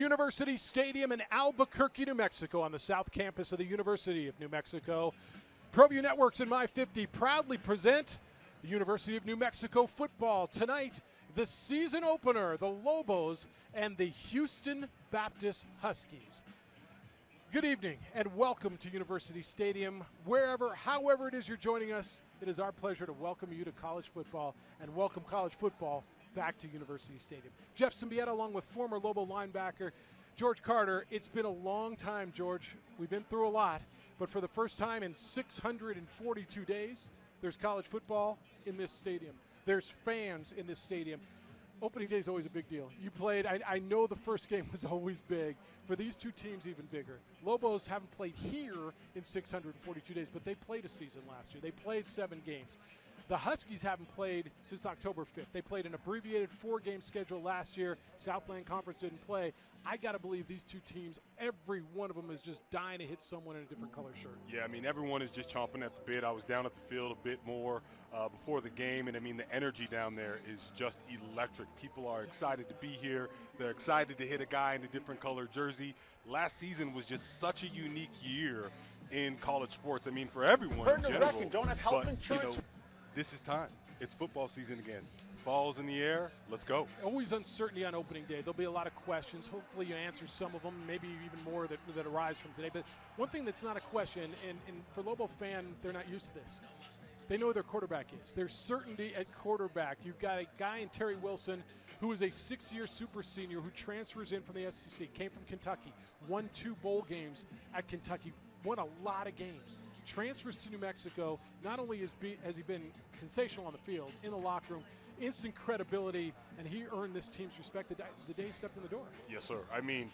University Stadium in Albuquerque, New Mexico, on the south campus of the University of New Mexico. ProView Networks and My 50 proudly present the University of New Mexico football. Tonight, the season opener, the Lobos and the Houston Baptist Huskies. Good evening and welcome to University Stadium. However it is you're joining us, it is our pleasure to welcome you to college football and welcome college football back to University Stadium. Jeff Symbieta along with former Lobo linebacker George Carter. It's been a long time, George. We've been through a lot, but for the first time in 642 days, there's college football in this stadium. There's fans in this stadium. Opening day is always a big deal. You played, I know the first game was always big. For these two teams, even bigger. Lobos haven't played here in 642 days, but they played a season last year. They played 7 games. The Huskies haven't played since October 5th. They played an abbreviated 4-game schedule last year. Southland Conference didn't play. I got to believe these two teams, every one of them is just dying to hit someone in a different color shirt. Yeah, I mean, everyone is just chomping at the bit. I was down at the field a bit more before the game, and I mean, the energy down there is just electric. People are excited to be here. They're excited to hit a guy in a different color jersey. Last season was just such a unique year in college sports. I mean, for everyone in general. Don't have health insurance. This is time. It's football season again. Fall's in the air. Let's go. Always uncertainty on opening day. There'll be a lot of questions. Hopefully you answer some of them, maybe even more that arise from today. But one thing that's not a question, and for Lobo fan, they're not used to this. They know who their quarterback is. There's certainty at quarterback. You've got a guy in Terry Wilson who is a 6-year super senior who transfers in from the SEC, came from Kentucky, won 2 bowl games at Kentucky, won a lot of games. Transfers to New Mexico. Not only has he been sensational on the field, in the locker room, instant credibility, and he earned this team's respect the day he stepped in the door. Yes, sir. I mean,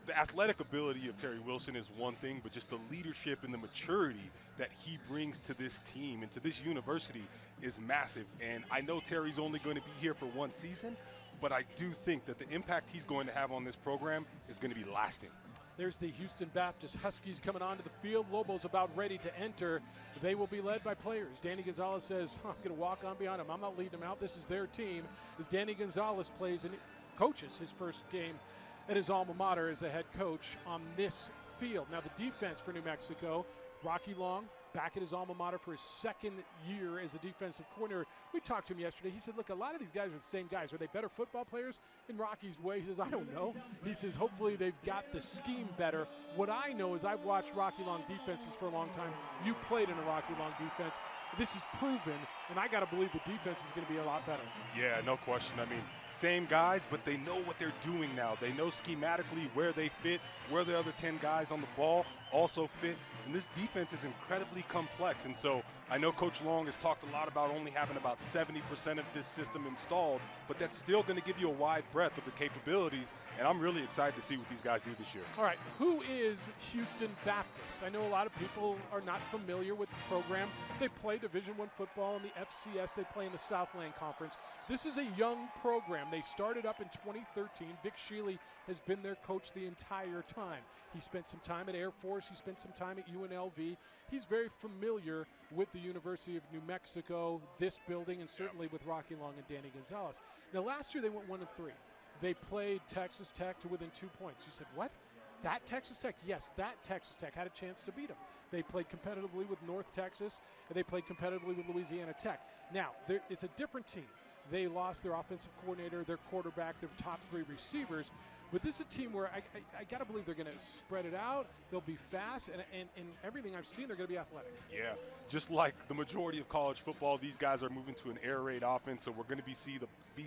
the athletic ability of Terry Wilson is one thing, but just the leadership and the maturity that he brings to this team and to this university is massive. And I know Terry's only going to be here for 1 season, but I do think that the impact he's going to have on this program is going to be lasting. There's the Houston Baptist Huskies coming onto the field. Lobos about ready to enter. They will be led by players. Danny Gonzalez says, I'm going to walk on behind them. I'm not leading them out. This is their team. As Danny Gonzalez plays and coaches his first game at his alma mater as a head coach on this field. Now the defense for New Mexico, Rocky Long, back at his alma mater for his 2nd year as a defensive coordinator. We talked to him yesterday. He said, look, a lot of these guys are the same guys. Are they better football players? In Rocky's way, he says, I don't know. He says, hopefully they've got the scheme better. What I know is I've watched Rocky Long defenses for a long time. You played in a Rocky Long defense. This is proven, and I got to believe the defense is going to be a lot better. Yeah, no question. I mean, same guys, but they know what they're doing now. They know schematically where they fit, where the other 10 guys on the ball also fit. And this defense is incredibly complex. And so I know Coach Long has talked a lot about only having about 70% of this system installed, but that's still going to give you a wide breadth of the capabilities. And I'm really excited to see what these guys do this year. All right, who is Houston Baptist? I know a lot of people are not familiar with the program. They play Division I football in the FCS. They play in the Southland Conference. This is a young program. They started up in 2013. Vic Shealy has been their coach the entire time. He spent some time at Air Force. He spent some time at UNLV. He's very familiar with the University of New Mexico, this building, and certainly with Rocky Long and Danny Gonzalez. Now, last year they went 1-3. They played Texas Tech to within 2 points. You said, what? That Texas Tech? Yes, that Texas Tech had a chance to beat them. They played competitively with North Texas, and they played competitively with Louisiana Tech. Now, it's a different team. They lost their offensive coordinator, their quarterback, their top 3 receivers. But this is a team where I got to believe they're going to spread it out. They'll be fast, and everything I've seen, they're going to be athletic. Yeah, just like the majority of college football, these guys are moving to an air raid offense, so we're going to be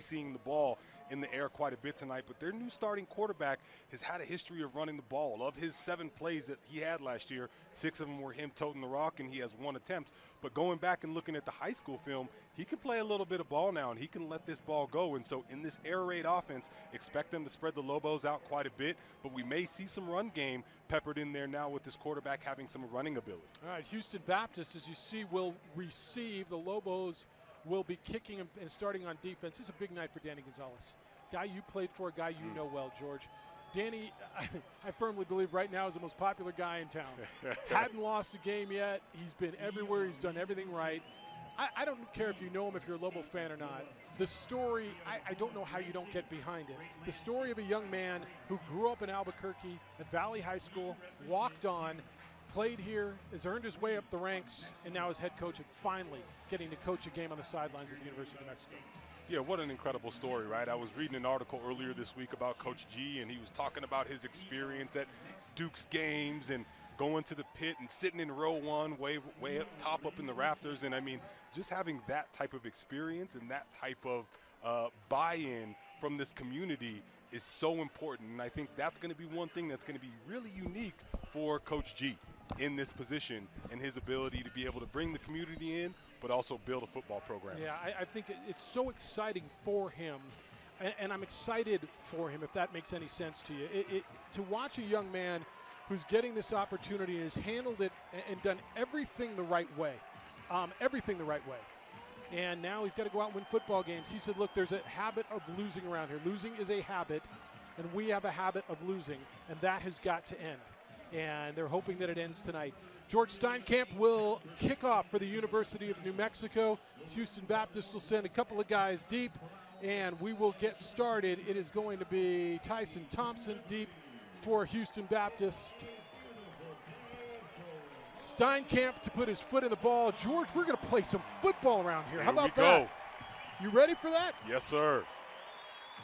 seeing the ball in the air quite a bit tonight. But their new starting quarterback has had a history of running the ball. Of his 7 plays that he had last year, 6 of them were him toting the rock, and he has 1 attempt. But going back and looking at the high school film, he can play a little bit of ball now, and he can let this ball go. And so in this air raid offense, expect them to spread the Lobos out quite a bit, but we may see some run game peppered in there now with this quarterback having some running ability. All right, Houston Baptist, as you see, will receive. The Lobos will be kicking and starting on defense. This is a big night for Danny Gonzalez. Guy you played for, a guy you know well, George. Danny, I firmly believe right now is the most popular guy in town. Hadn't lost a game yet. He's been everywhere. He's done everything right. I don't care if you know him, if you're a Lobo fan or not. The story, I don't know how you don't get behind it. The story of a young man who grew up in Albuquerque at Valley High School, walked on, played here, has earned his way up the ranks, and now is head coach and finally getting to coach a game on the sidelines at the University of New Mexico. Yeah, what an incredible story, right? I was reading an article earlier this week about Coach G, and he was talking about his experience at Duke's games and going to the pit and sitting in row one, way up top up in the rafters. And, I mean, just having that type of experience and that type of buy-in from this community is so important. And I think that's going to be one thing that's going to be really unique for Coach G in this position, and his ability to be able to bring the community in but also build a football program. Yeah, I think it's so exciting for him, and I'm excited for him, if that makes any sense to you. To watch a young man who's getting this opportunity and has handled it and done everything the right way, and now he's got to go out and win football games. He said, look, there's a habit of losing around here. Losing is a habit, and we have a habit of losing, and that has got to end. And they're hoping that it ends tonight. George Steinkamp will kick off for the University of New Mexico. Houston Baptist will send a couple of guys deep, and we will get started. It is going to be Tyson Thompson deep for Houston Baptist. Steinkamp to put his foot in the ball. George, we're going to play some football around here. How about that? You ready for that? Yes, sir.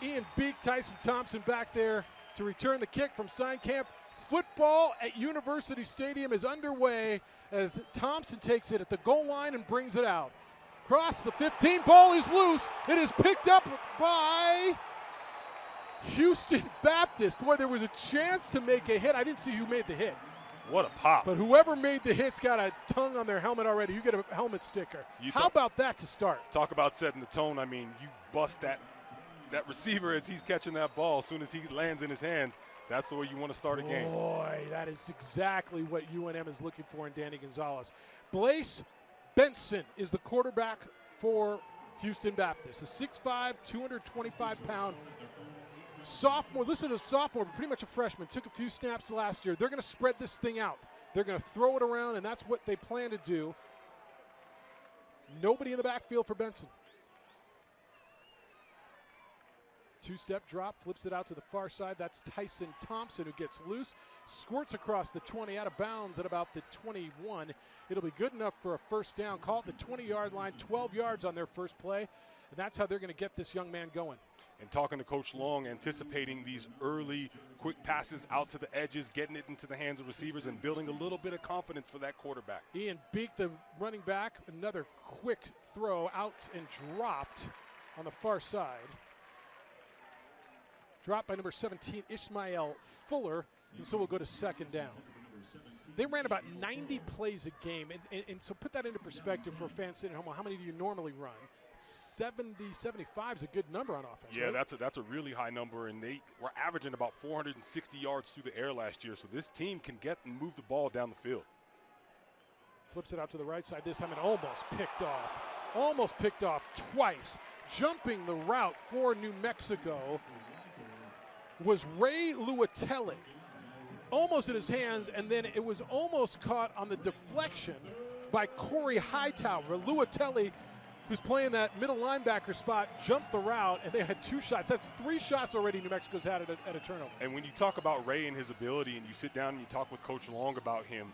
Ian Beek, Tyson Thompson back there to return the kick from Steinkamp. Football at University Stadium is underway as Thompson takes it at the goal line and brings it out. Across the 15, ball is loose. It is picked up by Houston Baptist. Boy, there was a chance to make a hit. I didn't see who made the hit. What a pop. But whoever made the hit's got a tongue on their helmet already. You get a helmet sticker. How about that to start? Talk about setting the tone. I mean, you bust that receiver as he's catching that ball. As soon as he lands in his hands, that's the way you want to start a game. Boy, that is exactly what UNM is looking for in Danny Gonzalez. Blaise Benson is the quarterback for Houston Baptist. A 6'5", 225-pound sophomore. Listen to a sophomore, but pretty much a freshman. Took a few snaps last year. They're going to spread this thing out. They're going to throw it around, and that's what they plan to do. Nobody in the backfield for Benson. Two-step drop, flips it out to the far side. That's Tyson Thompson who gets loose, squirts across the 20, out of bounds at about the 21. It'll be good enough for a first down. Call it the 20-yard line, 12 yards on their first play, and that's how they're going to get this young man going. And talking to Coach Long, anticipating these early quick passes out to the edges, getting it into the hands of receivers and building a little bit of confidence for that quarterback. Ian Beek, the running back, another quick throw out and dropped on the far side. Dropped by number 17, Ishmael Fuller, and so we'll go to second down. They ran about 90 plays a game, and so put that into perspective for fans sitting at home. How many do you normally run? 70, 75 is a good number on offense. Yeah, right? that's a really high number, and they were averaging about 460 yards through the air last year, so this team can get and move the ball down the field. Flips it out to the right side this time and almost picked off. Almost picked off twice. Jumping the route for New Mexico was Ray Luatelli. Almost in his hands, and then it was almost caught on the deflection by Corey Hightower. Luatelli, who's playing that middle linebacker spot, jumped the route, and they had two shots. That's 3 shots already New Mexico's had at a turnover. And when you talk about Ray and his ability, and you sit down and you talk with Coach Long about him,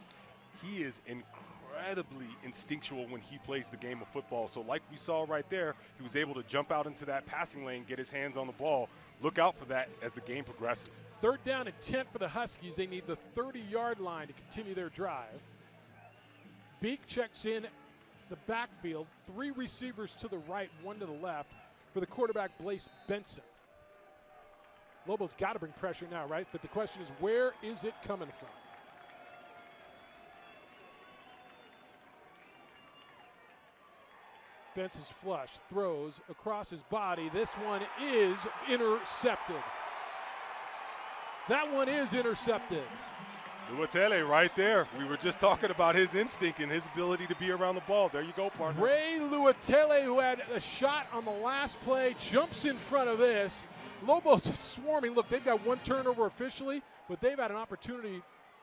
he is incredibly instinctual when he plays the game of football. So like we saw right there, he was able to jump out into that passing lane, get his hands on the ball. Look out for that as the game progresses. 3rd down and 10 for the Huskies. They need the 30-yard line to continue their drive. Beek checks in the backfield. 3 receivers to the right, 1 to the left for the quarterback, Blaise Benson. Lobo's got to bring pressure now, right? But the question is, where is it coming from? Benson's flush, throws across his body. This one is intercepted. That one is intercepted. Luatelli right there. We were just talking about his instinct and his ability to be around the ball. There you go, partner. Ray Luatelli, who had a shot on the last play, jumps in front of this. Lobos swarming. Look, they've got 1 turnover officially, but they've had an opportunity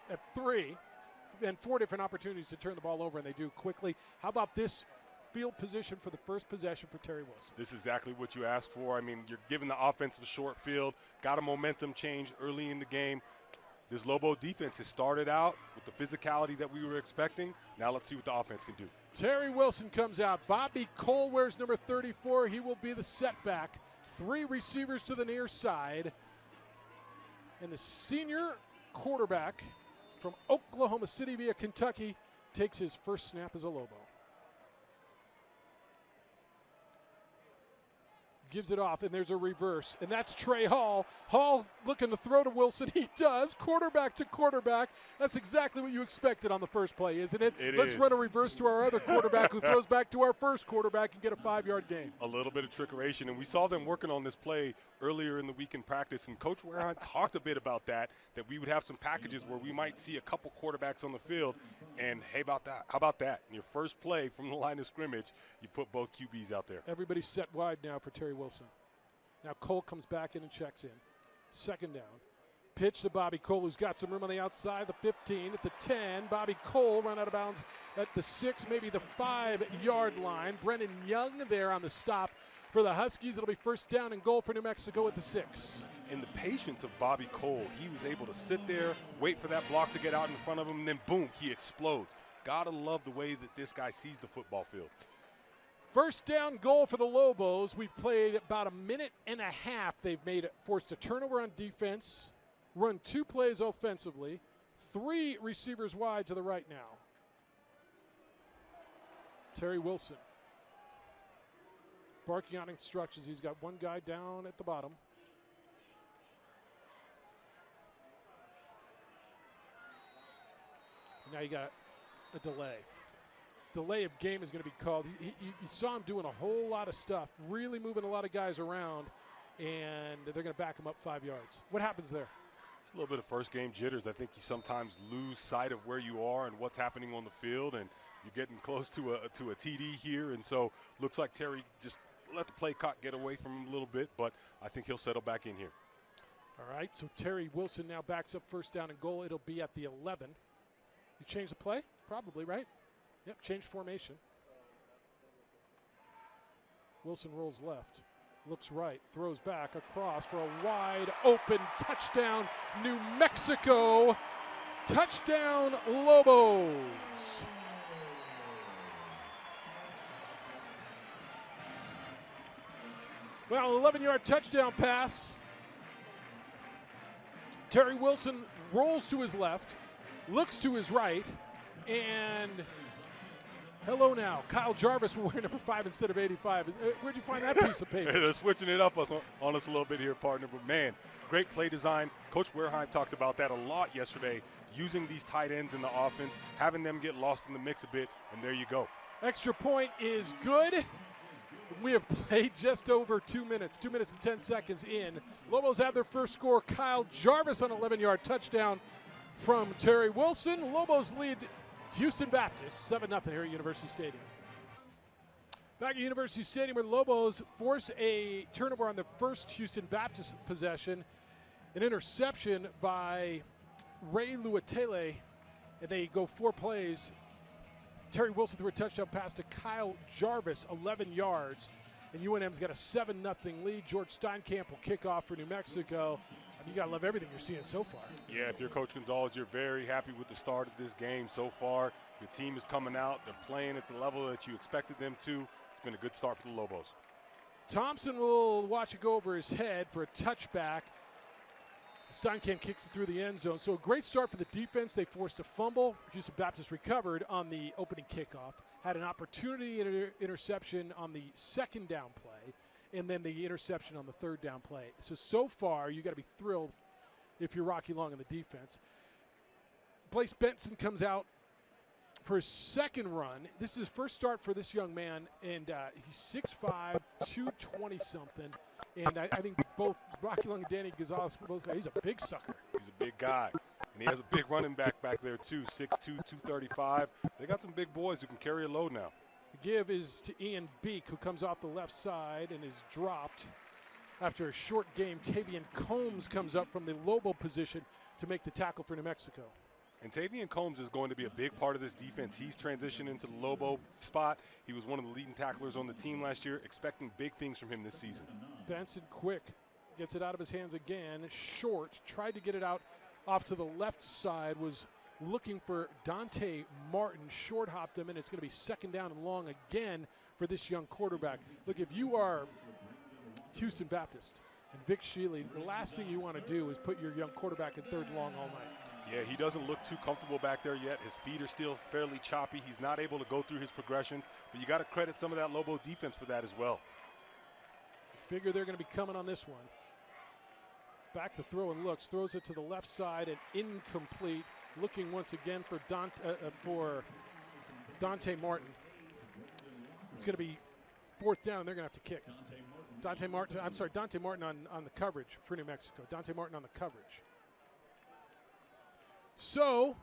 at 3 and 4 different opportunities to turn the ball over, and they do quickly. How about this field position for the first possession for Terry Wilson. This is exactly what you asked for. I mean, you're giving the offense the short field, got a momentum change early in the game. This Lobo defense has started out with the physicality that we were expecting. Now let's see what the offense can do. Terry Wilson comes out. Bobby Cole wears number 34. He will be the setback. 3 receivers to the near side. And the senior quarterback from Oklahoma City via Kentucky takes his first snap as a Lobo. Gives it off, and there's a reverse, and that's Trey Hall. Hall looking to throw to Wilson. He does. Quarterback to quarterback. That's exactly what you expected on the first play, isn't it? Let's run a reverse to our other quarterback who throws back to our first quarterback and get a 5-yard gain. A little bit of trickeration, and we saw them working on this play earlier in the week in practice, and Coach Wareheim talked a bit about that we would have some packages where we might see a couple quarterbacks on the field, and hey, how about that? In your first play from the line of scrimmage, you put both QBs out there. Everybody's set wide now for Terry Wilson. Now Cole comes back in and checks in. Second down. Pitch to Bobby Cole, who's got some room on the outside, the 15, at the 10. Bobby Cole run out of bounds at the 6, maybe the 5-yard line. Brennan Young there on the stop for the Huskies. It'll be first down and goal for New Mexico at the 6. And the patience of Bobby Cole, he was able to sit there, wait for that block to get out in front of him, and then boom, he explodes. Gotta love the way that this guy sees the football field. First down goal for the Lobos. We've played about a minute and a half. They've forced a turnover on defense, run 2 plays offensively, 3 receivers wide to the right now. Terry Wilson barking out instructions. He's got one guy down at the bottom. Now you got a delay. Delay of game is going to be called. You saw him doing a whole lot of stuff, really moving a lot of guys around, and they're going to back him up 5 yards. What happens there? It's a little bit of first game jitters. I think you sometimes lose sight of where you are and what's happening on the field, and you're getting close to a TD here, and so looks like Terry just let the play clock get away from him a little bit, but I think he'll settle back in here. All right, so Terry Wilson now backs up first down and goal. It'll be at the 11. You change the play? Probably, right? Yep, change formation. Wilson rolls left, looks right, throws back across for a wide open touchdown, New Mexico. Touchdown, Lobos. Well, an 11-yard touchdown pass. Terry Wilson rolls to his left, looks to his right, and hello now. Kyle Jarvis will wear number 5 instead of 85. Where'd you find that piece of paper? They're switching it up on us a little bit here, partner. But, man, great play design. Coach Wareheim talked about that a lot yesterday, using these tight ends in the offense, having them get lost in the mix a bit, and there you go. Extra point is good. We have played just over 2 minutes, 2 minutes and 10 seconds in. Lobos have their first score. Kyle Jarvis on an 11-yard touchdown from Terry Wilson. Lobos lead Houston Baptist 7-0 here at University Stadium. Back at University Stadium where the Lobos force a turnover on the first Houston Baptist possession. An interception by Ray Luatele, and they go 4 plays. Terry Wilson threw a touchdown pass to Kyle Jarvis, 11 yards. And UNM's got a 7-0 lead. George Steinkamp will kick off for New Mexico. You got to love everything you're seeing so far. Yeah, if you're Coach Gonzalez, you're very happy with the start of this game so far. Your team is coming out. They're playing at the level that you expected them to. It's been a good start for the Lobos. Thompson will watch it go over his head for a touchback. Steinkamp kicks it through the end zone. So a great start for the defense. They forced a fumble. Houston Baptist recovered on the opening kickoff. Had an opportunity interception on the second down play, and then the interception on the third down play. So far, you got to be thrilled if you're Rocky Long in the defense. Blaise Benson comes out for his second run. This is his first start for this young man, and he's 6'5", 220-something. And I think both Rocky Long and Danny Gonzalez, he's a big sucker. He's a big guy. And he has a big running back there, too, 6'2", 235. They got some big boys who can carry a load now. The give is to Ian Beek, who comes off the left side and is dropped. After a short game, Tavian Combs comes up from the Lobo position to make the tackle for New Mexico. And Tavian Combs is going to be a big part of this defense. He's transitioned into the Lobo spot. He was one of the leading tacklers on the team last year, expecting big things from him this season. Benson quick, gets it out of his hands again, short, tried to get it out off to the left side, was looking for Dante Martin, short hopped him, and it's going to be second down and long again for this young quarterback. Look, if you are Houston Baptist and Vic Shealy, the last thing you want to do is put your young quarterback in third and long all night. Yeah, he doesn't look too comfortable back there yet. His feet are still fairly choppy. He's not able to go through his progressions, but you got to credit some of that Lobo defense for that as well. Figure they're going to be coming on this one. Back to throw and looks, throws it to the left side and incomplete. Looking once again for Dante Martin. It's going to be fourth down, and they're going to have to kick. Dante Martin on the coverage for New Mexico. Dante Martin on the coverage. So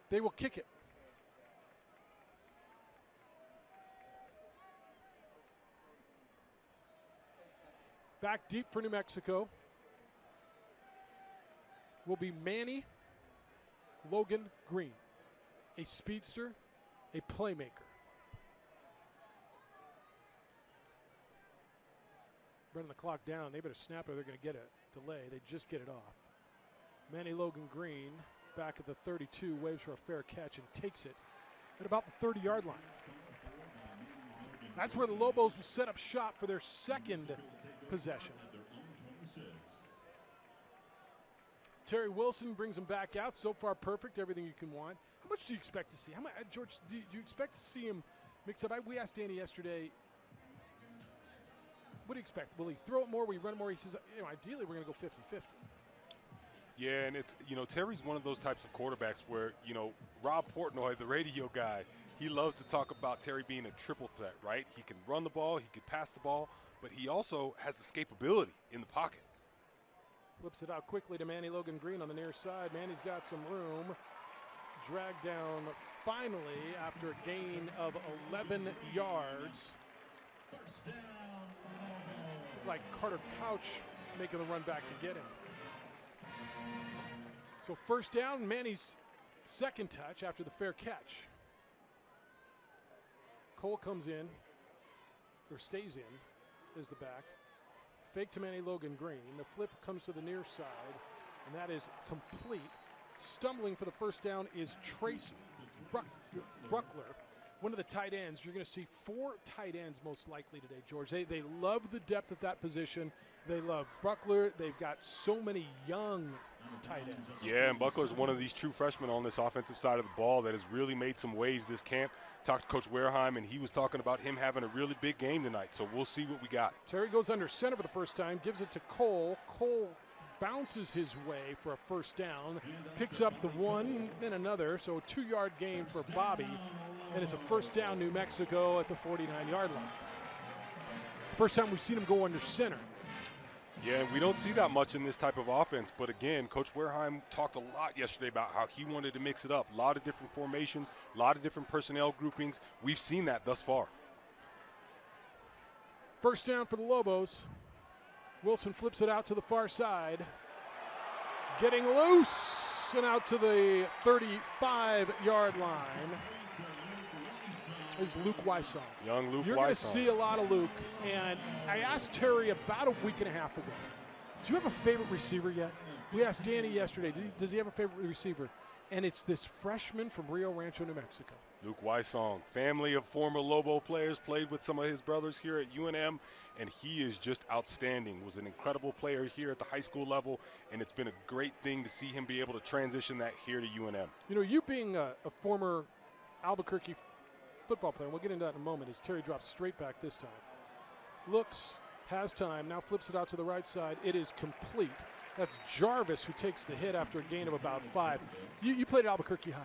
they will kick it. Back deep for New Mexico will be Manny Logan Green, a speedster, a playmaker. Running the clock down. They better snap or they're going to get a delay. They just get it off. Manny Logan Green back at the 32, waves for a fair catch and takes it at about the 30-yard line. That's where the Lobos will set up shop for their second possession. Terry Wilson brings him back out. So far, perfect. Everything you can want. How much do you expect to see? How much, George, do you expect to see him mix up? We asked Danny yesterday, what do you expect? Will he throw it more? Will he run more? He says, ideally, we're going to go 50-50. Yeah, and it's, Terry's one of those types of quarterbacks where, Rob Portnoy, the radio guy, he loves to talk about Terry being a triple threat, right? He can run the ball, he can pass the ball, but he also has escapability in the pocket. Flips it out quickly to Manny Logan Green on the near side. Manny's got some room. Dragged down finally after a gain of 11 yards. Like Carter Couch making the run back to get him. So first down, Manny's second touch after the fair catch. Cole comes in, or stays in, is the back. Fake to Manny Logan Green. The flip comes to the near side, and that is complete. Stumbling for the first down is Trace Bruckler, one of the tight ends. You're going to see 4 tight ends most likely today, George. They love the depth at that position. They love Bruckler. They've got so many young tight ends. Yeah, and Buckler's one of these true freshmen on this offensive side of the ball that has really made some waves this camp. Talked to Coach Wareheim, and he was talking about him having a really big game tonight, so we'll see what we got. Terry goes under center for the first time, gives it to Cole. Cole bounces his way for a first down, picks up the one, then another, so a 2-yard gain for Bobby, and it's a first down, New Mexico at the 49-yard line. First time we've seen him go under center. Yeah, we don't see that much in this type of offense. But again, Coach Wareheim talked a lot yesterday about how he wanted to mix it up. A lot of different formations, a lot of different personnel groupings. We've seen that thus far. First down for the Lobos. Wilson flips it out to the far side. Getting loose and out to the 35-yard line is Luke Wysong. Young Luke Wysong. You're going to see a lot of Luke. And I asked Terry about a week and a half ago, do you have a favorite receiver yet? We asked Danny yesterday, does he have a favorite receiver? And it's this freshman from Rio Rancho, New Mexico. Luke Wysong, family of former Lobo players, played with some of his brothers here at UNM, and he is just outstanding. Was an incredible player here at the high school level, and it's been a great thing to see him be able to transition that here to UNM. You being a former Albuquerque football player, and we'll get into that in a moment, as Terry drops straight back this time. Looks, has time, now flips it out to the right side. It is complete. That's Jarvis who takes the hit after a gain of about 5. You played at Albuquerque High.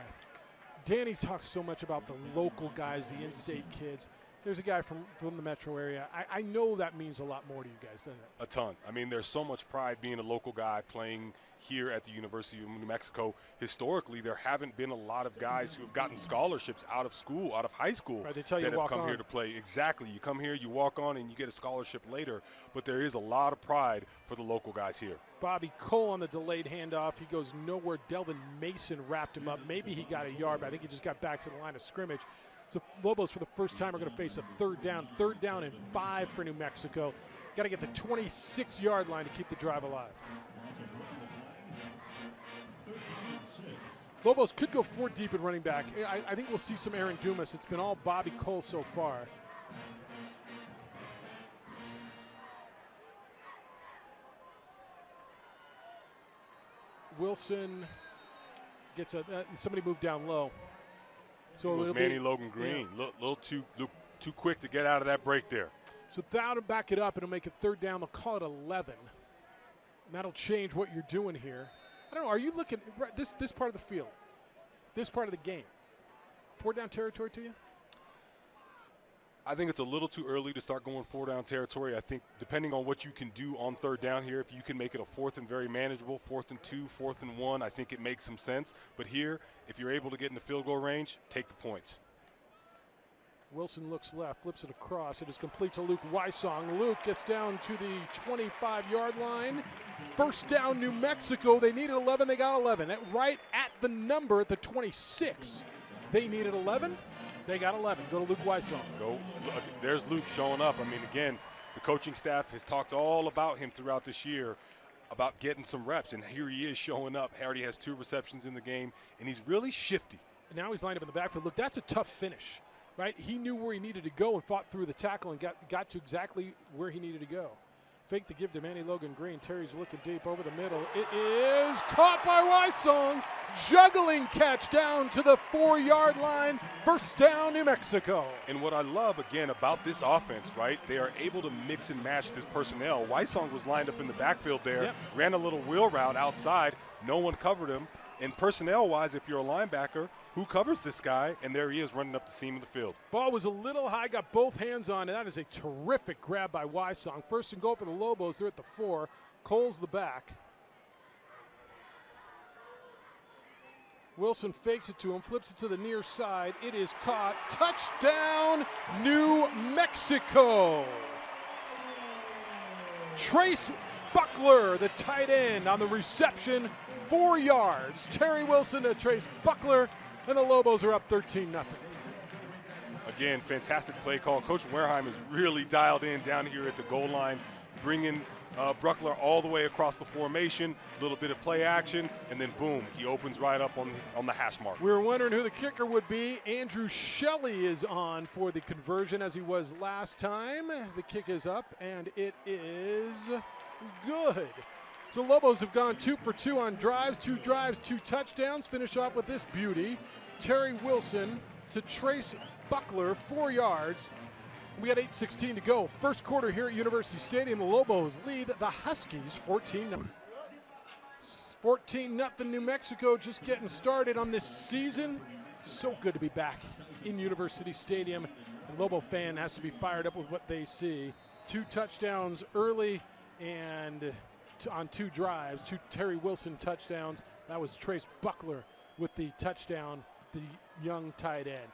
Danny talks so much about the local guys, the in-state kids. there's a guy from the metro area. I know that means a lot more to you guys, doesn't it? A ton. I mean, there's so much pride being a local guy playing here at the University of New Mexico. Historically, there haven't been a lot of guys who have gotten scholarships out of school, out of high school, right, they tell you that have walk come on. here to play. Exactly. You come here, you walk on, and you get a scholarship later. But there is a lot of pride for the local guys here. Bobby Cole on the delayed handoff. He goes nowhere. Delvin Mason wrapped him up. Maybe he got a yard, but I think he just got back to the line of scrimmage. So Lobos, for the first time, are going to face a third down and 5 for New Mexico. Got to get the 26-yard line to keep the drive alive. Lobos could go 4 deep at running back. I think we'll see some Aaron Dumas. It's been all Bobby Cole so far. Wilson gets somebody moved down low. So it was Manny Logan Green. Yeah. Little too quick to get out of that break there. So that'll back it up. It'll make it third down. They'll call it 11. And that'll change what you're doing here. I don't know. Are you looking at this part of the field, this part of the game? 4 down territory to you? I think it's a little too early to start going 4 down territory. I think depending on what you can do on third down here, if you can make it a 4th and very manageable, 4th and 2, 4th and 1, I think it makes some sense. But here, if you're able to get in the field goal range, take the points. Wilson looks left, flips it across. It is complete to Luke Wysong. Luke gets down to the 25-yard line. First down, New Mexico. They needed 11. They got 11. Right at the number at the 26. They needed 11. They got 11. Go to Luke Wysong. Go. Look, there's Luke showing up. I mean, again, the coaching staff has talked all about him throughout this year, about getting some reps, and here he is showing up. He already has 2 receptions in the game, and he's really shifty. Now he's lined up in the backfield. Look, that's a tough finish, right? He knew where he needed to go and fought through the tackle and got to exactly where he needed to go. Fake to give to Manny Logan Green. Terry's looking deep over the middle. It is caught by Wysong. Juggling catch down to the 4-yard line. First down, New Mexico. And what I love, again, about this offense, right, they are able to mix and match this personnel. Wysong was lined up in the backfield there, yep. Ran a little wheel route outside. No one covered him. And personnel-wise, if you're a linebacker, who covers this guy? And there he is running up the seam of the field. Ball was a little high, got both hands on it. That is a terrific grab by Wysong. First and goal for the Lobos. They're at the 4. Cole's the back. Wilson fakes it to him, flips it to the near side. It is caught. Touchdown, New Mexico. Trace Buckler, the tight end, on the reception, 4 yards. Terry Wilson to Trace Buckler, and the Lobos are up 13-0. Again, fantastic play call. Coach Wareheim is really dialed in down here at the goal line, bringing Buckler all the way across the formation, a little bit of play action, and then boom, he opens right up on the hash mark. We were wondering who the kicker would be. Andrew Shelley is on for the conversion as he was last time. The kick is up, and it is good. So Lobos have gone 2 for 2 on drives, 2 touchdowns. Finish off with this beauty. Terry Wilson to Trace Buckler, 4 yards. We got 8:16 to go. First quarter here at University Stadium. The Lobos lead the Huskies 14-0. 14-0 New Mexico, just getting started on this season. So good to be back in University Stadium. And Lobo fan has to be fired up with what they see. 2 touchdowns early and on 2 drives, 2 Terry Wilson touchdowns. That was Trace Buckler with the touchdown, the young tight end.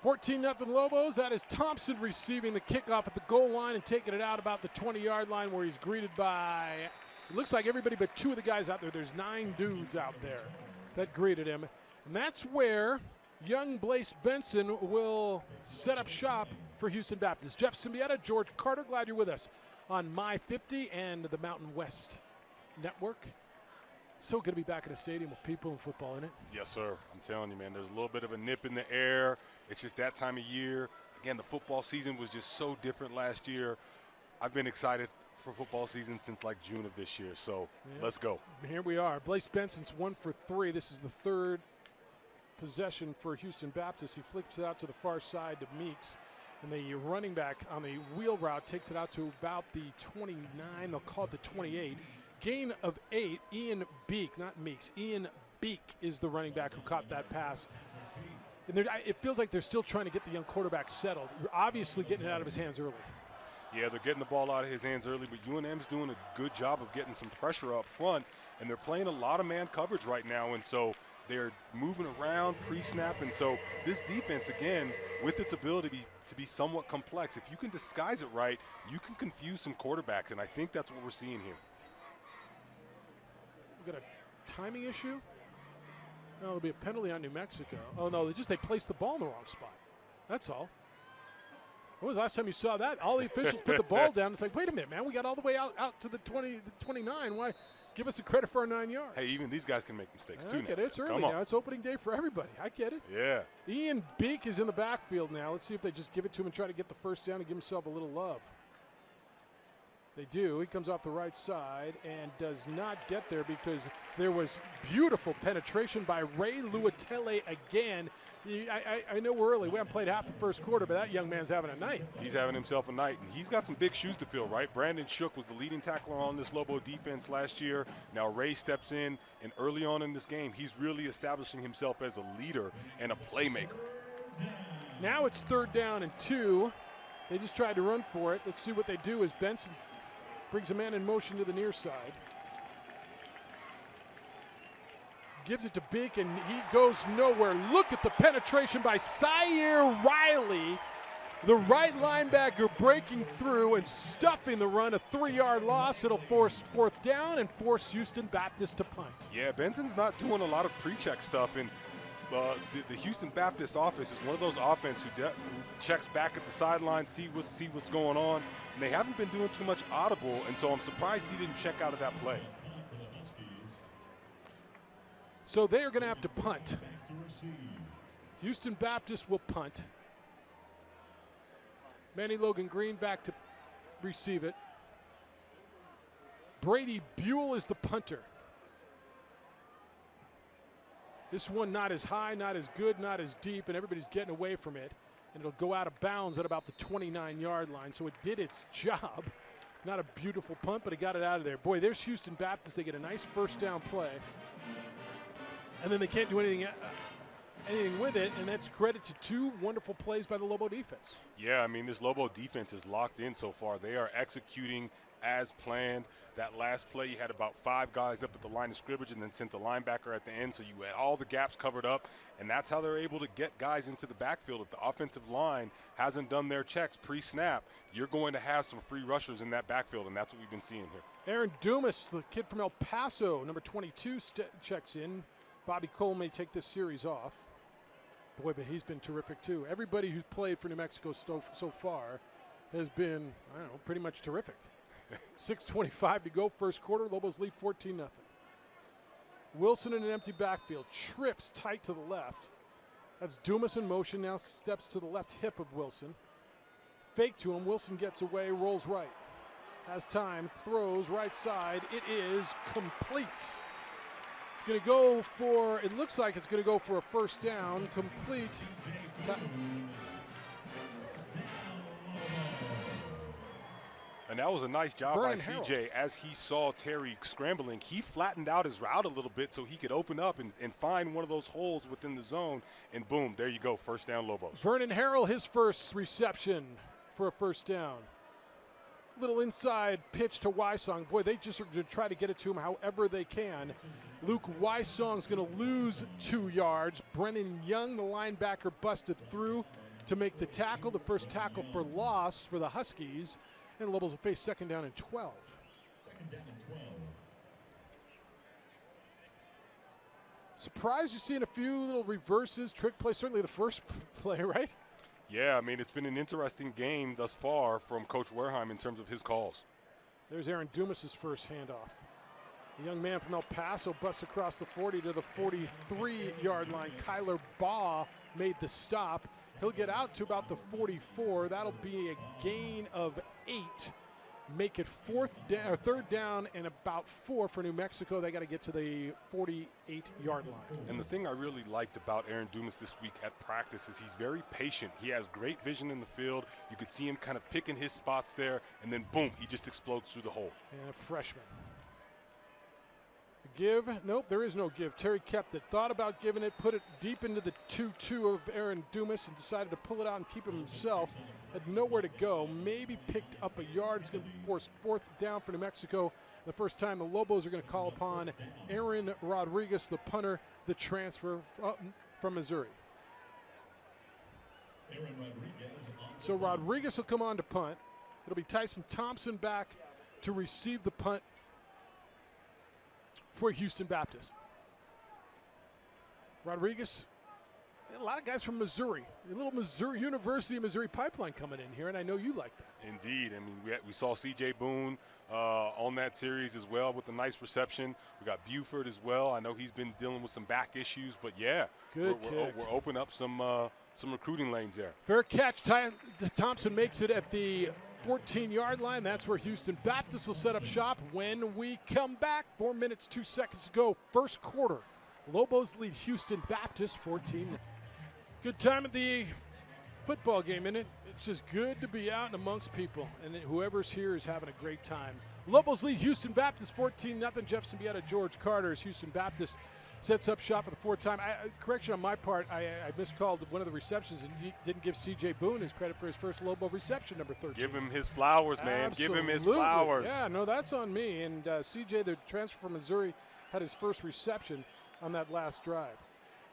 14-0 Lobos. That is Thompson receiving the kickoff at the goal line and taking it out about the 20-yard line where he's greeted by, it looks like everybody but 2 of the guys out there. There's 9 dudes out there that greeted him. And that's where young Blaise Benson will set up shop for Houston Baptist. Jeff Symbieta, George Carter, glad you're with us on My 50 and the Mountain West Network. So good to be back in a stadium with people and football in it. Yes, sir. I'm telling you, man, there's a little bit of a nip in the air. It's just that time of year. Again, the football season was just so different last year. I've been excited for football season since like June of this year, so let's go. Here we are. Blaise Benson's 1 for 3. This is the 3rd possession for Houston Baptist. He flips it out to the far side to Meeks. And the running back on the wheel route takes it out to about the 29. They'll call it the 28. Gain of 8. Ian Beek, not Meeks. Ian Beek is the running back who caught that pass. And it feels like they're still trying to get the young quarterback settled. Obviously getting it out of his hands early. Yeah, they're getting the ball out of his hands early, but UNM's doing a good job of getting some pressure up front, and they're playing a lot of man coverage right now, and so they're moving around pre-snap, and so this defense, again, with its ability to be somewhat complex, if you can disguise it right, you can confuse some quarterbacks, and I think that's what we're seeing here. We've got a timing issue. No, there'll be a penalty on New Mexico. Oh, no, they placed the ball in the wrong spot. That's all. When was the last time you saw that? All the officials put the ball down. It's like, wait a minute, man. We got all the way out to the 29. Why? Give us the credit for our 9 yards. Hey, even these guys can make mistakes, too. Okay, it's early now. It's opening day for everybody. I get it. Yeah. Ian Beek is in the backfield now. Let's see if they just give it to him and try to get the first down and give himself a little love. They do. He comes off the right side and does not get there because there was beautiful penetration by Ray Luatele again. I know we're early. We haven't played half the first quarter, but that young man's having a night. He's having himself a night, and he's got some big shoes to fill, right? Brandon Shook was the leading tackler on this Lobo defense last year. Now Ray steps in, and early on in this game, he's really establishing himself as a leader and a playmaker. Now it's 3rd down and 2. They just tried to run for it. Let's see what they do as Benson brings a man in motion to the near side. Gives it to Beek, and he goes nowhere. Look at the penetration by Sire Riley. The right linebacker breaking through and stuffing the run. A 3-yard loss. It'll force 4th down and force Houston Baptist to punt. Yeah, Benson's not doing a lot of pre-check stuff, and the Houston Baptist offense is one of those offense who checks back at the sideline, see what's going on. And they haven't been doing too much audible, and so I'm surprised he didn't check out of that play. So they are going to have to punt. Houston Baptist will punt. Manny Logan Green back to receive it. Brady Buell is the punter. This one not as high, not as good, not as deep, and everybody's getting away from it. And it'll go out of bounds at about the 29-yard line. So it did its job. Not a beautiful punt, but it got it out of there. Boy, there's Houston Baptist. They get a nice first down play. And then they can't do anything with it, and that's credit to 2 wonderful plays by the Lobo defense. Yeah, I mean, this Lobo defense is locked in so far. They are executing as planned. That last play, you had about 5 guys up at the line of scrimmage and then sent the linebacker at the end, so you had all the gaps covered up, and that's how they're able to get guys into the backfield. If the offensive line hasn't done their checks pre-snap, you're going to have some free rushers in that backfield, and that's what we've been seeing here. Aaron Dumas, the kid from El Paso, number 22, checks in. Bobby Cole may take this series off. Boy, but he's been terrific too. Everybody who's played for New Mexico so far has been, I don't know, pretty much terrific. 6:25 to go, first quarter. Lobos lead 14-0. Wilson in an empty backfield. Trips tight to the left. That's Dumas in motion, now steps to the left hip of Wilson. Fake to him. Wilson gets away, rolls right. Has time, throws right side. It is complete. It's going to go for, it looks like it's going to go for a first down. Complete. And that was a nice job by CJ. As he saw Terry scrambling, he flattened out his route a little bit so he could open up and find one of those holes within the zone. And boom, there you go, first down Lobos. Vernon Harrell, his first reception for a first down. Little inside pitch to Wysong. Boy, they just are going to try to get it to him however they can. Luke Wysong's going to lose 2 yards. Brennan Young, the linebacker, busted through to make the tackle. The first tackle for loss for the Huskies. And the Lobos will face second down and 12. Surprised you're seeing a few little reverses, trick plays. Certainly the first play, right? Yeah, I mean, it's been an interesting game thus far from Coach Wareheim in terms of his calls. There's Aaron Dumas' first handoff. The young man from El Paso busts across the 40 to the 43-yard line. Kyler Baugh made the stop. He'll get out to about the 44. That'll be a gain of 8. Make it third down and about 4 for New Mexico. They got to get to the 48-yard line. And the thing I really liked about Aaron Dumas this week at practice is he's very patient. He has great vision in the field. You could see him kind of picking his spots there, and then boom, he just explodes through the hole. And a freshman. Give? Nope, there is no give. Terry kept it. Thought about giving it, put it deep into the 2-2 of Aaron Dumas and decided to pull it out and keep him himself. Had nowhere to go. Maybe picked up a yard. It's going to force 4th down for New Mexico. The first time the Lobos are going to call upon Aaron Rodriguez, the punter, the transfer from Missouri. So Rodriguez will come on to punt. It'll be Tyson Thompson back to receive the punt for Houston Baptist. Rodriguez, a lot of guys from Missouri, a little Missouri University of Missouri pipeline coming in here, and I know you like that. Indeed. I mean, we saw C.J. Boone on that series as well with a nice reception. We got Buford as well. I know he's been dealing with some back issues, but yeah, we're opening up some recruiting lanes there. Fair catch. Thompson makes it at the 14-yard line. That's where Houston Baptist will set up shop when we come back. 4 minutes, 2 seconds to go. First quarter. Lobos lead Houston Baptist 14. Good time at the football game, isn't it? It's just good to be out and amongst people, and whoever's here is having a great time. Lobos lead Houston Baptist 14-0. Jefferson Beata, George Carter as Houston Baptist sets up shop for the 4th time. Correction on my part, I miscalled one of the receptions and didn't give C.J. Boone his credit for his first Lobo reception, number 13. Give him his flowers, man. Absolutely. Give him his flowers. Yeah, no, that's on me. And C.J., the transfer from Missouri, had his first reception on that last drive.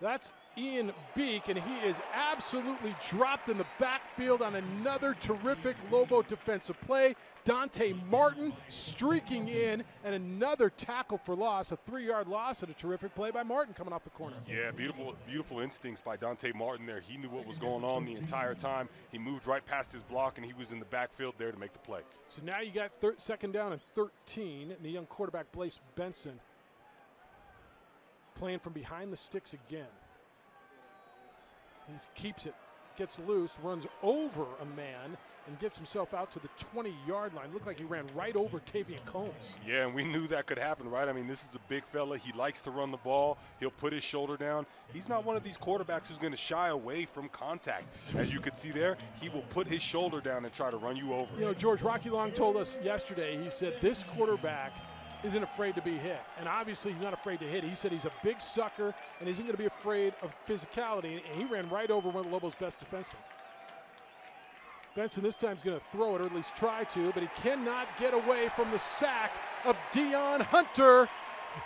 That's Ian Beek, and he is absolutely dropped in the backfield on another terrific Lobo defensive play. Dante Martin streaking in, and another tackle for loss, a 3-yard loss, and a terrific play by Martin coming off the corner. Yeah, beautiful instincts by Dante Martin there. He knew what was going on the entire time. He moved right past his block, and he was in the backfield there to make the play. So now you got 2nd down and 13, and the young quarterback, Blaise Benson, playing from behind the sticks again. He keeps it, gets loose, runs over a man, and gets himself out to the 20-yard line. Looked like he ran right over Tavian Combs. Yeah, and we knew that could happen, right? I mean, this is a big fella. He likes to run the ball. He'll put his shoulder down. He's not one of these quarterbacks who's going to shy away from contact. As you could see there, he will put his shoulder down and try to run you over. You know, George, Rocky Long told us yesterday, he said this quarterback isn't afraid to be hit. And obviously he's not afraid to hit. He said he's a big sucker and isn't going to be afraid of physicality. And he ran right over one of Lobo's best defensemen. Benson this time is going to throw it, or at least try to, but he cannot get away from the sack of Deion Hunter.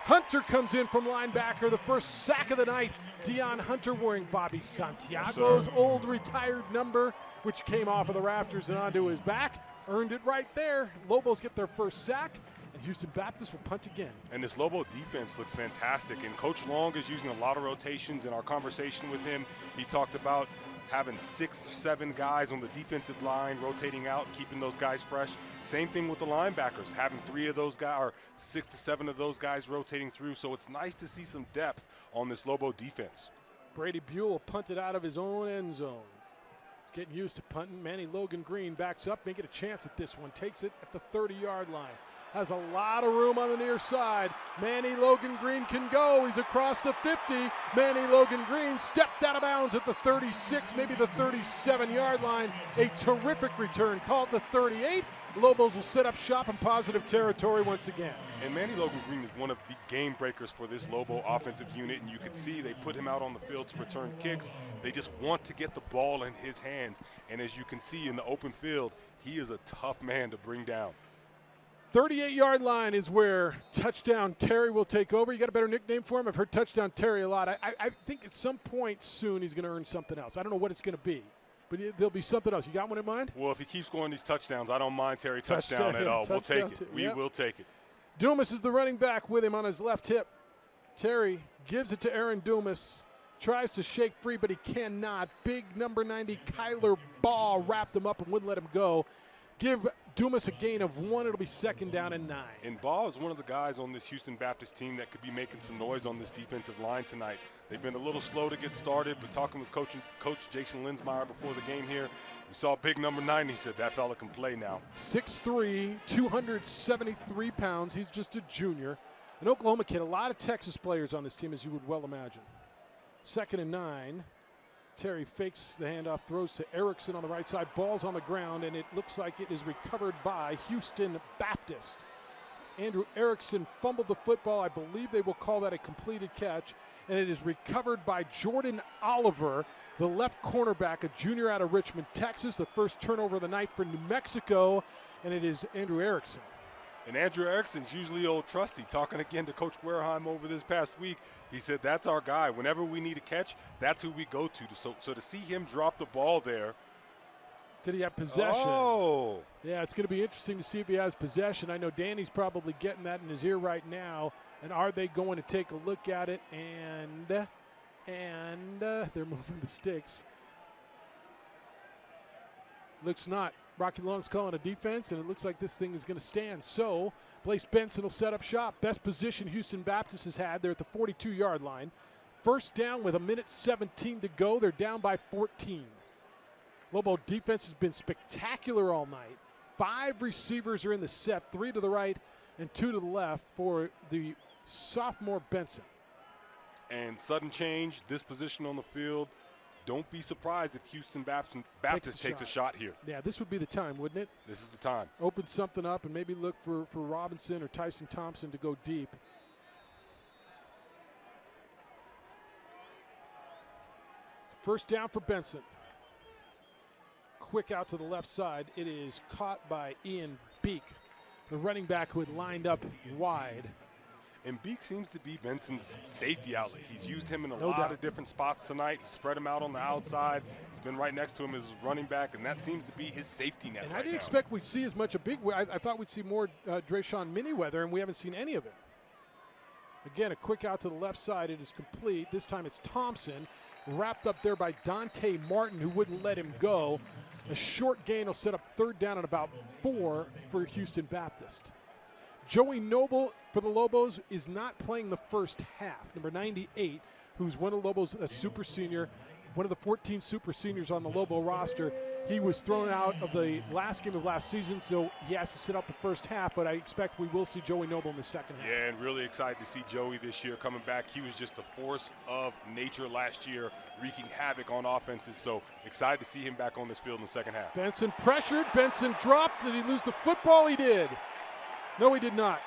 Hunter comes in from linebacker, the first sack of the night. Deion Hunter wearing Bobby Santiago's old retired number, which came off of the rafters and onto his back. Earned it right there. Lobos get their first sack, and Houston Baptist will punt again. And this Lobo defense looks fantastic, and Coach Long is using a lot of rotations. In our conversation with him, he talked about having 6 or 7 guys on the defensive line rotating out, keeping those guys fresh. Same thing with the linebackers, having 3 of those guys, or 6 to 7 of those guys rotating through. So it's nice to see some depth on this Lobo defense. Brady Buell punted out of his own end zone. He's getting used to punting. Manny Logan Green backs up, making a chance at this one. Takes it at the 30-yard line. Has a lot of room on the near side. Manny Logan Green can go. He's across the 50. Manny Logan Green stepped out of bounds at the 36, maybe the 37-yard line. A terrific return. Called the 38. Lobos will set up shop in positive territory once again. And Manny Logan Green is one of the game breakers for this Lobo offensive unit, and you can see they put him out on the field to return kicks. They just want to get the ball in his hands, and as you can see in the open field, he is a tough man to bring down. 38-yard line is where Touchdown Terry will take over. You got a better nickname for him? I've heard Touchdown Terry a lot. I think at some point soon he's going to earn something else. I don't know what it's going to be, but there'll be something else. You got one in mind? Well, if he keeps scoring these touchdowns, I don't mind Terry touchdown at all. We'll take it. We will take it. Dumas is the running back with him on his left hip. Terry gives it to Aaron Dumas. Tries to shake free, but he cannot. Big number 90 Kyler Ball wrapped him up and wouldn't let him go. Give Dumas a gain of 1. It'll be 2nd down and 9. And Ball is one of the guys on this Houston Baptist team that could be making some noise on this defensive line tonight. They've been a little slow to get started, but talking with Coach Jason Linsmeyer before the game here, we saw big number 9. He said that fella can play now. 6'3", 273 pounds. He's just a junior. An Oklahoma kid. A lot of Texas players on this team, as you would well imagine. 2nd and 9. Terry fakes the handoff, throws to Erickson on the right side. Ball's on the ground, and it looks like it is recovered by Houston Baptist. Andrew Erickson fumbled the football. I believe they will call that a completed catch, and it is recovered by Jordan Oliver, the left cornerback, a junior out of Richmond, Texas. The first turnover of the night for New Mexico, and it is Andrew Erickson. And Andrew Erickson's usually old trusty. Talking again to Coach Wareheim over this past week, he said that's our guy. Whenever we need a catch, that's who we go to. So to see him drop the ball there. Did he have possession? Oh. Yeah, it's going to be interesting to see if he has possession. I know Danny's probably getting that in his ear right now. And are they going to take a look at it? And they're moving the sticks. Looks not. Rocky Long's calling a defense, and it looks like this thing is going to stand. So Blaise Benson will set up shop. Best position Houston Baptist has had. They're at the 42-yard line. First down with 1:17 to go. They're down by 14. Lobo defense has been spectacular all night. 5 receivers are in the set, 3 to the right and 2 to the left for the sophomore Benson. And sudden change, this position on the field. Don't be surprised if Houston Baptist takes a shot here. Yeah, this would be the time, wouldn't it? This is the time. Open something up and maybe look for Robinson or Tyson Thompson to go deep. First down for Benson. Quick out to the left side. It is caught by Ian Beek, the running back who had lined up wide. And Beek seems to be Benson's safety outlet. He's used him in a lot of different spots tonight. He spread him out on the outside. He's been right next to him as running back, and that seems to be his safety net. And I didn't expect we'd see as much a big. I thought we'd see more Drayshawn Miniweather, and we haven't seen any of it. Again, a quick out to the left side. It is complete. This time it's Thompson, wrapped up there by Dante Martin, who wouldn't let him go. A short gain will set up third down at about 4 for Houston Baptist. Joey Noble for the Lobos is not playing the first half. Number 98, who's one of the Lobos, a super senior, one of the 14 super seniors on the Lobo roster. He was thrown out of the last game of last season, so he has to sit out the first half, but I expect we will see Joey Noble in the second half. Yeah, and really excited to see Joey this year coming back. He was just a force of nature last year, wreaking havoc on offenses, so excited to see him back on this field in the second half. Benson pressured, Benson dropped. Did he lose the football? He did. No, he did not.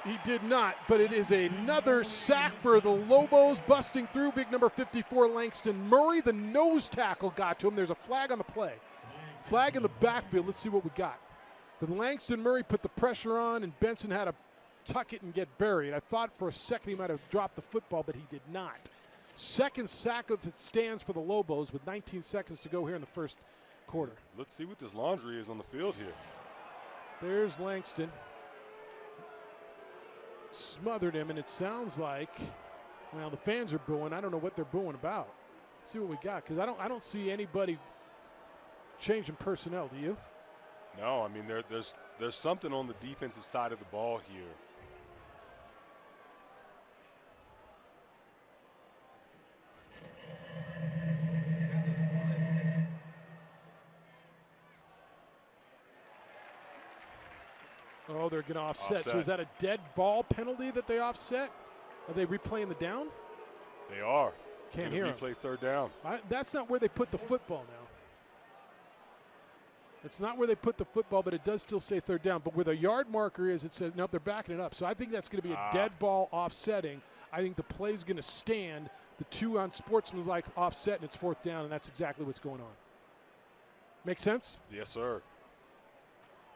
He did not, but it is another sack for the Lobos, busting through big number 54, Langston Murray. The nose tackle got to him. There's a flag on the play. Flag in the backfield. Let's see what we got. But Langston Murray put the pressure on, and Benson had to tuck it and get buried. I thought for a second he might have dropped the football, but he did not. Second sack of the stands for the Lobos with 19 seconds to go here in the first quarter. Let's see what this laundry is on the field here. There's Langston. Smothered him, and it sounds like, well, the fans are booing. I don't know what they're booing about. Let's see what we got, because I don't see anybody changing personnel. Do you? No, I mean there's something on the defensive side of the ball here. Oh, they're going to offset. So is that a dead ball penalty that they offset? Are they replaying the down? They are. Can't hear them. Replay third down. That's not where they put the football now. It's not where they put the football, but it does still say third down. But where the yard marker is, it says, nope, they're backing it up. So I think that's going to be a dead ball offsetting. I think the play's going to stand. The two on sportsmanlike offset, and it's fourth down, and that's exactly what's going on. Make sense? Yes, sir.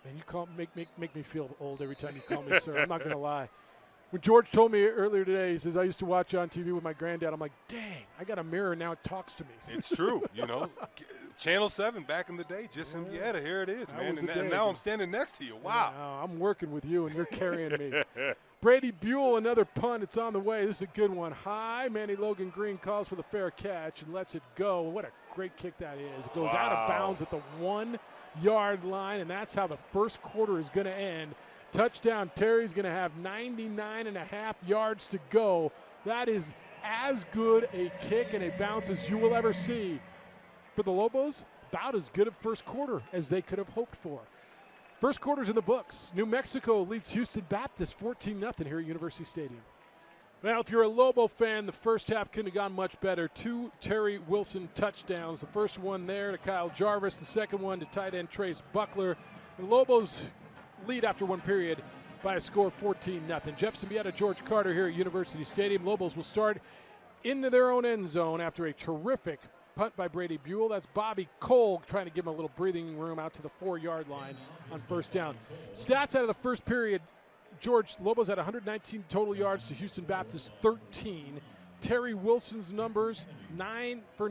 Man, you make me feel old every time you call me sir. I'm not going to lie. When George told me earlier today, he says, I used to watch on TV with my granddad. I'm like, dang, I got a mirror now. It talks to me. It's true. You know, Channel 7 back in the day, just Henrietta, here it is, man. And now I'm standing next to you. Wow. Yeah, I'm working with you, and you're carrying me. Brady Buell, another punt. It's on the way. This is a good one. High. Manny Logan Green calls for the fair catch and lets it go. What a great kick that is. It goes out of bounds at the 1-yard line, and that's how the first quarter is going to end. Touchdown. Terry's going to have 99.5 yards to go. That is as good a kick and a bounce as you will ever see. For the Lobos, about as good a first quarter as they could have hoped for. First quarter's in the books. New Mexico leads Houston Baptist 14-0 here at University Stadium. Well, if you're a Lobo fan, the first half couldn't have gone much better. 2 Terry Wilson touchdowns. The first one there to Kyle Jarvis. The second one to tight end Trace Buckler. And Lobos lead after one period by a score of 14-0. Jefferson Beata, George Carter here at University Stadium. Lobos will start into their own end zone after a terrific punt by Brady Buell. That's Bobby Cole trying to give him a little breathing room out to the 4-yard line on first down. Stats out of the first period, George, Lobos had 119 total yards to Houston Baptist 13. Terry Wilson's numbers, 10 for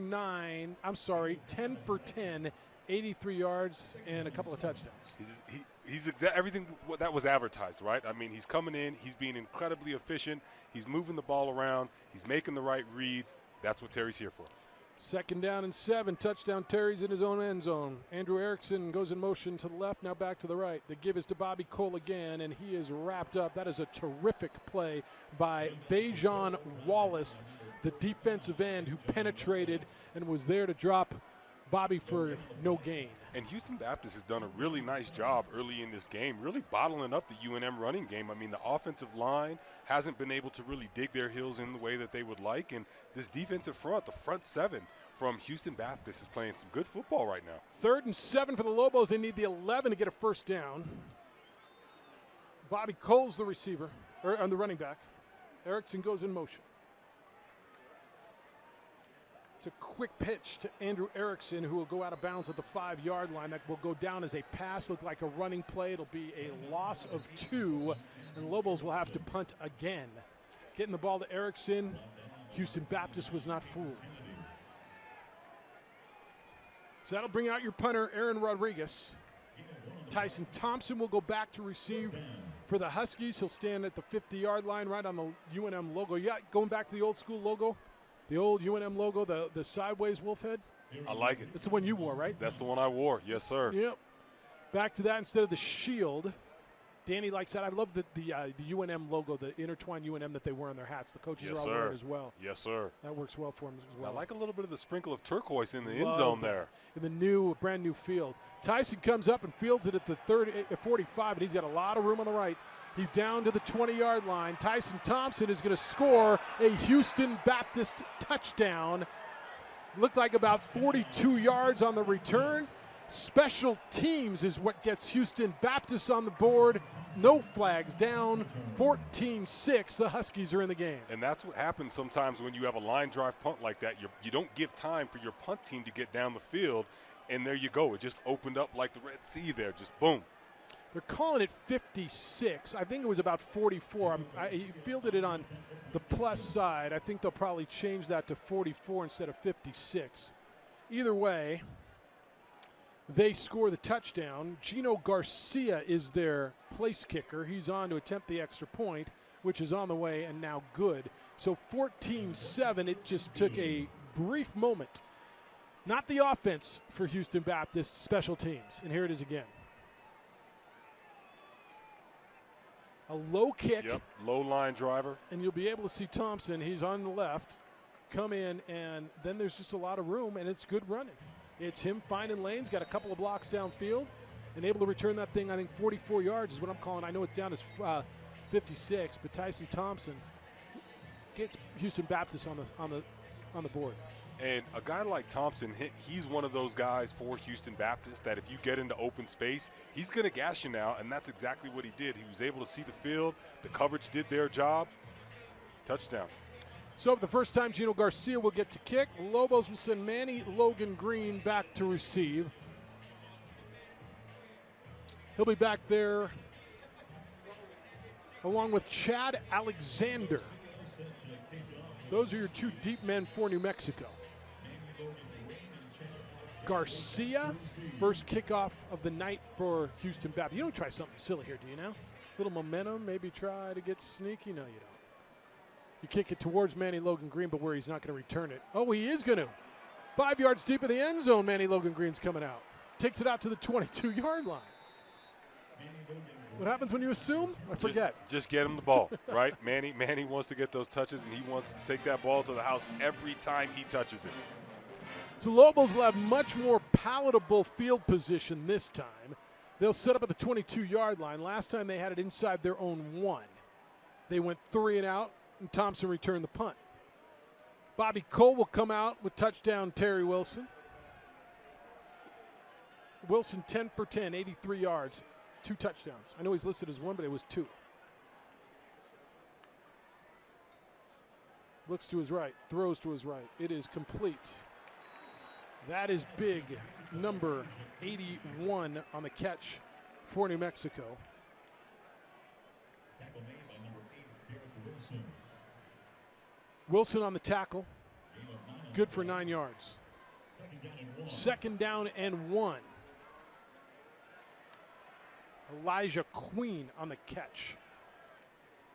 10, 83 yards and a couple of touchdowns. He's everything that was advertised, right? I mean, he's coming in, he's being incredibly efficient, he's moving the ball around, he's making the right reads. That's what Terry's here for. 2nd down and 7, touchdown. Terry's in his own end zone. Andrew Erickson goes in motion to the left, now back to the right. The give is to Bobby Cole again, and he is wrapped up. That is a terrific play by Vajon Wallace, the defensive end who penetrated and was there to drop Bobby for no gain. And Houston Baptist has done a really nice job early in this game, really bottling up the UNM running game. I mean, the offensive line hasn't been able to really dig their heels in the way that they would like. And this defensive front, the front 7 from Houston Baptist, is playing some good football right now. 3rd and 7 for the Lobos. They need the 11 to get a first down. Bobby Cole's the receiver, or on the running back. Erickson goes in motion. It's a quick pitch to Andrew Erickson, who will go out of bounds at the 5-yard line. That will go down as a pass, look like a running play. It'll be a loss of 2, and Lobos will have to punt again. Getting the ball to Erickson. Houston Baptist was not fooled. So that'll bring out your punter, Aaron Rodriguez. Tyson Thompson will go back to receive for the Huskies. He'll stand at the 50-yard line right on the UNM logo. Yeah, going back to the old school logo. The old UNM logo, the sideways wolf head. I like it. That's the one you wore, right? That's the one I wore. Yes, sir. Yep. Back to that instead of the shield. Danny likes that. I love the UNM logo, the intertwined UNM that they wear on their hats. The coaches are all wearing it as well. Yes, sir. That works well for them as well. I like a little bit of the sprinkle of turquoise in the end zone there. In the brand new field. Tyson comes up and fields it at the 45, and he's got a lot of room on the right. He's down to the 20-yard line. Tyson Thompson is going to score a Houston Baptist touchdown. Looked like about 42 yards on the return. Special teams is what gets Houston Baptist on the board. No flags down, 14-6. The Huskies are in the game. And that's what happens sometimes when you have a line drive punt like that. You don't give time for your punt team to get down the field, and there you go. It just opened up like the Red Sea there, just boom. They're calling it 56. I think it was about 44. He fielded it on the plus side. I think they'll probably change that to 44 instead of 56. Either way, they score the touchdown. Gino Garcia is their place kicker. He's on to attempt the extra point, which is on the way and now good. So 14-7, it just took a brief moment. Not the offense for Houston Baptist, special teams. And here it is again. A low kick. Yep, low line driver. And you'll be able to see Thompson, he's on the left, come in, and then there's just a lot of room, and it's good running. It's him finding lanes, got a couple of blocks downfield, and able to return that thing, I think 44 yards is what I'm calling. I know it's down as 56, but Tyson Thompson gets Houston Baptist on the board. And a guy like Thompson, he's one of those guys for Houston Baptist that if you get into open space, he's going to gas you now, and that's exactly what he did. He was able to see the field. The coverage did their job. Touchdown. So the first time Gino Garcia will get to kick, Lobos will send Manny Logan Green back to receive. He'll be back there along with Chad Alexander. Those are your 2 deep men for New Mexico. Garcia, first kickoff of the night for Houston Baptist. You don't try something silly here, do you now? Little momentum, maybe try to get sneaky. No, you don't. You kick it towards Manny Logan Green, but where he's not going to return it. Oh, he is going to. 5 yards deep in the end zone, Manny Logan Green's coming out. Takes it out to the 22-yard line. What happens when you assume? I forget. Just get him the ball, right? Manny wants to get those touches, and he wants to take that ball to the house every time he touches it. So Lobos will have much more palatable field position this time. They'll set up at the 22-yard line. Last time they had it inside their own 1. They went 3 and out, and Thompson returned the punt. Bobby Cole will come out with touchdown Terry Wilson. Wilson 10 for 10, 83 yards. 2 touchdowns. I know he's listed as 1, but it was 2. Looks to his right, throws to his right. It is complete. That is big. Number 81 on the catch for New Mexico. Wilson on the tackle. Good for 9 yards. 2nd down and 1. Elijah Queen on the catch.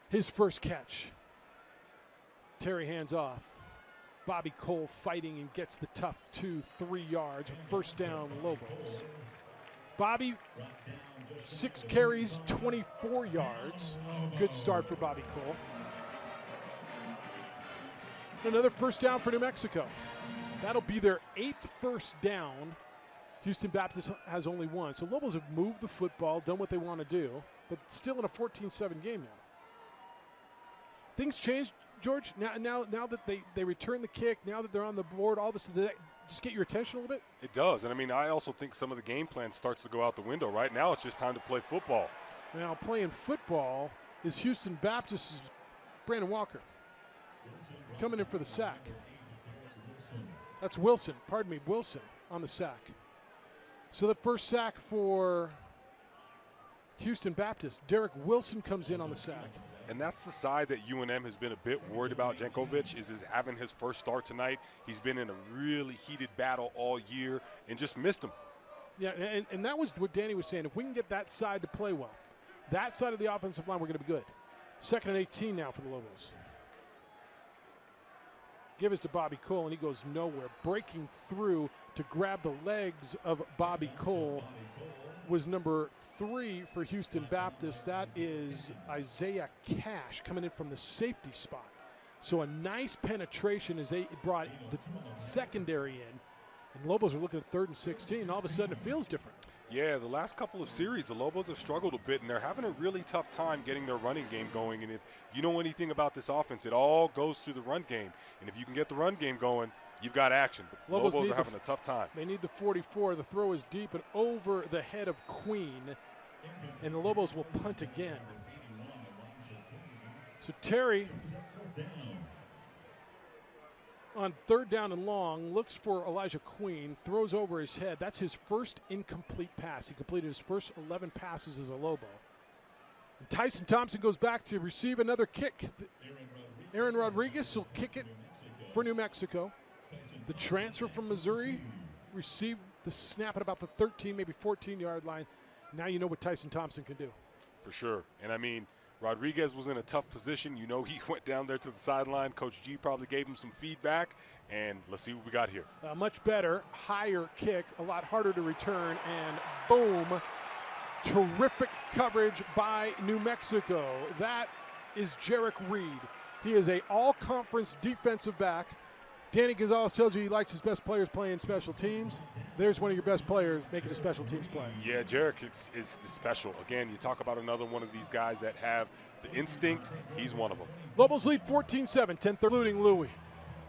His first catch. Terry hands off. Bobby Cole fighting and gets the tough 2-3 yards. 1st down, Lobos. Bobby, 6 carries, 24 yards. Good start for Bobby Cole. Another 1st down for New Mexico. That'll be their 8th 1st down. Houston Baptist has only 1. So Lobos have moved the football, done what they want to do, but still in a 14-7 game now. Things changed, George, now that they return the kick, now that they're on the board, all of a sudden, did that just get your attention a little bit? It does. And, I mean, I also think some of the game plan starts to go out the window. Right now it's just time to play football. Now playing football is Houston Baptist's Brandon Walker coming in for the sack. That's Wilson. Pardon me, Wilson on the sack. So the first sack for Houston Baptist. Derek Wilson comes in on the sack. And that's the side that UNM has been a bit worried about. Jankovic is having his first start tonight. He's been in a really heated battle all year and just missed him. Yeah, and that was what Danny was saying. If we can get that side to play well, that side of the offensive line, we're going to be good. 2nd and 18 now for the Lobos. Give us to Bobby Cole, and he goes nowhere. Breaking through to grab the legs of Bobby Cole was number 3 for Houston Baptist. That is Isaiah Cash coming in from the safety spot. So a nice penetration as they brought the secondary in. And Lobos are looking at 3rd and 16, and all of a sudden it feels different. Yeah, the last couple of series, the Lobos have struggled a bit, and they're having a really tough time getting their running game going. And if you know anything about this offense, it all goes through the run game. And if you can get the run game going, you've got action. But Lobos are having a tough time. They need the 44. The throw is deep and over the head of Queen, and the Lobos will punt again. So Terry, on 3rd down and long, looks for Elijah Queen, throws over his head. That's his first incomplete pass. He completed his first 11 passes as a Lobo. And Tyson Thompson goes back to receive another kick. Aaron Rodriguez will kick it for New Mexico. The transfer from Missouri received the snap at about the 13, maybe 14-yard line. Now you know what Tyson Thompson can do. For sure. And, I mean, Rodriguez was in a tough position. You know, he went down there to the sideline. Coach G probably gave him some feedback, and let's see what we got here. Much better, higher kick, a lot harder to return, and boom, terrific coverage by New Mexico. That is Jarek Reed. He is an all-conference defensive back. Danny Gonzalez tells you he likes his best players playing special teams. There's one of your best players making a special teams play. Yeah, Jarek is special. Again, you talk about another one of these guys that have the instinct. He's one of them. Lobos lead 14-7, 10th including Louis.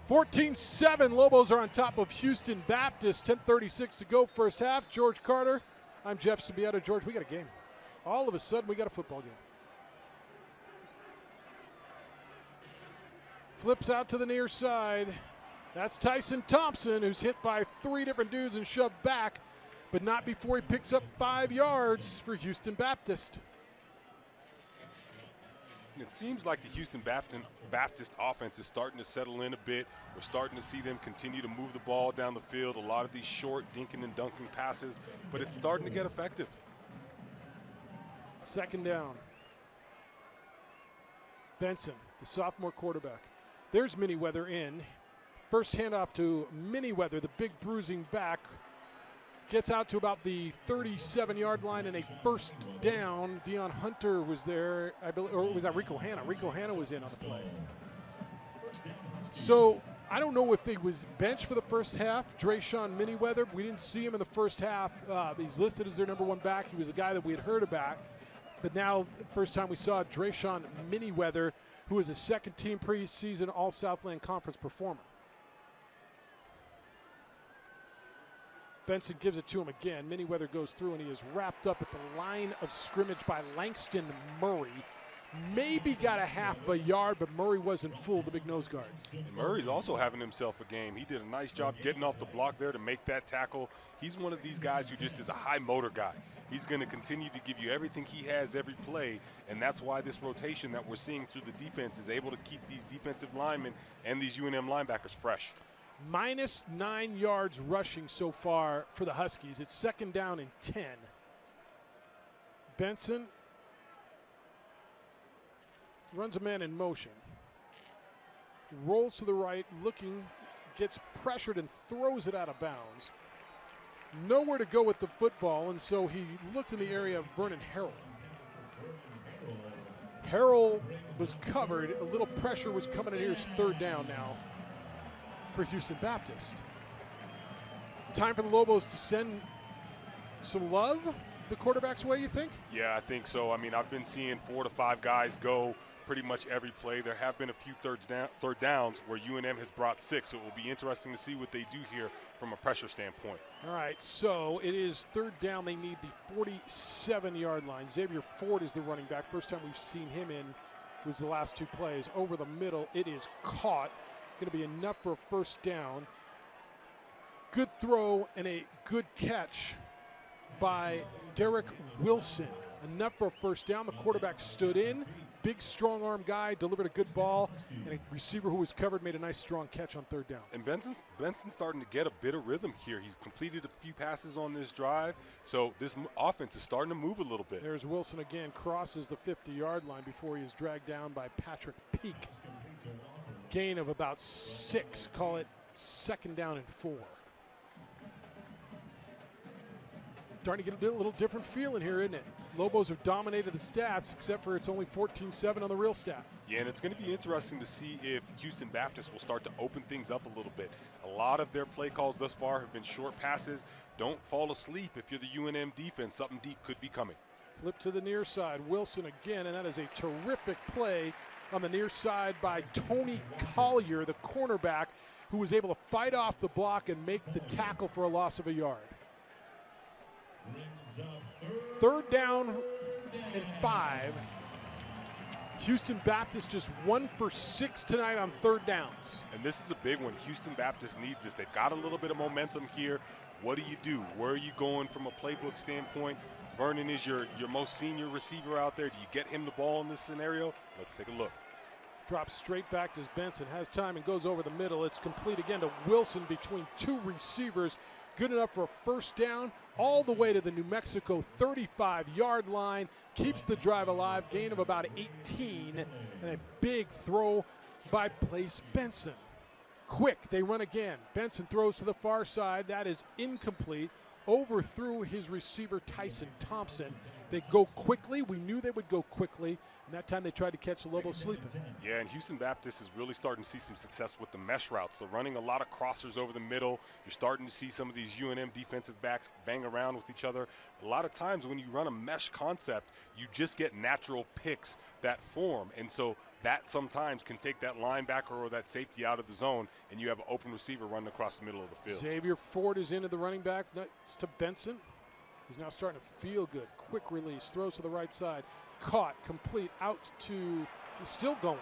14-7, Lobos are on top of Houston Baptist. 10:36 to go, first half. George Carter, I'm Jeff Sabieta. George, we got a game. All of a sudden, we got a football game. Flips out to the near side. That's Tyson Thompson, who's hit by 3 different dudes and shoved back, but not before he picks up 5 yards for Houston Baptist. It seems like the Houston Baptist offense is starting to settle in a bit. We're starting to see them continue to move the ball down the field. A lot of these short dinking and dunking passes, but it's starting to get effective. 2nd down. Benson, the sophomore quarterback. There's Miniweather in. First handoff to Miniweather, the big bruising back. Gets out to about the 37-yard line and a 1st down. Deion Hunter was there, I believe, or was that Rico Hanna? Rico Hanna was in on the play. So I don't know if he was benched for the first half. Drayshawn Miniweather, we didn't see him in the first half. He's listed as their number 1 back. He was the guy that we had heard about. But now, first time we saw Drayshawn Miniweather, who is a second-team preseason All-Southland Conference performer. Benson gives it to him again. Miniweather goes through, and he is wrapped up at the line of scrimmage by Langston Murray. Maybe got a half a yard, but Murray wasn't fooled, the big nose guard. And Murray's also having himself a game. He did a nice job getting off the block there to make that tackle. He's one of these guys who just is a high motor guy. He's going to continue to give you everything he has every play, and that's why this rotation that we're seeing through the defense is able to keep these defensive linemen and these UNM linebackers fresh. -9 yards rushing so far for the Huskies. It's 2nd down and 10. Benson runs a man in motion. Rolls to the right, looking, gets pressured and throws it out of bounds. Nowhere to go with the football, and so he looked in the area of Vernon Harrell. Harrell was covered. A little pressure was coming in. Here's 3rd down now for Houston Baptist. Time for the Lobos to send some love the quarterback's way, you think? Yeah, I think so. I mean, I've been seeing 4 to 5 guys go pretty much every play. There have been a few third downs where UNM has brought 6, so it will be interesting to see what they do here from a pressure standpoint. All right, so it is 3rd down. They need the 47-yard line. Xavier Ford is the running back. First time we've seen him in was the last 2 plays. Over the middle, it is caught. Going to be enough for a 1st down. Good throw and a good catch by Derek Wilson. Enough for a 1st down. The quarterback stood in. Big, strong-arm guy, delivered a good ball, and a receiver who was covered made a nice, strong catch on 3rd down. And Benson's starting to get a bit of rhythm here. He's completed a few passes on this drive, so this offense is starting to move a little bit. There's Wilson again, crosses the 50-yard line before he is dragged down by Patrick Peak. Gain of about 6, call it 2nd down and 4. Starting to get a little different feeling here, isn't it? Lobos have dominated the stats, except for it's only 14-7 on the real stat. Yeah, and it's going to be interesting to see if Houston Baptist will start to open things up a little bit. A lot of their play calls thus far have been short passes. Don't fall asleep if you're the UNM defense. Something deep could be coming. Flip to the near side. Wilson again, and that is a terrific play on the near side by Tony Collier, the cornerback, who was able to fight off the block and make the tackle for a loss of a yard. 3rd down and 5. Houston Baptist just 1 for 6 tonight on 3rd downs. And this is a big one. Houston Baptist needs this. They've got a little bit of momentum here. What do? Where are you going from a playbook standpoint? Vernon is your most senior receiver out there. Do you get him the ball in this scenario? Let's take a look. Drops straight back to Benson. Has time and goes over the middle. It's complete again to Wilson between 2 receivers. Good enough for a 1st down all the way to the New Mexico 35-yard line. Keeps the drive alive. Gain of about 18. And a big throw by Blaze Benson. Quick, they run again. Benson throws to the far side. That is incomplete. Overthrew his receiver, Tyson Thompson. They go quickly. We knew they would go quickly. And that time they tried to catch the Lobos sleeping. Yeah, and Houston Baptist is really starting to see some success with the mesh routes. They're running a lot of crossers over the middle. You're starting to see some of these UNM defensive backs bang around with each other. A lot of times when you run a mesh concept, you just get natural picks that form. And so that sometimes can take that linebacker or that safety out of the zone, and you have an open receiver running across the middle of the field. Xavier Ford is into the running back. Next to Benson. He's now starting to feel good. Quick release, throws to the right side. Caught, complete, out to, still going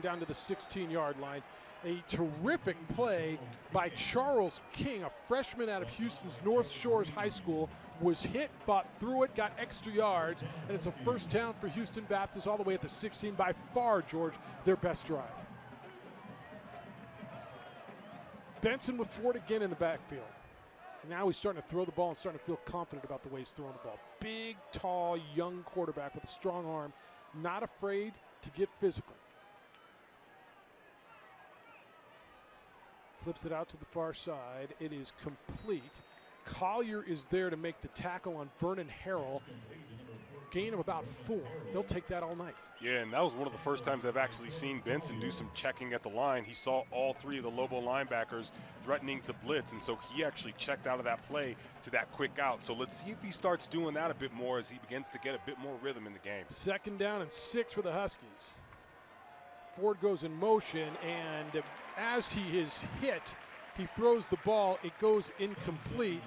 down to the 16-yard line. A terrific play by Charles King, a freshman out of Houston's North Shores High School, was hit, fought through it, got extra yards, and it's a 1st down for Houston Baptist all the way at the 16. By far, George, their best drive. Benson with Ford again in the backfield. And now he's starting to throw the ball and starting to feel confident about the way he's throwing the ball. Big, tall, young quarterback with a strong arm, not afraid to get physical. Flips it out to the far side. It is complete. Collier is there to make the tackle on Vernon Harrell. Gain of about 4. They'll take that all night. Yeah, and that was one of the first times I've actually seen Benson do some checking at the line. He saw all 3 of the Lobo linebackers threatening to blitz, and so he actually checked out of that play to that quick out. So let's see if he starts doing that a bit more as he begins to get a bit more rhythm in the game. 2nd down and 6 for the Huskies. Ford goes in motion, and as he is hit, He throws the ball. It goes incomplete.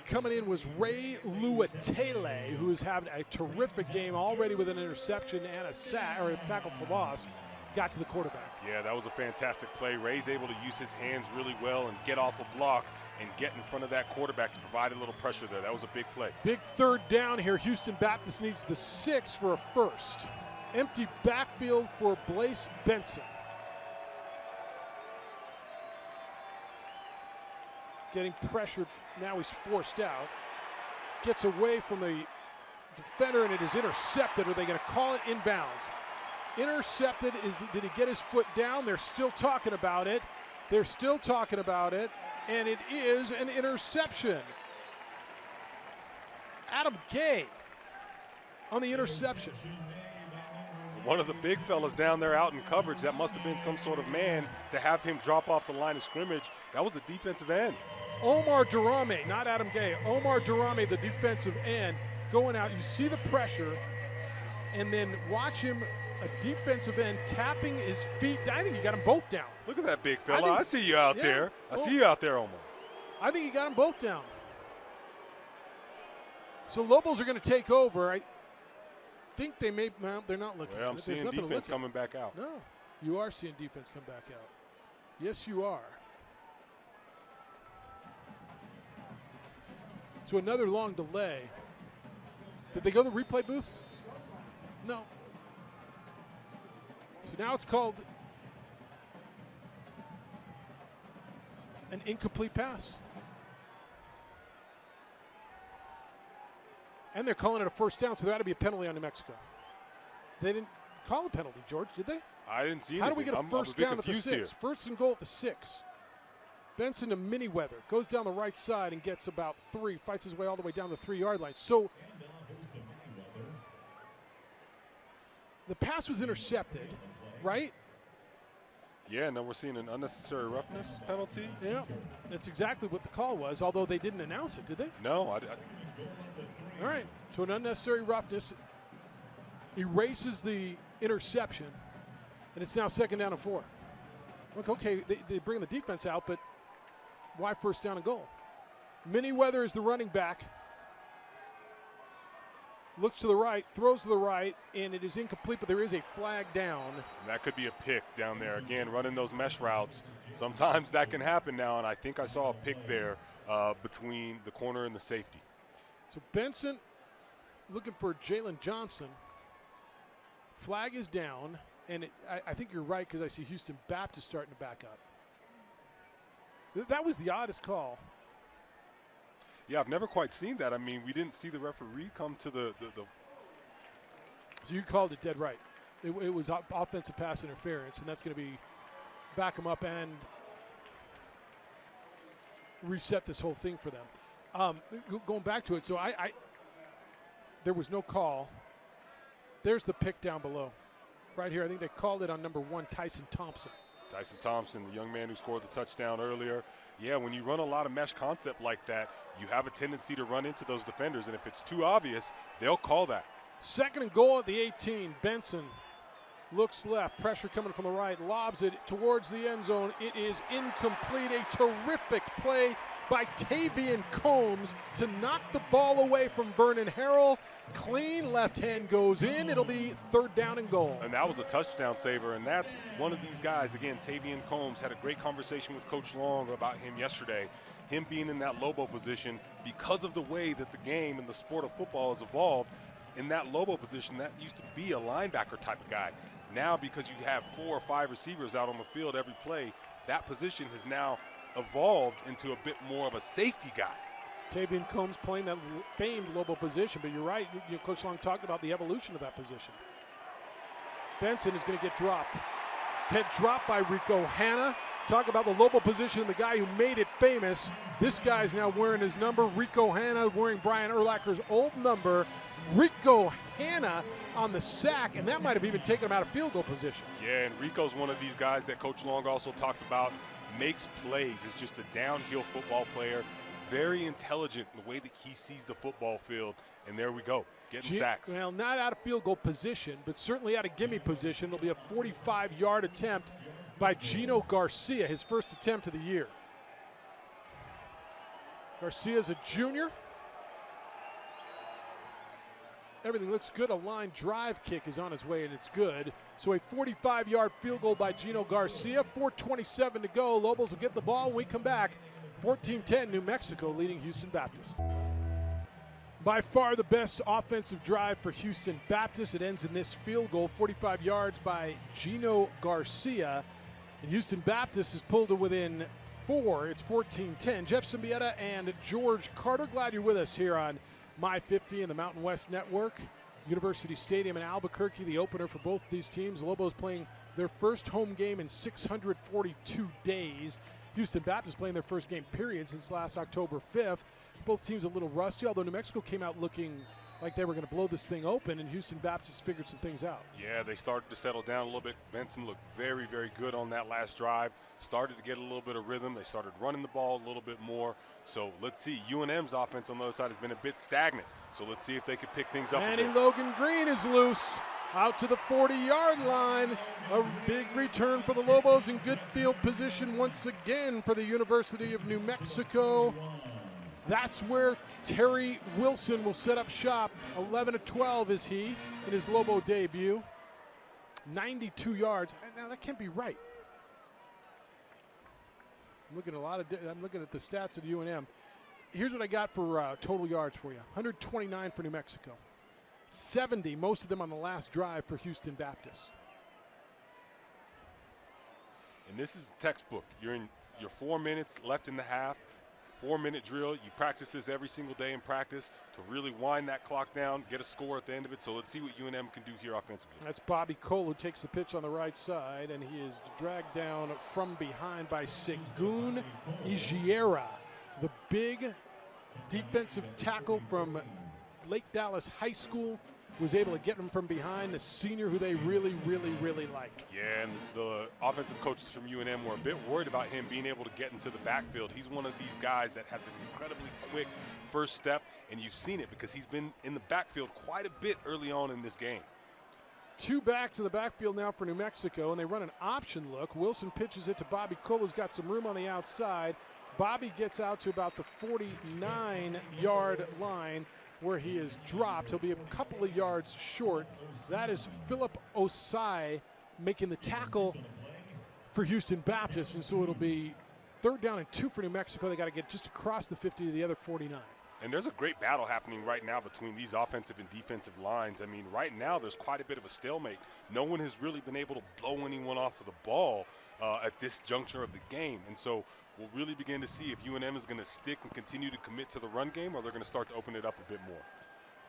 Coming in was Ray Luatele, who is having a terrific game already with an interception and a sack, or a tackle for loss. Got to the quarterback. Yeah, that was a fantastic play. Ray's able to use his hands really well and get off a block and get in front of that quarterback to provide a little pressure there. That was a big play. Big third down here. Houston Baptist needs the 6 for a first. Empty backfield for Blaise Benson. Getting pressured. Now he's forced out. Gets away from the defender, and it is intercepted. Are they going to call it inbounds? Intercepted. Did he get his foot down? They're still talking about it. They're still talking about it, and it is an interception. Adam Gay on the interception. One of the big fellas down there out in coverage. That must have been some sort of man to have him drop off the line of scrimmage. That was a defensive end. Omar Durame, not Adam Gay. Omar Durame, the defensive end, going out. You see the pressure, and then watch him, a defensive end, tapping his feet. I think he got them both down. Look at that big fella. I see you out there. I see you out there, Omar. I think he got them both down. So Lobos are going to take over. I think they may. Well, they're not looking. Well, I'm seeing defense coming back out. No, you are seeing defense come back out. Yes, you are. So another long delay. Did they go to the replay booth? No. So now it's called an incomplete pass. And they're calling it a first down, so there ought to be a penalty on New Mexico. They didn't call a penalty, George, did they? I didn't see anything. How do we get a first down at the 6? Here. First and goal at the 6. Benson to Miniweather. Goes down the right side and gets about 3. Fights his way all the way down the 3-yard line. So the pass was intercepted, right? Yeah, now we're seeing an unnecessary roughness penalty. Yeah, that's exactly what the call was, although they didn't announce it, did they? No. All right, so an unnecessary roughness erases the interception, and it's now 2nd down and 4. Look, okay, they bring the defense out, but why first down and goal? Miniweather is the running back. Looks to the right, throws to the right, and it is incomplete, but there is a flag down. And that could be a pick down there. Again, running those mesh routes. Sometimes that can happen now, and I think I saw a pick there between the corner and the safety. So Benson looking for Jalen Johnson. Flag is down, and I think you're right because I see Houston Baptist starting to back up. That was the oddest call. Yeah, I've never quite seen that. I mean, we didn't see the referee come to the So you called it dead right. It was offensive pass interference, and that's going to be back them up and reset this whole thing for them. Going back to it, so there was no call. There's the pick down below. Right here, I think they called it on number 1, Tyson Thompson. Tyson Thompson, the young man who scored the touchdown earlier. Yeah, when you run a lot of mesh concept like that, you have a tendency to run into those defenders, and if it's too obvious, they'll call that. 2nd and goal at the 18. Benson looks left, pressure coming from the right, lobs it towards the end zone. It is incomplete. A terrific play by Tavian Combs to knock the ball away from Vernon Harrell. Clean left hand goes in. It'll be 3rd down and goal. And that was a touchdown saver, and that's one of these guys. Again, Tavian Combs had a great conversation with Coach Long about him yesterday. Him being in that Lobo position because of the way that the game and the sport of football has evolved. In that Lobo position, that used to be a linebacker type of guy. Now, because you have 4 or 5 receivers out on the field every play, that position has now evolved into a bit more of a safety guy. Tavian Combs playing that famed Lobo position, but you're right. Coach Long talked about the evolution of that position. Benson is going to get dropped. Get dropped by Rico Hanna. Talk about the Lobo position and the guy who made it famous. This guy's now wearing his number. Rico Hanna wearing Brian Urlacher's old number. Rico Hanna on the sack, and that might have even taken him out of field goal position. Yeah, and Rico's one of these guys that Coach Long also talked about, makes plays, is just a downhill football player, very intelligent in the way that he sees the football field, and there we go, getting sacks. Well, not out of field goal position, but certainly out of gimme position. It'll be a 45-yard attempt by Gino Garcia, his first attempt of the year. Garcia's a junior. Everything looks good. A line drive kick is on its way, and it's good. So a 45-yard field goal by Gino Garcia. 4:27 to go. Lobos will get the ball when we come back. 14-10, New Mexico leading Houston Baptist. By far the best offensive drive for Houston Baptist. It ends in this field goal, 45 yards by Gino Garcia. And Houston Baptist is pulled to within 4. It's 14-10. Jeff Symbieta and George Carter, glad you're with us here on My 50 and the Mountain West Network. University Stadium in Albuquerque, the opener for both these teams. The Lobos playing their first home game in 642 days. Houston Baptist playing their first game, period, since last October 5th. Both teams a little rusty, although New Mexico came out looking like they were going to blow this thing open, and Houston Baptist figured some things out. Yeah, they started to settle down a little bit. Benson looked very, very good on that last drive. Started to get a little bit of rhythm. They started running the ball a little bit more. So let's see. UNM's offense on the other side has been a bit stagnant. So let's see if they can pick things up a bit. Logan Green is loose out to the 40-yard line. A big return for the Lobos in good field position once again for the University of New Mexico. That's where Terry Wilson will set up shop. 11-12 is he in his Lobo debut. 92 yards. Now that can't be right. I'm looking at the stats at UNM. Here's what I got for total yards for you. 129 for New Mexico. 70, most of them on the last drive for Houston Baptist. And this is textbook. You're in your 4 minutes left in the half. 4-minute drill. You practice this every single day in practice to really wind that clock down, get a score at the end of it. So let's see what UNM can do here offensively. That's Bobby Cole, who takes the pitch on the right side, and he is dragged down from behind by Segun Igiera, the big defensive tackle from Lake Dallas High School. Was able to get him from behind, the senior who they really, really, really like. Yeah, and the offensive coaches from UNM were a bit worried about him being able to get into the backfield. He's one of these guys that has an incredibly quick first step, and you've seen it because he's been in the backfield quite a bit early on in this game. 2 backs in the backfield now for New Mexico, and they run an option look. Wilson pitches it to Bobby Cole, who's got some room on the outside. Bobby gets out to about the 49-yard line, where he is dropped. He'll be a couple of yards short. That is Philip Osai making the tackle for Houston Baptist, and so it'll be 3rd down and 2 for New Mexico. They got to get just across the 50 to the other 49. And there's a great battle happening right now between these offensive and defensive lines. I mean, right now there's quite a bit of a stalemate. No one has really been able to blow anyone off of the ball at this juncture of the game. And so we'll really begin to see if UNM is going to stick and continue to commit to the run game, or they're going to start to open it up a bit more.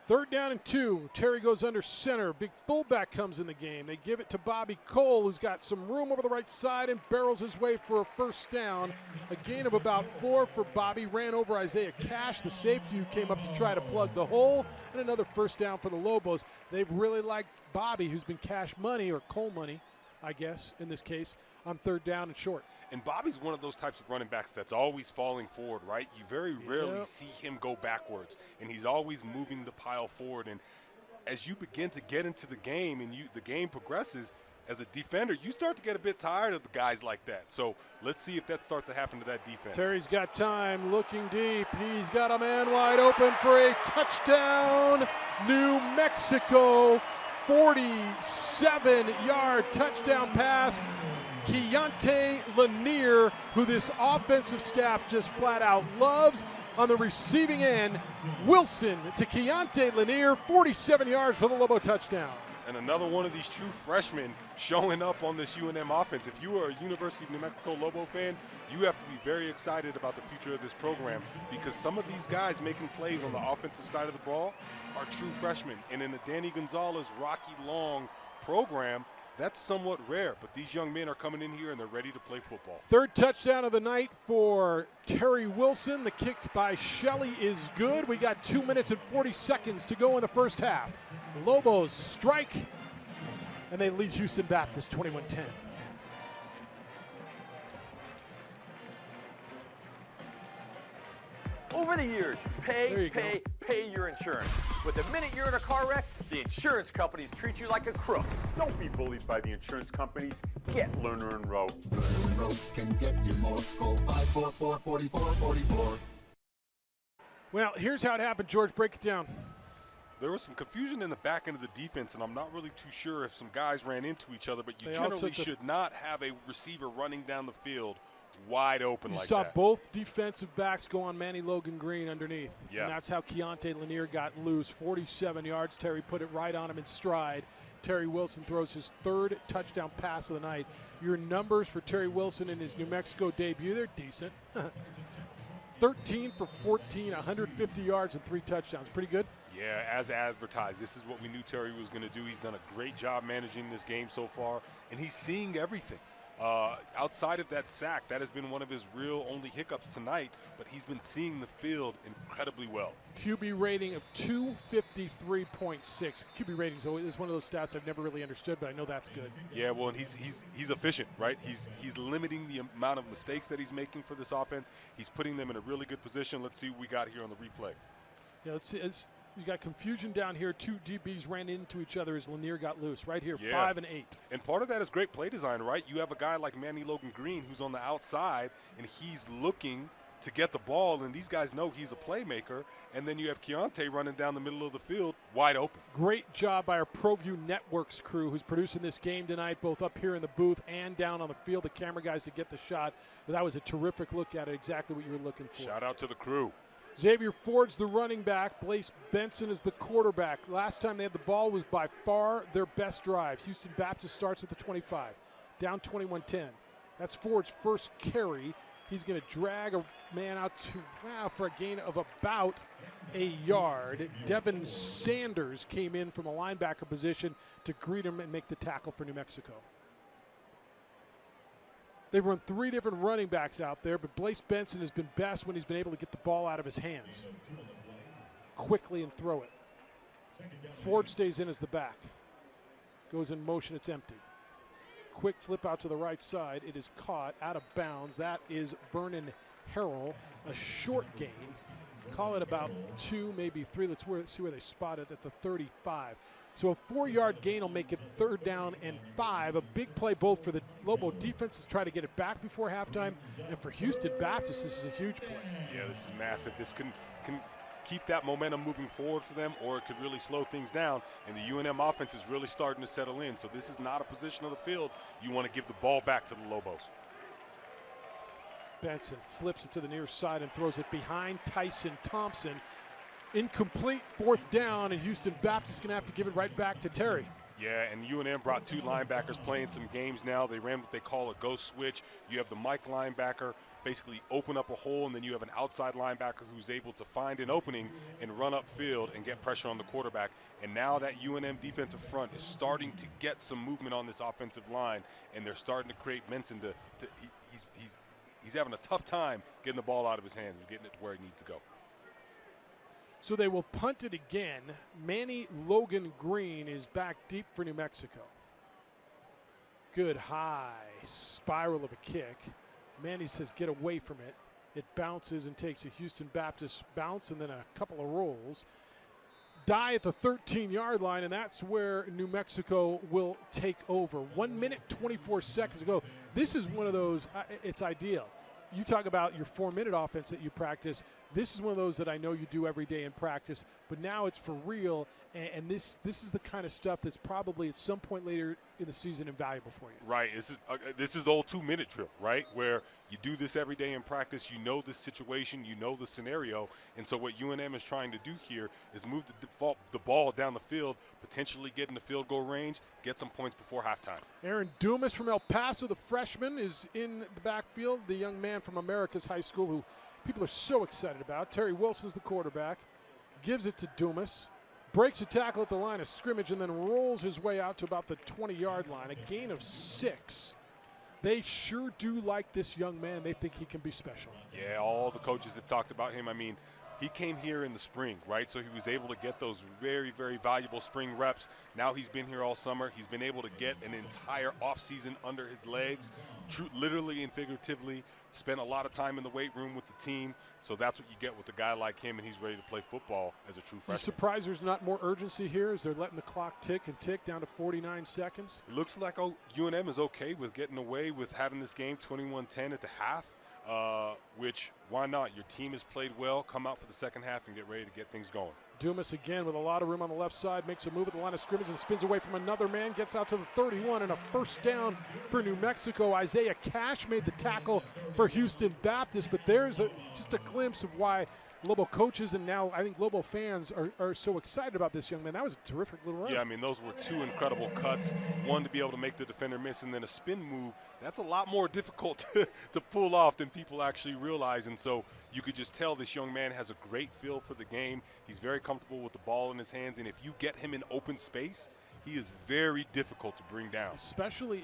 3rd down and 2. Terry goes under center. Big fullback comes in the game. They give it to Bobby Cole, who's got some room over the right side and barrels his way for a first down. A gain of about 4 for Bobby. Ran over Isaiah Cash, the safety, who came up to try to plug the hole. And another first down for the Lobos. They've really liked Bobby, who's been cash money, or Cole money, I guess, in this case, on 3rd down and short. And Bobby's one of those types of running backs that's always falling forward, right? You very rarely see him go backwards, and he's always moving the pile forward. And as you begin to get into the game and the game progresses, as a defender, you start to get a bit tired of the guys like that. So let's see if that starts to happen to that defense. Terry's got time, looking deep. He's got a man wide open for a touchdown. New Mexico, 47-yard touchdown pass. Keontae Lanier, who this offensive staff just flat out loves. On the receiving end, Wilson to Keontae Lanier, 47 yards for the Lobo touchdown. And another one of these true freshmen showing up on this UNM offense. If you are a University of New Mexico Lobo fan, you have to be very excited about the future of this program, because some of these guys making plays on the offensive side of the ball are true freshmen. And in the Danny Gonzalez, Rocky Long program, that's somewhat rare, but these young men are coming in here and they're ready to play football. 3rd touchdown of the night for Terry Wilson. The kick by Shelley is good. We got 2 minutes and 40 seconds to go in the first half. Lobos strike, and they lead Houston Baptist 21-10. Over the years, pay your insurance. But the minute you're in a car wreck, the insurance companies treat you like a crook. Don't be bullied by the insurance companies. Get Lerner and Rowe. Lerner and Rowe can get you more. Call 544-4444. Well, here's how it happened, George. Break it down. There was some confusion in the back end of the defense, and I'm not really too sure if some guys ran into each other, but you generally should not have a receiver running down the field wide open like that. You saw both defensive backs go on Manny Logan Green underneath. Yeah. And that's how Keontae Lanier got loose. 47 yards. Terry put it right on him in stride. Terry Wilson throws his third touchdown pass of the night. Your numbers for Terry Wilson in his New Mexico debut, they're decent. 13 for 14, 150 yards and 3 touchdowns. Pretty good. Yeah, as advertised. This is what we knew Terry was going to do. He's done a great job managing this game so far, and he's seeing everything. Outside of that sack, that has been one of his real only hiccups tonight, but he's been seeing the field incredibly well. QB rating of 253.6. QB rating is one of those stats I've never really understood, but I know that's good. Yeah, well, and he's efficient, right? He's limiting the amount of mistakes that he's making for this offense. He's putting them in a really good position. Let's see what we got here on the replay. Yeah, let's see. You got confusion down here. 2 DBs ran into each other as Lanier got loose. Right here, 5 and 8. And part of that is great play design, right? You have a guy like Manny Logan Green who's on the outside, and he's looking to get the ball, and these guys know he's a playmaker. And then you have Keontae running down the middle of the field wide open. Great job by our ProView Networks crew who's producing this game tonight, both up here in the booth and down on the field. The camera guys to get the shot. But that was a terrific look at it, exactly what you were looking for. Shout out to the crew. Xavier Ford's the running back. Blaise Benson is the quarterback. Last time they had the ball was by far their best drive. Houston Baptist starts at the 25, down 21-10. That's Ford's first carry. He's going to drag a man out for a gain of about a yard. Devin Sanders came in from the linebacker position to greet him and make the tackle for New Mexico. They've run 3 different running backs out there, but Blaise Benson has been best when he's been able to get the ball out of his hands quickly and throw it. Ford stays in as the back. Goes in motion, it's empty. Quick flip out to the right side. It is caught out of bounds. That is Vernon Harrell, a short gain. Call it about 2, maybe 3. Let's see where they spot it at the 35. So a 4-yard gain will make it 3rd down and 5. A big play both for the Lobo defense to try to get it back before halftime, and for Houston Baptist, this is a huge play. Yeah, this is massive. This can keep that momentum moving forward for them, or it could really slow things down. And the UNM offense is really starting to settle in. So this is not a position of the field you want to give the ball back to the Lobos. Benson flips it to the near side and throws it behind Tyson Thompson. Incomplete, 4th down, and Houston Baptist is going to have to give it right back to Terry. Yeah, and UNM brought 2 linebackers playing some games now. They ran what they call a ghost switch. You have the Mike linebacker basically open up a hole, and then you have an outside linebacker who's able to find an opening and run upfield and get pressure on the quarterback. And now that UNM defensive front is starting to get some movement on this offensive line, and they're starting to create Benson he's having a tough time getting the ball out of his hands and getting it to where he needs to go. So they will punt it again. Manny Logan Green is back deep for New Mexico. Good high spiral of a kick. Manny says get away from it. It bounces and takes a Houston Baptist bounce and then a couple of rolls. Die at the 13-yard line, and that's where New Mexico will take over. 1 minute, 24 seconds ago. This is one of those, it's ideal. You talk about your 4-minute offense that you practice. This is one of those that I know you do every day in practice, but now it's for real, and this is the kind of stuff that's probably at some point later in the season invaluable for you. Right. This is the old 2-minute drill, right, where you do this every day in practice. You know the situation, you know the scenario, and so what UNM is trying to do here is move the ball down the field, potentially get in the field goal range, get some points before halftime. Aaron Dumas from El Paso, the freshman, is in the backfield, the young man from America's High School who people are so excited about. Terry Wilson's the quarterback, gives it to Dumas, breaks a tackle at the line of scrimmage, and then rolls his way out to about the 20-yard line, a gain of 6. They sure do like this young man. They think he can be special. Yeah, all the coaches have talked about him. I mean, he came here in the spring, right? So he was able to get those very, very valuable spring reps. Now he's been here all summer. He's been able to get an entire offseason under his legs, literally and figuratively. Spent a lot of time in the weight room with the team. So that's what you get with a guy like him, and he's ready to play football as a true freshman. You surprised there's not more urgency here as they're letting the clock tick and tick down to 49 seconds? It looks like UNM is okay with getting away with having this game 21-10 at the half. which, why not? Your team has played well. Come out for the second half and get ready to get things going. Dumas again with a lot of room on the left side, makes a move at the line of scrimmage and spins away from another man, gets out to the 31 and a first down for New Mexico. Isaiah Cash made the tackle for Houston Baptist, but there's just a glimpse of why Lobo coaches and now I think Lobo fans are so excited about this young man. That was a terrific little run. Yeah, I mean, those were two incredible cuts. One to be able to make the defender miss, and then a spin move. That's a lot more difficult to pull off than people actually realize. And so you could just tell this young man has a great feel for the game. He's very comfortable with the ball in his hands, and if you get him in open space, he is very difficult to bring down. Especially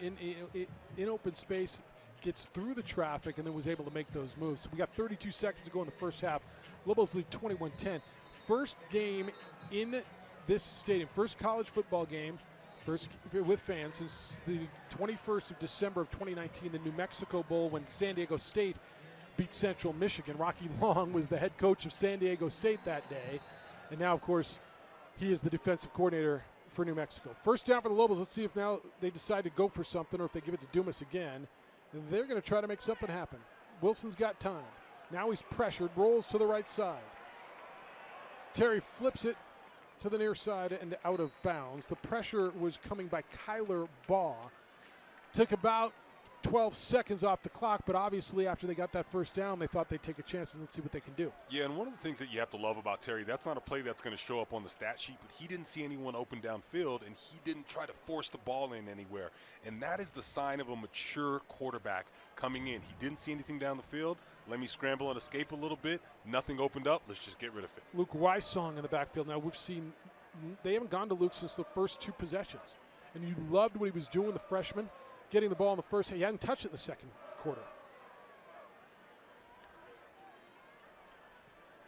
in open space, gets through the traffic and then was able to make those moves. So we got 32 seconds to go in the first half. Lobos lead 21-10. First game in this stadium, first college football game, first with fans since the 21st of December of 2019, the New Mexico Bowl, when San Diego State beat Central Michigan. Rocky Long was the head coach of San Diego State that day, and now, of course, he is the defensive coordinator for New Mexico. First down for the Lobos. Let's see if now they decide to go for something or if they give it to Dumas again. They're going to try to make something happen. Wilson's got time. Now he's pressured, rolls to the right side. Terry flips it to the near side and out of bounds. The pressure was coming by Kyler Baugh. Took about 12 seconds off the clock, but obviously after they got that first down, they thought they'd take a chance and let's see what they can do. Yeah, and one of the things that you have to love about Terry, that's not a play that's going to show up on the stat sheet, but he didn't see anyone open downfield, and he didn't try to force the ball in anywhere. And that is the sign of a mature quarterback coming in. He didn't see anything down the field. Let me scramble and escape a little bit. Nothing opened up. Let's just get rid of it. Luke Wysong in the backfield. Now we've seen they haven't gone to Luke since the first two possessions. And you loved what he was doing, the freshman, getting the ball in the first. He hadn't touched it in the second quarter.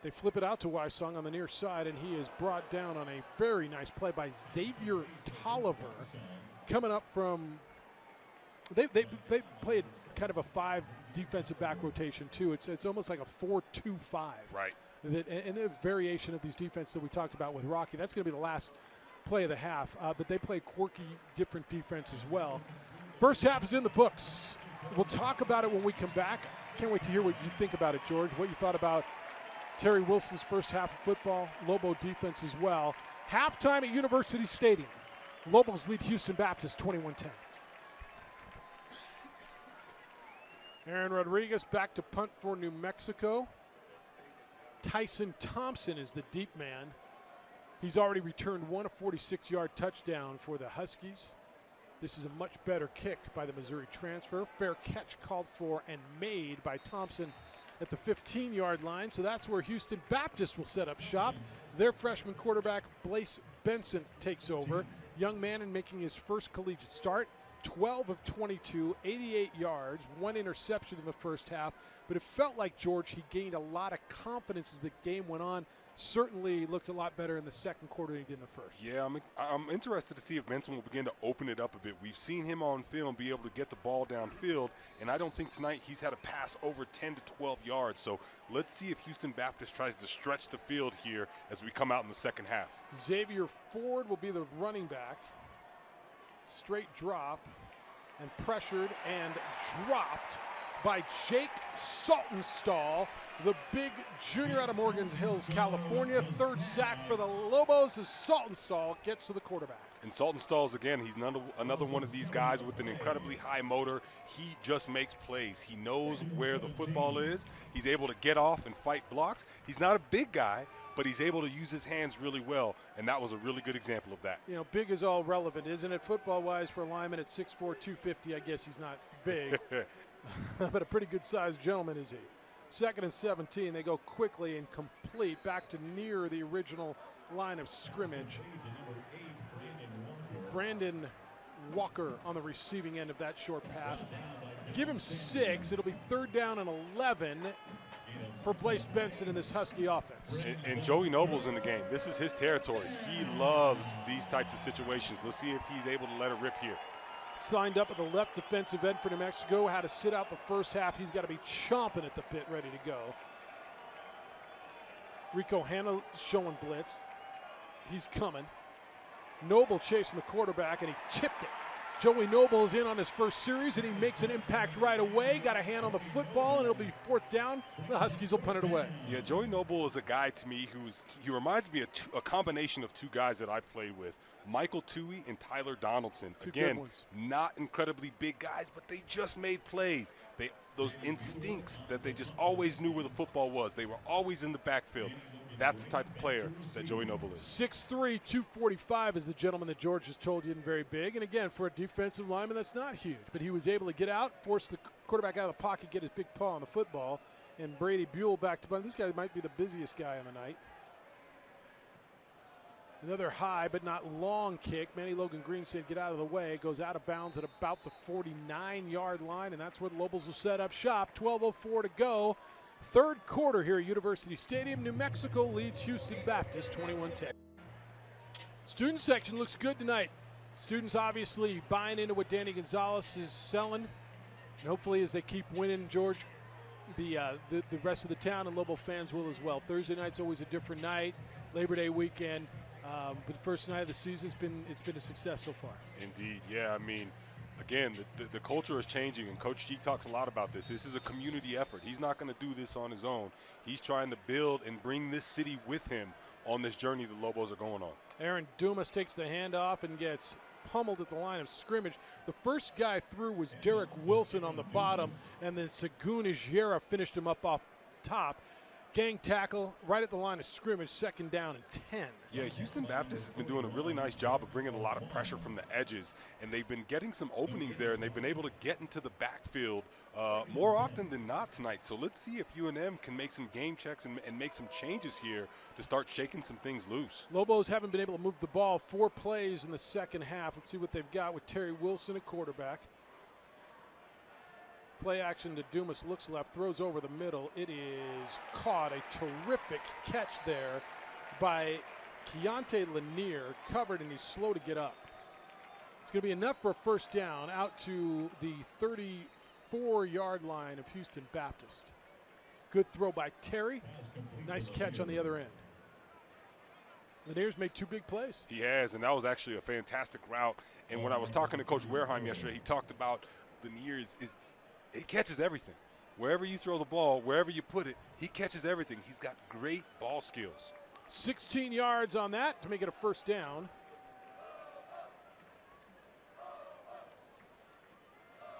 They flip it out to Wysong on the near side, and he is brought down on a very nice play by Xavier Tolliver. Coming up from – they played kind of a 5 defensive back rotation, too. It's almost like a 4-2-5. Right. And the variation of these defenses that we talked about with Rocky, that's going to be the last play of the half. But they play quirky, different defense as well. First half is in the books. We'll talk about it when we come back. Can't wait to hear what you think about it, George, what you thought about Terry Wilson's first half of football, Lobo defense as well. Halftime at University Stadium. Lobos lead Houston Baptist 21-10. Aaron Rodriguez back to punt for New Mexico. Tyson Thompson is the deep man. He's already returned one, a 46-yard touchdown for the Huskies. This is a much better kick by the Missouri transfer. Fair catch called for and made by Thompson at the 15-yard line. So that's where Houston Baptist will set up shop. Their freshman quarterback, Blaise Benson, takes over. Young man and making his first collegiate start. 12 of 22, 88 yards, 1 interception in the first half. But it felt like, George, he gained a lot of confidence as the game went on. Certainly looked a lot better in the second quarter than he did in the first. Yeah, I'm interested to see if Benson will begin to open it up a bit. We've seen him on film be able to get the ball downfield, and I don't think tonight he's had a pass over 10 to 12 yards. So let's see if Houston Baptist tries to stretch the field here as we come out in the second half. Xavier Ford will be the running back. Straight drop and pressured and dropped by Jake Saltonstall, the big junior out of Morgan's Hills, California. Third sack for the Lobos as Saltonstall gets to the quarterback. And Saltonstall's, again, he's another one of these guys with an incredibly high motor. He just makes plays. He knows where the football is. He's able to get off and fight blocks. He's not a big guy, but he's able to use his hands really well, and that was a really good example of that. You know, big is all relevant, isn't it? Football-wise, for a lineman at 6'4", 250, I guess he's not big, but a pretty good-sized gentleman is he. Second and 17, they go quickly and complete back to near the original line of scrimmage. Brandon Walker on the receiving end of that short pass. Give him 6. It'll be third down and 11 for Blaise Benson in this Husky offense. And Joey Noble's in the game. This is his territory. He loves these types of situations. Let's see if he's able to let it rip here. Signed up at the left defensive end for New Mexico. Had to sit out the first half. He's got to be chomping at the bit, ready to go. Rico Hanna showing blitz. He's coming. Noble chasing the quarterback, and he tipped it. Joey Noble is in on his first series, and he makes an impact right away. Got a hand on the football, and it'll be 4th down. The Huskies will punt it away. Yeah, Joey Noble is a guy to me he reminds me of a combination of two guys that I've played with, Michael Toohey and Tyler Donaldson. Two Again, good ones. not incredibly big guys, but they just made plays. Those instincts that they just always knew where the football was. They were always in the backfield. That's the type of player that Joey Noble is. 6'3", 245 is the gentleman that George just told you isn't very big. And again, for a defensive lineman, that's not huge. But he was able to get out, force the quarterback out of the pocket, get his big paw on the football, and Brady Buell back to bunt. This guy might be the busiest guy on the night. Another high but not long kick. Manny Logan Green said get out of the way. It goes out of bounds at about the 49-yard line, and that's where the Lobos will set up shop. 12:04 to go. Third quarter here at University Stadium. New Mexico leads Houston Baptist 21-10. Student section looks good tonight. Students obviously buying into what Danny Gonzalez is selling. And hopefully as they keep winning, George, the rest of the town and Lobo fans will as well. Thursday night's always a different night. Labor Day weekend. But the first night of the season, it's been a success so far. Indeed, yeah. I mean, again, the culture is changing, and Coach G talks a lot about this. This is a community effort. He's not going to do this on his own. He's trying to build and bring this city with him on this journey the Lobos are going on. Aaron Dumas takes the handoff and gets pummeled at the line of scrimmage. The first guy through was Derek Wilson on the bottom, and then Segun Ijera finished him up off top. Gang tackle right at the line of scrimmage, 2nd down and 10. Yeah, Houston Baptist has been doing a really nice job of bringing a lot of pressure from the edges, and they've been getting some openings there, and they've been able to get into the backfield more often than not tonight. So let's see if UNM can make some game checks and make some changes here to start shaking some things loose. Lobos haven't been able to move the ball 4 plays in the second half. Let's see what they've got with Terry Wilson at quarterback. Play action to Dumas, looks left, throws over the middle. It is caught. A terrific catch there by Keontae Lanier, covered, and he's slow to get up. It's going to be enough for a 1st down out to the 34-yard line of Houston Baptist. Good throw by Terry. Nice catch on the other end. Lanier's made 2 big plays. He has, and that was actually a fantastic route. And when I was talking to Coach Wareheim yesterday, he talked about Lanier he catches everything. Wherever you throw the ball, wherever you put it, he catches everything. He's got great ball skills. 16 yards on that to make it a 1st down.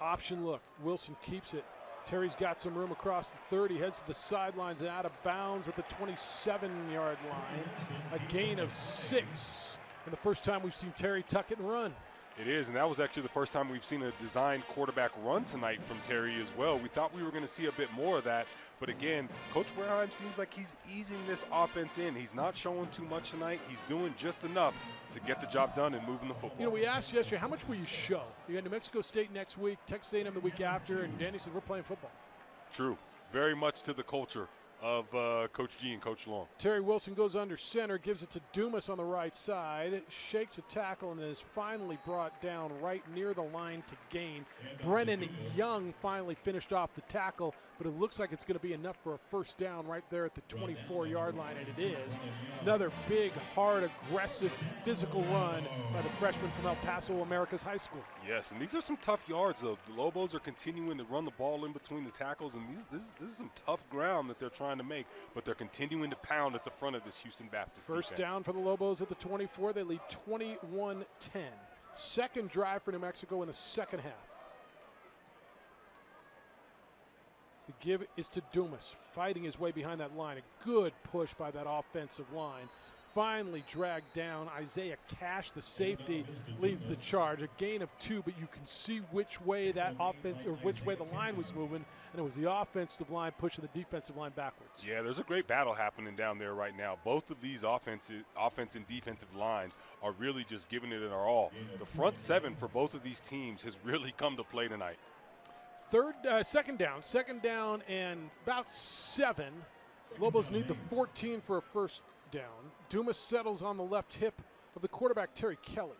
Option look. Wilson keeps it. Terry's got some room across the 30, heads to the sidelines and out of bounds at the 27-yard line. A gain of 6. And the first time we've seen Terry tuck it and run. It is, and that was actually the first time we've seen a designed quarterback run tonight from Terry as well. We thought we were going to see a bit more of that, but again, Coach Wareheim seems like he's easing this offense in. He's not showing too much tonight. He's doing just enough to get the job done and moving the football. You know, we asked yesterday, how much will you show? You got New Mexico State next week, Texas A&M the week after, and Danny said, we're playing football. True. Very much to the culture of Coach G and Coach Long. Terry Wilson goes under center, gives it to Dumas on the right side, shakes a tackle, and then is finally brought down right near the line to gain. Brennan Young finally finished off the tackle, but it looks like it's going to be enough for a 1st down right there at the 24-yard line, and it is. Another big, hard, aggressive, physical run by the freshman from El Paso Americas High School. Yes, and these are some tough yards, though. The Lobos are continuing to run the ball in between the tackles, and this is some tough ground that they're trying to make, but they're continuing to pound at the front of this Houston Baptist First defense. down for the Lobos at the 24. They lead 21-10. Second drive for New Mexico in the second half. The give is to Dumas, fighting his way behind that line. A good push by that offensive line. Finally dragged down. Isaiah Cash, the safety, leads the charge. A gain of 2, but you can see which way that offense, or which way the line was moving, and it was the offensive line pushing the defensive line backwards. Yeah, there's a great battle happening down there right now. Both of these offense and defensive lines are really just giving it their all. The front 7 for both of these teams has really come to play tonight. Second down and about 7. Lobos need the 14 for a 1st down. Dumas settles on the left hip of the quarterback, Terry Kelly.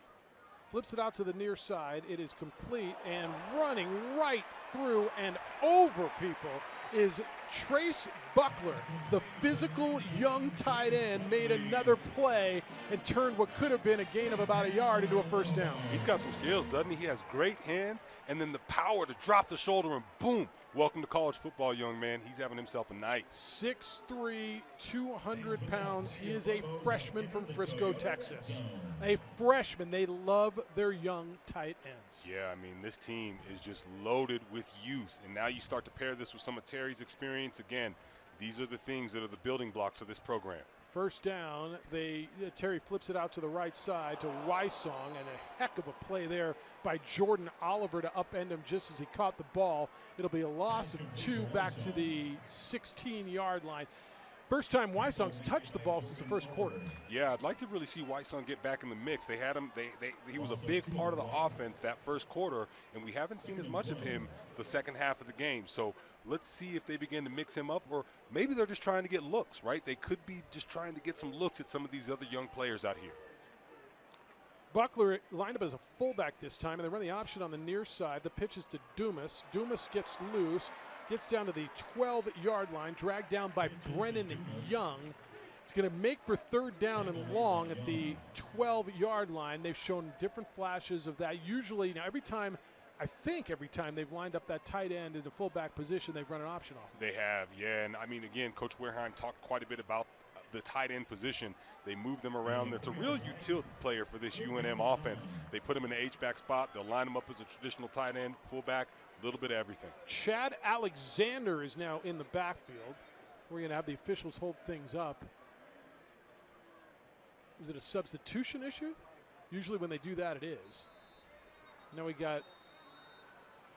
Flips it out to the near side. It is complete, and running right through and over people is Trace Buckler. The physical young tight end made another play and turned what could have been a gain of about a yard into a first down. He's got some skills, doesn't he? He has great hands and then the power to drop the shoulder and boom. Welcome to college football, young man. He's having himself a night. 6'3", 200 pounds. He is a freshman from Frisco, Texas. A freshman. They love their young tight ends. Yeah, I mean, this team is just loaded with youth. And now you start to pair this with some of Terry's experience. Again, these are the things that are the building blocks of this program. First down, Terry flips it out to the right side to Wysong, and a heck of a play there by Jordan Oliver to upend him just as he caught the ball. It'll be a loss of 2 back to the 16-yard line. First time Wysong's touched the ball since the first quarter. Yeah, I'd like to really see Wysong get back in the mix. They had him. He was a big part of the offense that first quarter, and we haven't seen as much of him the second half of the game. So let's see if they begin to mix him up, or maybe they're just trying to get looks, right? They could be just trying to get some looks at some of these other young players out here. Buckler lined up as a fullback this time, and they run the option on the near side. The pitch is to Dumas. Dumas gets loose, gets down to the 12-yard line, dragged down by Brennan Young. It's going to make for third down and long at the 12-yard line. They've shown different flashes of that. Usually, now every time they've lined up that tight end in the fullback position, they've run an option off. They have, yeah. And I mean, again, Coach Wareheim talked quite a bit about the tight end position. They move them around. It's a real utility player for this UNM offense. They put him in the H-back spot. They'll line him up as a traditional tight end, fullback, a little bit of everything. Chad Alexander is now in the backfield. We're going to have the officials hold things up. Is it a substitution issue? Usually when they do that, it is. Now we got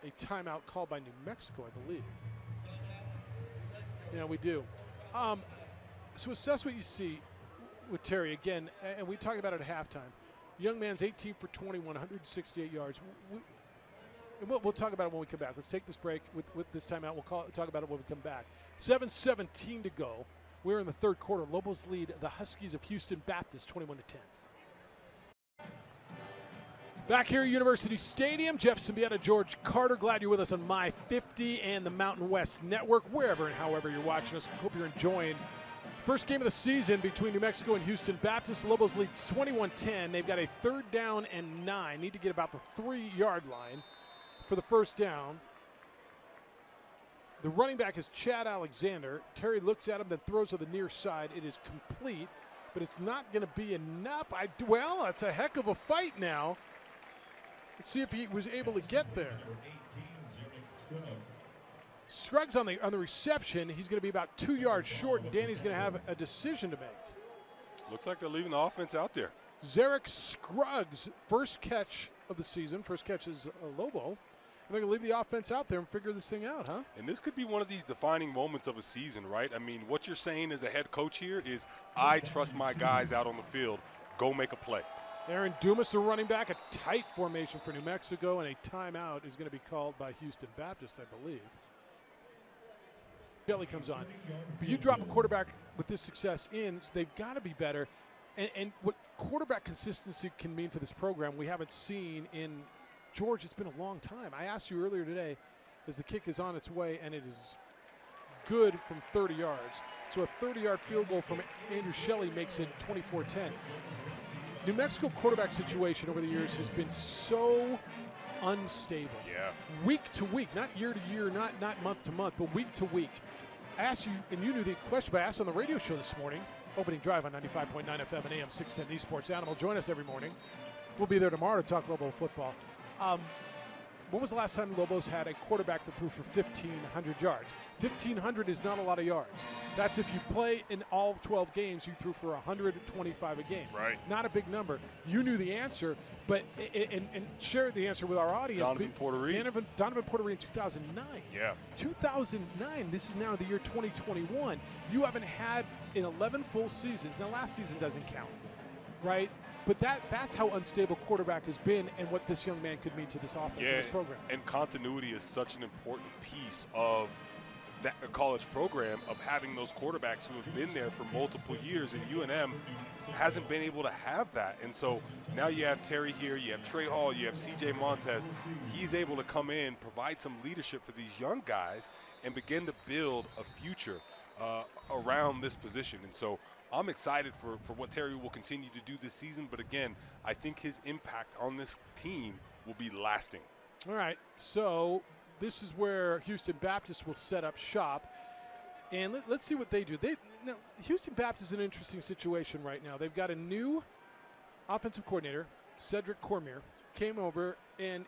a timeout called by New Mexico, I believe. Yeah, we do. So assess what you see with Terry again, and we talked about it at halftime. Young man's 18 for 21, 168 yards. We'll talk about it when we come back. Let's take this break with this timeout. We'll talk about it when we come back. 7:17 to go. We're in the third quarter. Lobos lead the Huskies of Houston Baptist 21-10. Back here at University Stadium, Jeff Symbieta, George Carter. Glad you're with us on My 50 and the Mountain West Network, wherever and however you're watching us. Hope you're enjoying first game of the season between New Mexico and Houston Baptist. Lobos lead 21-10. They've got a 3rd down and 9. Need to get about the 3-yard line for the first down. The running back is Chad Alexander. Terry looks at him, then throws to the near side. It is complete, but it's not going to be enough. Well, it's a heck of a fight now. Let's see if he was able to get there. Scruggs on the reception. He's going to be about 2 yards short, and Danny's going to have a decision to make. Looks like they're leaving the offense out there. Zarek Scruggs, first catch of the season. First catch is a Lobo. And they're going to leave the offense out there and figure this thing out, huh? And this could be one of these defining moments of a season, right? I mean, what you're saying as a head coach here is, I trust my guys out on the field. Go make a play. Aaron Dumas, the running back, a tight formation for New Mexico, and a timeout is going to be called by Houston Baptist, I believe. Kelly comes on. But you drop a quarterback with this success in, they've got to be better. And what quarterback consistency can mean for this program, we haven't seen in George. It's been a long time. I asked you earlier today, as the kick is on its way, and it is good from 30 yards. So a 30-yard field goal from Andrew Shelley makes it 24-10. New Mexico quarterback situation over the years has been so unstable. Yeah. Week to week, not year to year, not month to month, but week to week. I asked you, and you knew the question, but I asked on the radio show this morning, opening drive on 95.9 FM and AM 610, the Sports Animal. Join us every morning. We'll be there tomorrow to talk Lobo football. When was the last time the Lobos had a quarterback that threw for 1,500 yards? 1,500 is not a lot of yards. That's if you play in all 12 games, you threw for 125 a game. Right. Not a big number. You knew the answer, but and shared the answer with our audience. Donovan Porter-Reed. Donovan Porter-Reed in 2009. Yeah. 2009, this is now the year 2021. You haven't had in 11 full seasons. Now, last season doesn't count, right? But that's how unstable quarterback has been and what this young man could mean to this offense and this program. And continuity is such an important piece of a college program of having those quarterbacks who have been there for multiple years, and UNM hasn't been able to have that. And so now you have Terry here, you have Trey Hall, you have CJ Montez. He's able to come in, provide some leadership for these young guys, and begin to build a future around this position. And so I'm excited for what Terry will continue to do this season. But again, I think his impact on this team will be lasting. All right, so this is where Houston Baptist will set up shop. And let's see what they do. Now, Houston Baptist is an interesting situation right now. They've got a new offensive coordinator, Cedric Cormier, came over and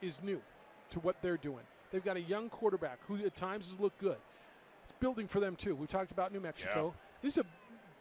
is new to what they're doing. They've got a young quarterback who at times has looked good. It's building for them, too. We talked about New Mexico. Yeah. This is a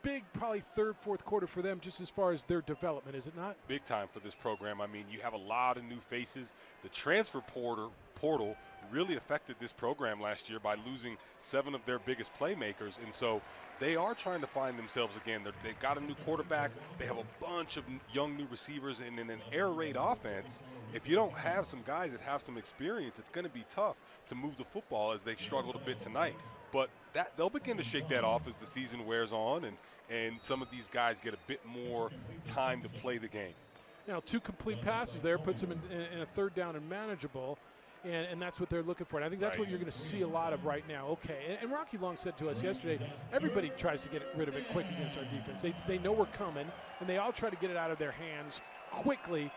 big, probably third, fourth quarter for them just as far as their development, is it not? Big time for this program. I mean, you have a lot of new faces. The transfer portal really affected this program last year by losing 7 of their biggest playmakers. And so they are trying to find themselves again. They've got a new quarterback. They have a bunch of young new receivers. And in an air raid offense, if you don't have some guys that have some experience, it's going to be tough to move the football as they've struggled a bit tonight. But they'll begin to shake that off as the season wears on and some of these guys get a bit more time to play the game. Now, 2 complete passes there puts them in a third down and manageable, and that's what they're looking for. And I think that's what you're going to see a lot of right now. Okay, and Rocky Long said to us yesterday, everybody tries to get rid of it quick against our defense. They know we're coming, and they all try to get it out of their hands quickly.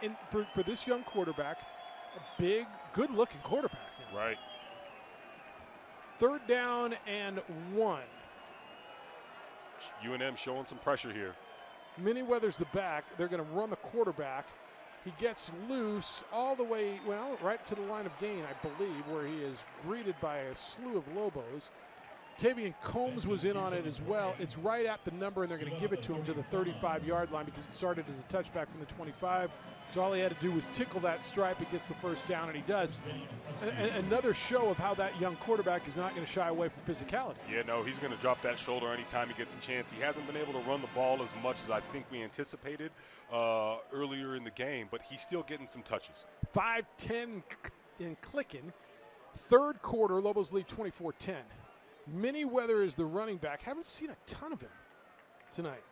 And for this young quarterback, a big, good-looking quarterback now. Right. Third down and 1. UNM showing some pressure here. Manyweather's the back. They're going to run the quarterback. He gets loose all the way, right to the line of gain, I believe, where he is greeted by a slew of Lobos. Tavian Combs was in on it as well. It's right at the number, and they're going to give it to him to the 35-yard line because it started as a touchback from the 25. So all he had to do was tickle that stripe. He gets the first down, and he does. Another show of how that young quarterback is not going to shy away from physicality. Yeah, no, he's going to drop that shoulder anytime he gets a chance. He hasn't been able to run the ball as much as I think we anticipated earlier in the game, but he's still getting some touches. 5-10 and clicking. Third quarter, Lobos lead 24-10. Manyweather is the running back. Haven't seen a ton of him tonight.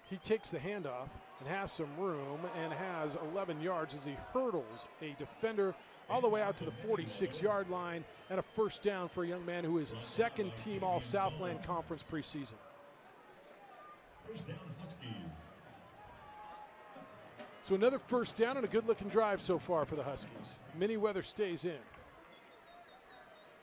He takes the handoff and has some room and has 11 yards as he hurdles a defender all the way out to the 46-yard line and a first down for a young man who is second team All Southland Conference preseason. First down, Huskies. So another first down and a good-looking drive so far for the Huskies. Manyweather stays in.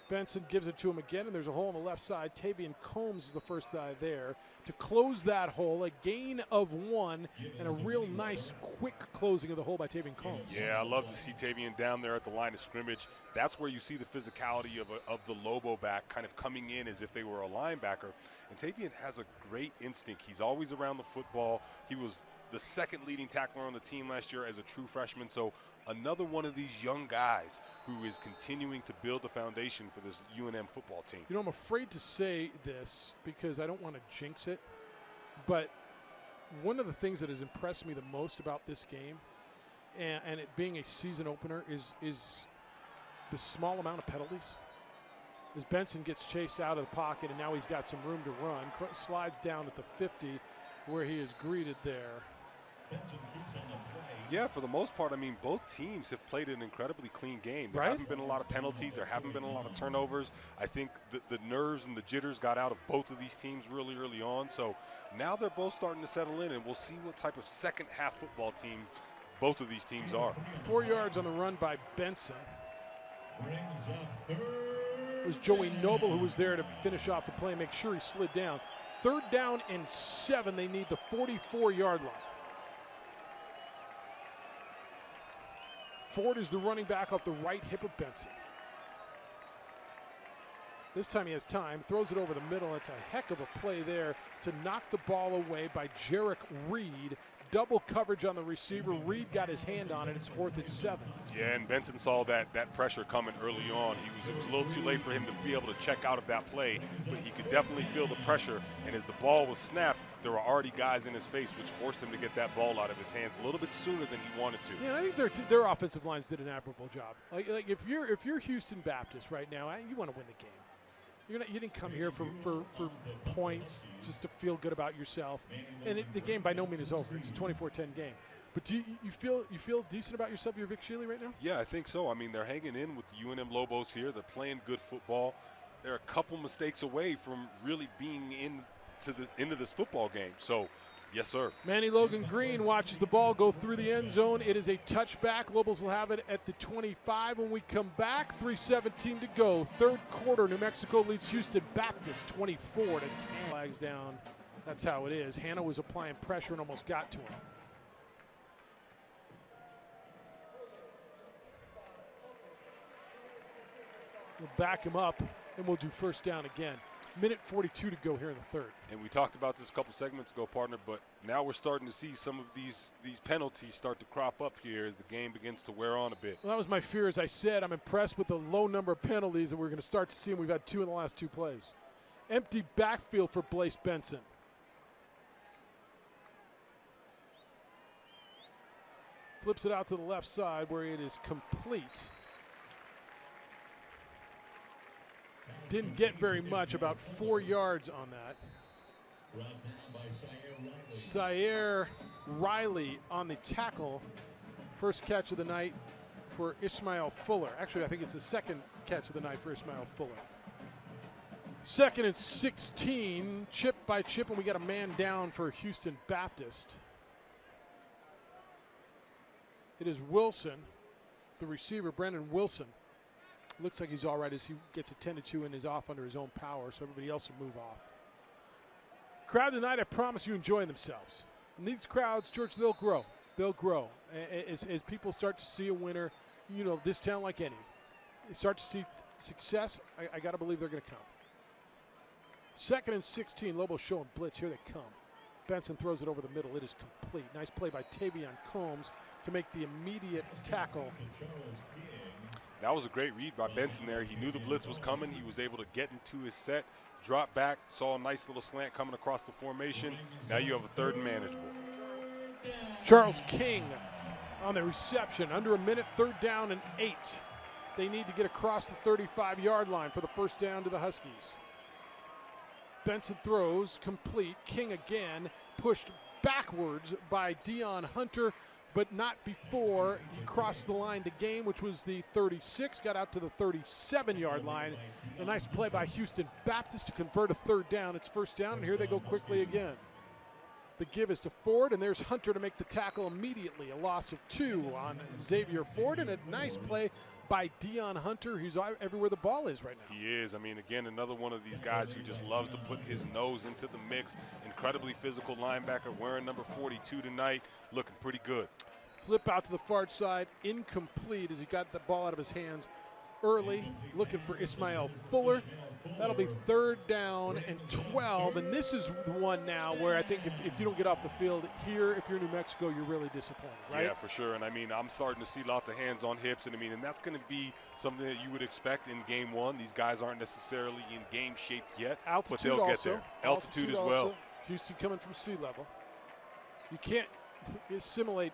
Benson gives it to him again, and there's a hole on the left side. Tavian Combs is the first guy there to close that hole. A gain of 1 and a real nice, quick closing of the hole by Tavian Combs. Yeah, I love to see Tavian down there at the line of scrimmage. That's where you see the physicality of the Lobo back kind of coming in as if they were a linebacker. And Tavian has a great instinct. He's always around the football. He was the second leading tackler on the team last year as a true freshman. So another one of these young guys who is continuing to build the foundation for this UNM football team. You know, I'm afraid to say this because I don't want to jinx it, but one of the things that has impressed me the most about this game and it being a season opener is the small amount of penalties. As Benson gets chased out of the pocket and now he's got some room to run, slides down at the 50 where he is greeted there. Yeah, for the most part, I mean, both teams have played an incredibly clean game. There haven't been a lot of penalties. There haven't been a lot of turnovers. I think the nerves and the jitters got out of both of these teams really early on. So now they're both starting to settle in, and we'll see what type of second-half football team both of these teams are. 4 yards on the run by Benson. It was Joey Noble who was there to finish off the play and make sure he slid down. Third down and 7. They need the 44-yard line. Ford is the running back off the right hip of Benson. This time he has time, throws it over the middle. It's a heck of a play there to knock the ball away by Jarek Reed double coverage on the receiver. Reed got his hand on it. It's 4th and 7. Yeah, and Benson saw that pressure coming early on. It was a little too late for him to be able to check out of that play, but he could definitely feel the pressure. And as the ball was snapped, there were already guys in his face, which forced him to get that ball out of his hands a little bit sooner than he wanted to. Yeah, I think their offensive lines did an admirable job. Like if you're Houston Baptist right now, you want to win the game. You didn't come here for points, just to feel good about yourself. And the game by no means is over. It's a 24-10 game. But do you feel decent about yourself, your Vic Shealy, right now? Yeah, I think so. I mean, they're hanging in with the UNM Lobos here. They're playing good football. They're a couple mistakes away from really being into this football game. So, yes, sir. Manny Logan Green watches the ball go through the end zone. It is a touchback. Lobos will have it at the 25 when we come back. 3:17 to go. Third quarter, New Mexico leads Houston Baptist 24-10. Flags down. That's how it is. Hannah was applying pressure and almost got to him. We'll back him up, and we'll do first down again. Minute 42 to go here in the third. And we talked about this a couple segments ago, partner, but now we're starting to see some of these penalties start to crop up here as the game begins to wear on a bit. Well, that was my fear. As I said, I'm impressed with the low number of penalties that we're going to start to see, and we've had 2 in the last 2 plays. Empty backfield for Blaise Benson. Flips it out to the left side where it is complete. Didn't get very much, about 4 yards on that. Syer Riley on the tackle. First catch of the night for Ishmael Fuller. Actually, I think it's the second catch of the night for Ishmael Fuller. 2nd and 16, chip by chip, and we got a man down for Houston Baptist. It is Wilson, the receiver, Brendan Wilson. Looks like he's all right as he gets attended to and is off under his own power, so everybody else will move off. Crowd tonight, I promise you, enjoying themselves. And these crowds, George, they'll grow. They'll grow. As people start to see a winner, you know, this town like any, start to see success, I got to believe they're going to come. 2nd and 16, Lobos showing blitz. Here they come. Benson throws it over the middle. It is complete. Nice play by Tavion Combs to make the immediate tackle. That was a great read by Benson there. He knew the blitz was coming. He was able to get into his set, drop back, saw a nice little slant coming across the formation. Now you have a 3rd and manageable. Charles King on the reception. Under a minute, 3rd down and 8. They need to get across the 35-yard line for the first down to the Huskies. Benson throws, complete. King again, pushed backwards by Dion Hunter, but not before he crossed the line to gain, which was the 36, got out to the 37-yard line. A nice play by Houston Baptist to convert a 3rd down. It's first down, and here they go quickly again. The give is to Ford, and there's Hunter to make the tackle immediately. A loss of 2 on Xavier Ford, and a nice play by Dion Hunter, who's everywhere the ball is right now. He is. I mean, again, another one of these guys who just loves to put his nose into the mix. Incredibly physical linebacker, wearing number 42 tonight, looking pretty good. Flip out to the far side, incomplete as he got the ball out of his hands early, looking for Ishmael Fuller. That'll be 3rd down and 12, and this is the one now where I think if you don't get off the field here, if you're New Mexico, you're really disappointed, right? Yeah, for sure. And I mean, I'm starting to see lots of hands on hips, and I mean, and that's going to be something that you would expect in game 1. These guys aren't necessarily in game shape yet, altitude but they'll also, get there. Altitude as well. Also. Houston coming from sea level. You can't assimilate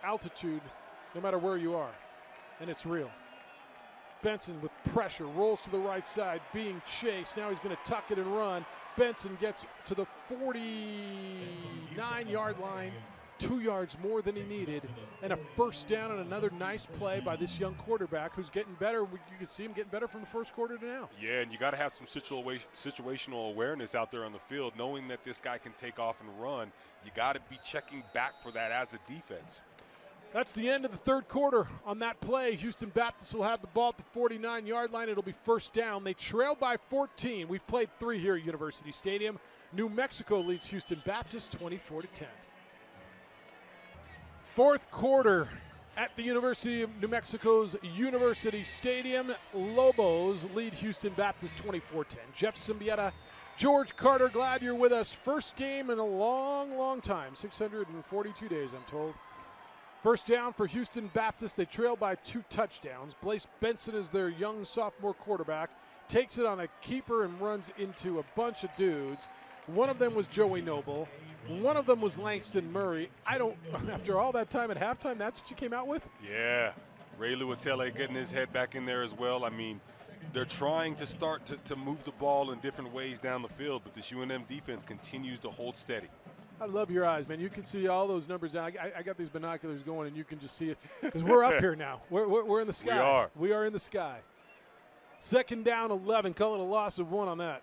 altitude no matter where you are, and it's real. Benson with pressure, rolls to the right side, being chased. Now he's going to tuck it and run. Benson gets to the 49-yard line, 2 yards more than he needed, and a first down and another nice play by this young quarterback who's getting better. You can see him getting better from the first quarter to now. Yeah, and you got to have some situational awareness out there on the field, knowing that this guy can take off and run. You got to be checking back for that as a defense. That's the end of the third quarter on that play. Houston Baptist will have the ball at the 49-yard line. It'll be first down. They trail by 14. We've played 3 here at University Stadium. New Mexico leads Houston Baptist 24-10. Fourth quarter at the University of New Mexico's University Stadium. Lobos lead Houston Baptist 24-10. Jeff Symbieta George Carter, glad you're with us. First game in a long, long time. 642 days, I'm told. First down for Houston Baptist. They trail by 2 touchdowns. Blaise Benson is their young sophomore quarterback. Takes it on a keeper and runs into a bunch of dudes. One of them was Joey Noble. One of them was Langston Murray. After all that time at halftime, that's what you came out with? Yeah. Ray Luatele getting his head back in there as well. I mean, they're trying to start to move the ball in different ways down the field, but this UNM defense continues to hold steady. I love your eyes, man. You can see all those numbers. I got these binoculars going, and you can just see it because we're up here now. We're in the sky. We are in the sky. Second down, 11. Call it a loss of 1 on that.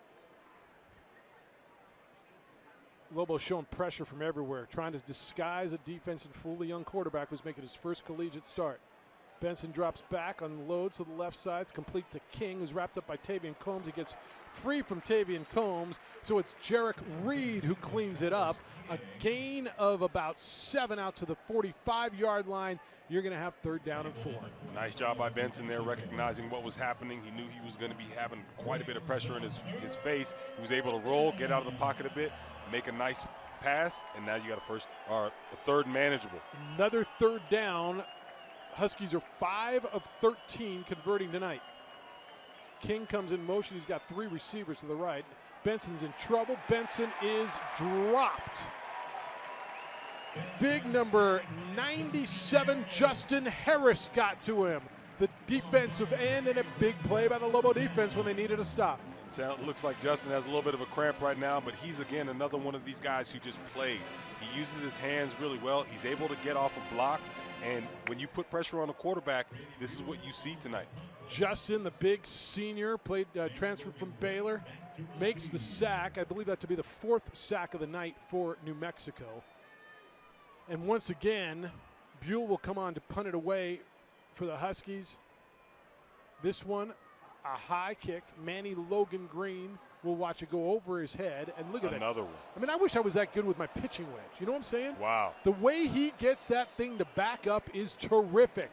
Lobo showing pressure from everywhere, trying to disguise a defense and fool the young quarterback who's making his first collegiate start. Benson drops back, unloads to the left side. It's complete to King, who's wrapped up by Tavian Combs. He gets free from Tavian Combs, so it's Jarek Reed who cleans it up. A gain of about 7 out to the 45-yard line. You're going to have 3rd down and 4. Nice job by Benson there, recognizing what was happening. He knew he was going to be having quite a bit of pressure in his face. He was able to roll, get out of the pocket a bit, make a nice pass, and now you got a 3rd manageable. Another 3rd down. Huskies are 5 of 13 converting tonight. King comes in motion. He's got 3 receivers to the right. Benson's in trouble. Benson is dropped. Big number 97, Justin Harris, got to him. The defensive end, and a big play by the Lobo defense when they needed a stop. Looks like Justin has a little bit of a cramp right now, but he's, again, another one of these guys who just plays. He uses his hands really well. He's able to get off of blocks, and when you put pressure on a quarterback, this is what you see tonight. Justin, the big senior, transferred from Baylor, makes the sack. I believe that to be the 4th sack of the night for New Mexico. And once again, Buell will come on to punt it away for the Huskies. This one, a high kick. Manny Logan Green will watch it go over his head. And look at that. Another one. I mean, I wish I was that good with my pitching wedge. You know what I'm saying? Wow. The way he gets that thing to back up is terrific.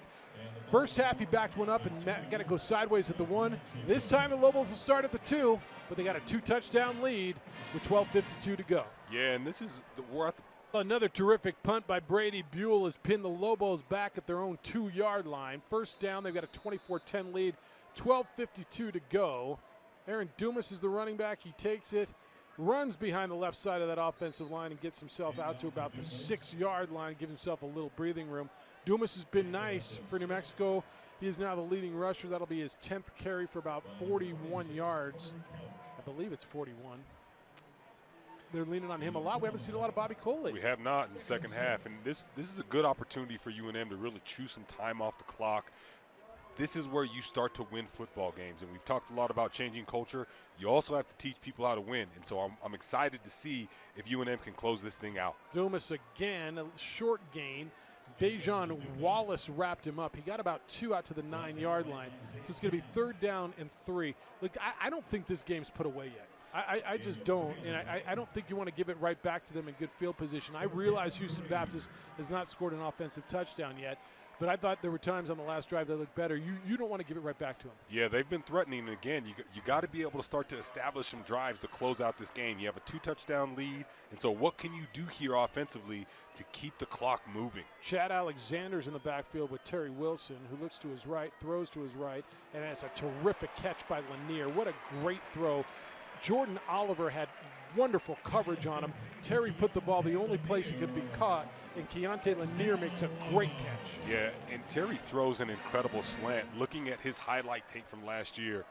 First half, he backed one up and got to go sideways at the 1. This time, the Lobos will start at the 2, but they got a 2-touchdown lead with 12:52 to go. Yeah, and we're at the. Another terrific punt by Brady Buell has pinned the Lobos back at their own 2-yard line. First down, they've got a 24-10 lead, 12:52 to go. Aaron Dumas is the running back. He takes it, runs behind the left side of that offensive line and gets himself out to about the 6-yard line, give himself a little breathing room. Dumas has been nice for New Mexico. He is now the leading rusher. That'll be his 10th carry for about 41 yards. I believe it's 41. They're leaning on him a lot. We haven't seen a lot of Bobby Cole lately. We have not in the second half, and this is a good opportunity for UNM to really chew some time off the clock. This is where you start to win football games, and we've talked a lot about changing culture. You also have to teach people how to win, and so I'm excited to see if UNM can close this thing out. Dumas again, a short gain. Dejon Wallace wrapped him up. He got about 2 out to the 9-yard line. So it's going to be 3rd down and 3. Look, I don't think this game's put away yet. I just don't, and I don't think you want to give it right back to them in good field position. I realize Houston Baptist has not scored an offensive touchdown yet, but I thought there were times on the last drive that looked better. You don't want to give it right back to them. Yeah, they've been threatening, and again, you got to be able to start to establish some drives to close out this game. You have a 2-touchdown lead, and so what can you do here offensively to keep the clock moving? Chad Alexander's in the backfield with Terry Wilson, who looks to his right, throws to his right, and has a terrific catch by Lanier. What a great throw. Jordan Oliver had wonderful coverage on him. Terry put the ball the only place it could be caught, and Keontae Lanier makes a great catch. Yeah, and Terry throws an incredible slant. Looking at his highlight tape from last year,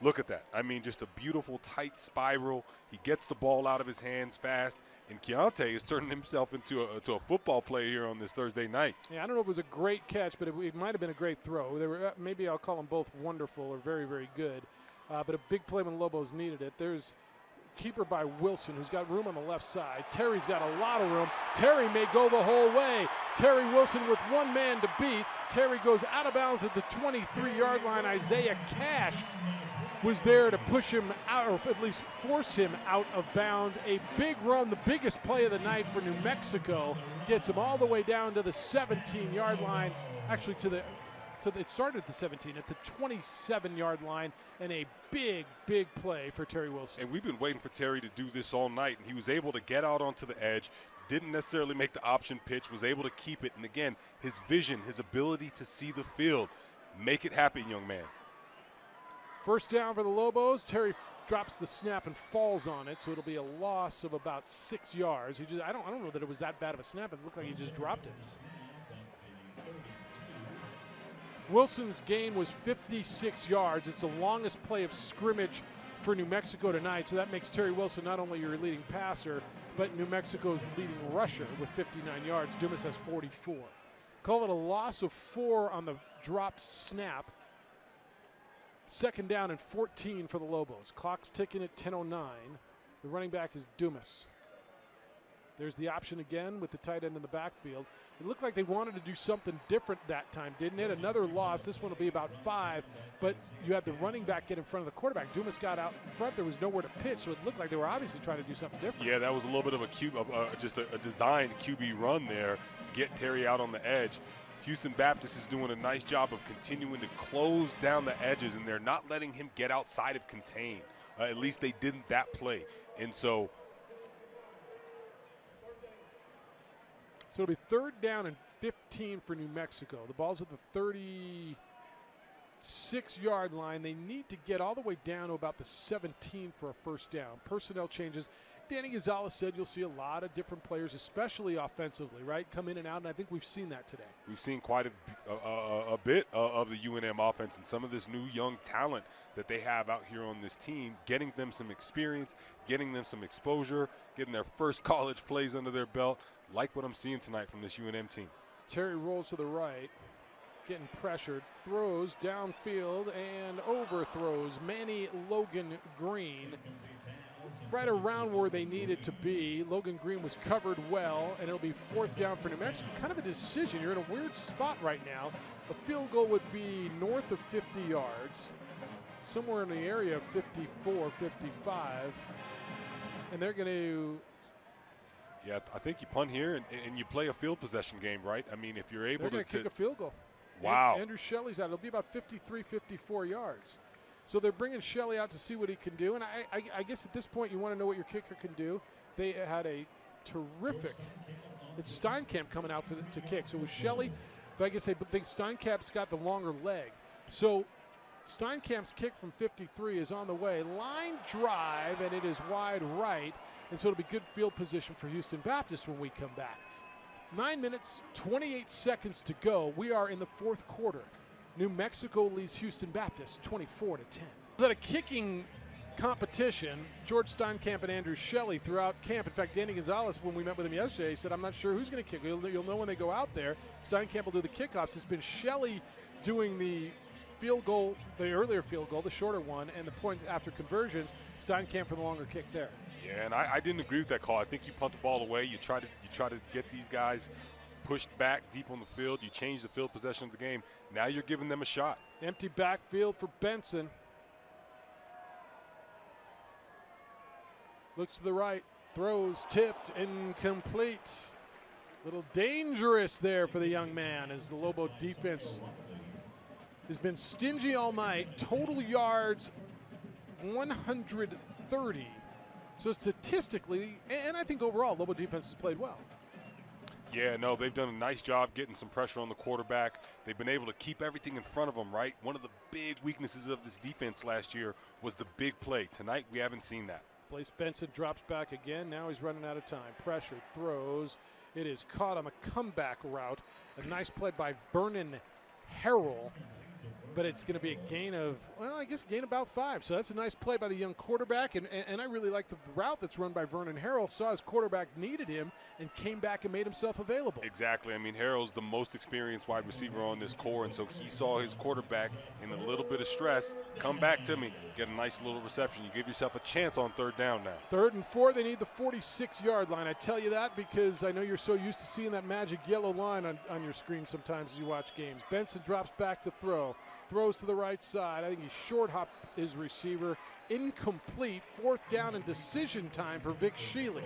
look at that. I mean, just a beautiful, tight spiral. He gets the ball out of his hands fast, and Keontae is turning himself into a football player here on this Thursday night. Yeah, I don't know if it was a great catch, but it might have been a great throw. They were, maybe I'll call them both wonderful or very, very good. But a big play when Lobos needed it. There's keeper by Wilson, who's got room on the left side. Terry's got a lot of room. Terry may go the whole way. Terry Wilson with one man to beat. Terry goes out of bounds at the 23-yard line. Isaiah Cash was there to push him out, or at least force him out of bounds. A big run, the biggest play of the night for New Mexico. Gets him all the way down to the 17-yard line, actually to the it started at the 17, at the 27-yard line, and a big play for Terry Wilson. And we've been waiting for Terry to do this all night, and he was able to get out onto the edge, didn't necessarily make the option pitch, was able to keep it. And again, his vision, his ability to see the field, make it happen, young man. First down for the Lobos. Terry drops the snap and falls on it, so it'll be a loss of about 6 yards. I don't know that it was that bad of a snap. It looked like he just dropped it. Wilson's gain was 56 yards. It's the longest play of scrimmage for New Mexico tonight, so that makes Terry Wilson not only your leading passer, but New Mexico's leading rusher with 59 yards. Dumas has 44. Call it a loss of 4 on the dropped snap. Second down and 14 for the Lobos. Clock's ticking at 10:09. The running back is Dumas. There's the option again with the tight end in the backfield. It looked like they wanted to do something different that time, didn't it? Another loss. This one will be about 5, but you had the running back get in front of the quarterback. Dumas got out in front. There was nowhere to pitch, so it looked like they were obviously trying to do something different. Yeah, that was a little bit of a designed QB run there to get Terry out on the edge. Houston Baptist is doing a nice job of continuing to close down the edges, and they're not letting him get outside of contain. At least they didn't that play. And so it'll be third down and 15 for New Mexico. The ball's at the 36-yard line. They need to get all the way down to about the 17 for a first down. Personnel changes. Danny Gonzalez said you'll see a lot of different players, especially offensively, right, come in and out, and I think we've seen that today. We've seen quite a bit of the UNM offense and some of this new young talent that they have out here on this team, getting them some experience, getting them some exposure, getting their first college plays under their belt. Like what I'm seeing tonight from this UNM team. Terry rolls to the right, getting pressured, throws downfield and overthrows Manny Logan Green right around where they needed to be. Logan Green was covered well, and it'll be fourth down for New Mexico. Kind of a decision. You're in a weird spot right now. A field goal would be north of 50 yards, somewhere in the area of 54, 55, and they're going to... Yeah, I think you punt here and you play a field possession game, right? I mean, if you're able to kick a field goal. Wow. Andrew Shelley's out. It'll be about 53, 54 yards. So they're bringing Shelley out to see what he can do. And I guess at this point you want to know what your kicker can do. They had a terrific – it's Steinkamp coming out to kick. So it was Shelley, but I guess they think Steinkamp's got the longer leg. So Steinkamp's kick from 53 is on the way. Line drive, and it is wide right. And so it'll be good field position for Houston Baptist when we come back. 9 minutes, 28 seconds to go. We are in the fourth quarter. New Mexico leads Houston Baptist 24-10. At a kicking competition, George Steinkamp and Andrew Shelley throughout camp. In fact, Danny Gonzalez, when we met with him yesterday, said, I'm not sure who's going to kick. You'll know when they go out there. Steinkamp will do the kickoffs. It's been Shelley doing the field goal, the earlier field goal, the shorter one, and the point after conversions. Steinkamp for the longer kick there. Yeah, and I didn't agree with that call. I think you punt the ball away. You try to get these guys pushed back deep on the field. You change the field possession of the game. Now you're giving them a shot. Empty backfield for Benson. Looks to the right, throws, tipped, incomplete. Little dangerous there for the young man as the Lobo defense has been stingy all night. Total yards, 130. So statistically, and I think overall, Lobo defense has played well. Yeah, no, they've done a nice job getting some pressure on the quarterback. They've been able to keep everything in front of them, right? One of the big weaknesses of this defense last year was the big play. Tonight, we haven't seen that. Blaise Benson drops back again. Now he's running out of time. Pressure, throws. It is caught on the comeback route. A nice play by Vernon Harrell. But it's going to be a gain of, well, I guess gain about 5. So that's a nice play by the young quarterback. And I really like the route that's run by Vernon Harrell. Saw his quarterback needed him and came back and made himself available. Exactly. I mean, Harrell's the most experienced wide receiver on this core. And so he saw his quarterback in a little bit of stress. Come back to me. Get a nice little reception. You give yourself a chance on third down now. 3rd and 4. They need the 46-yard line. I tell you that because I know you're so used to seeing that magic yellow line on your screen sometimes as you watch games. Benson drops back to throw. Throws to the right side. I think he short hopped his receiver. Incomplete. 4th down and decision time for Vic Shealy.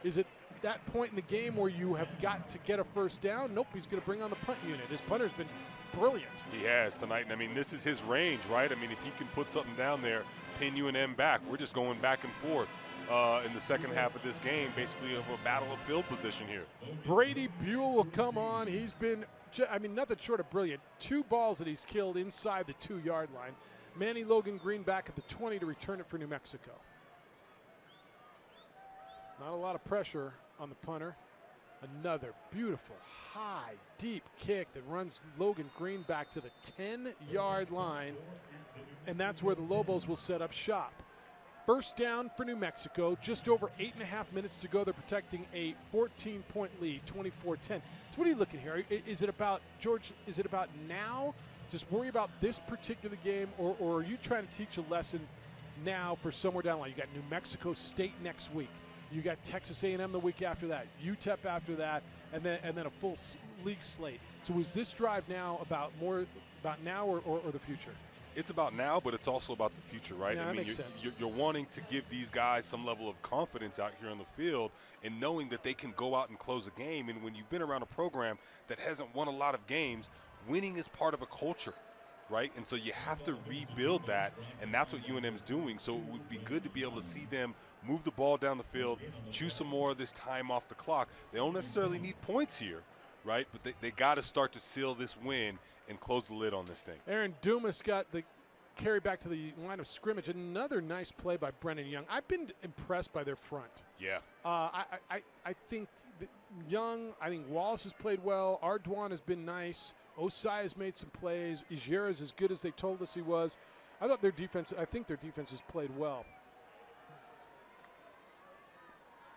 Is it that point in the game where you have got to get a first down? Nope, he's going to bring on the punt unit. His punter's been brilliant. He has tonight, and I mean, this is his range, right? I mean, if he can put something down there, pin UNM back, we're just going back and forth in the second half of this game, basically of a battle of field position here. Brady Buell will come on. He's been, I mean, nothing short of brilliant. 2 balls that he's killed inside the 2-yard line. Manny Logan Green back at the 20 to return it for New Mexico. Not a lot of pressure on the punter. Another beautiful, high, deep kick that runs Logan Green back to the 10-yard line, and that's where the Lobos will set up shop. First down for New Mexico, just over 8.5 minutes to go. They're protecting a 14-point lead, 24-10. So what are you looking here? Is it about, George, is it about now? Just worry about this particular game, or are you trying to teach a lesson now for somewhere down the line? You got New Mexico State next week. You got Texas A&M the week after that, UTEP after that, and then a full league slate. So is this drive now about now or the future? It's about now, but it's also about the future, right? Yeah, I mean, you're wanting to give these guys some level of confidence out here on the field and knowing that they can go out and close a game. And when you've been around a program that hasn't won a lot of games, winning is part of a culture, right? And so you have to rebuild that, and that's what UNM's doing. So it would be good to be able to see them move the ball down the field, choose some more of this time off the clock. They don't necessarily need points here, right? But they got to start to seal this win and close the lid on this thing. Aaron Dumas got the carry back to the line of scrimmage. Another nice play by Brennan Young. I've been impressed by their front. Yeah. I think Young, I think Wallace has played well. Ardoin has been nice. Osai has made some plays. Ijera is as good as they told us he was. I think their defense has played well.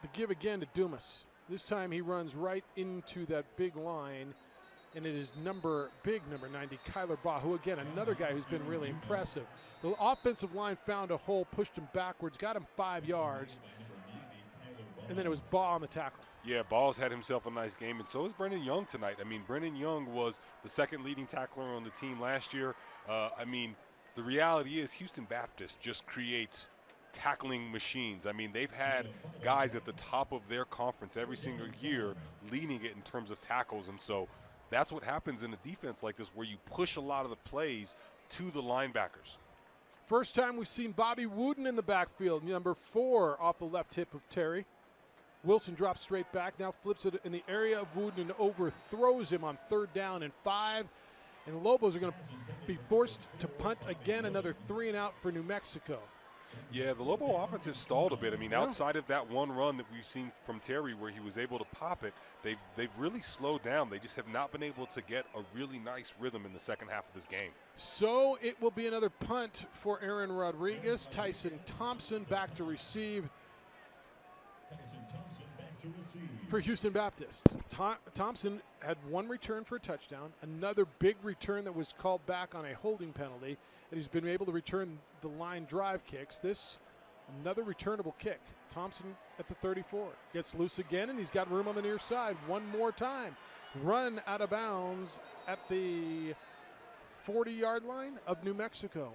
The give again to Dumas. This time he runs right into that big line, and it is big number 90, Kyler Baugh, who, again, another guy who's been really impressive. The offensive line found a hole, pushed him backwards, got him 5 yards, and then it was Baugh on the tackle. Yeah, Ball's had himself a nice game, and so is Brennan Young tonight. I mean, Brennan Young was the second leading tackler on the team last year. I mean, the reality is Houston Baptist just creates tackling machines. I mean, they've had guys at the top of their conference every single year leading it in terms of tackles, and so that's what happens in a defense like this where you push a lot of the plays to the linebackers. First time we've seen Bobby Wooden in the backfield, number 4 off the left hip of Terry. Wilson drops straight back, now flips it in the area of Wooden and overthrows him on 3rd down and 5. And the Lobos are going to be forced to punt again, another 3 and out for New Mexico. Yeah, the Lobo offense has stalled a bit. I mean, outside of that one run that we've seen from Terry where he was able to pop it, they've really slowed down. They just have not been able to get a really nice rhythm in the second half of this game. So it will be another punt for Aaron Rodriguez. Tyson Thompson back to receive for Houston Baptist. Thompson had 1 return for a touchdown, another big return that was called back on a holding penalty, and he's been able to return the line drive kicks. This, another returnable kick. Thompson at the 34. Gets loose again, and he's got room on the near side one more time. Run out of bounds at the 40-yard line of New Mexico.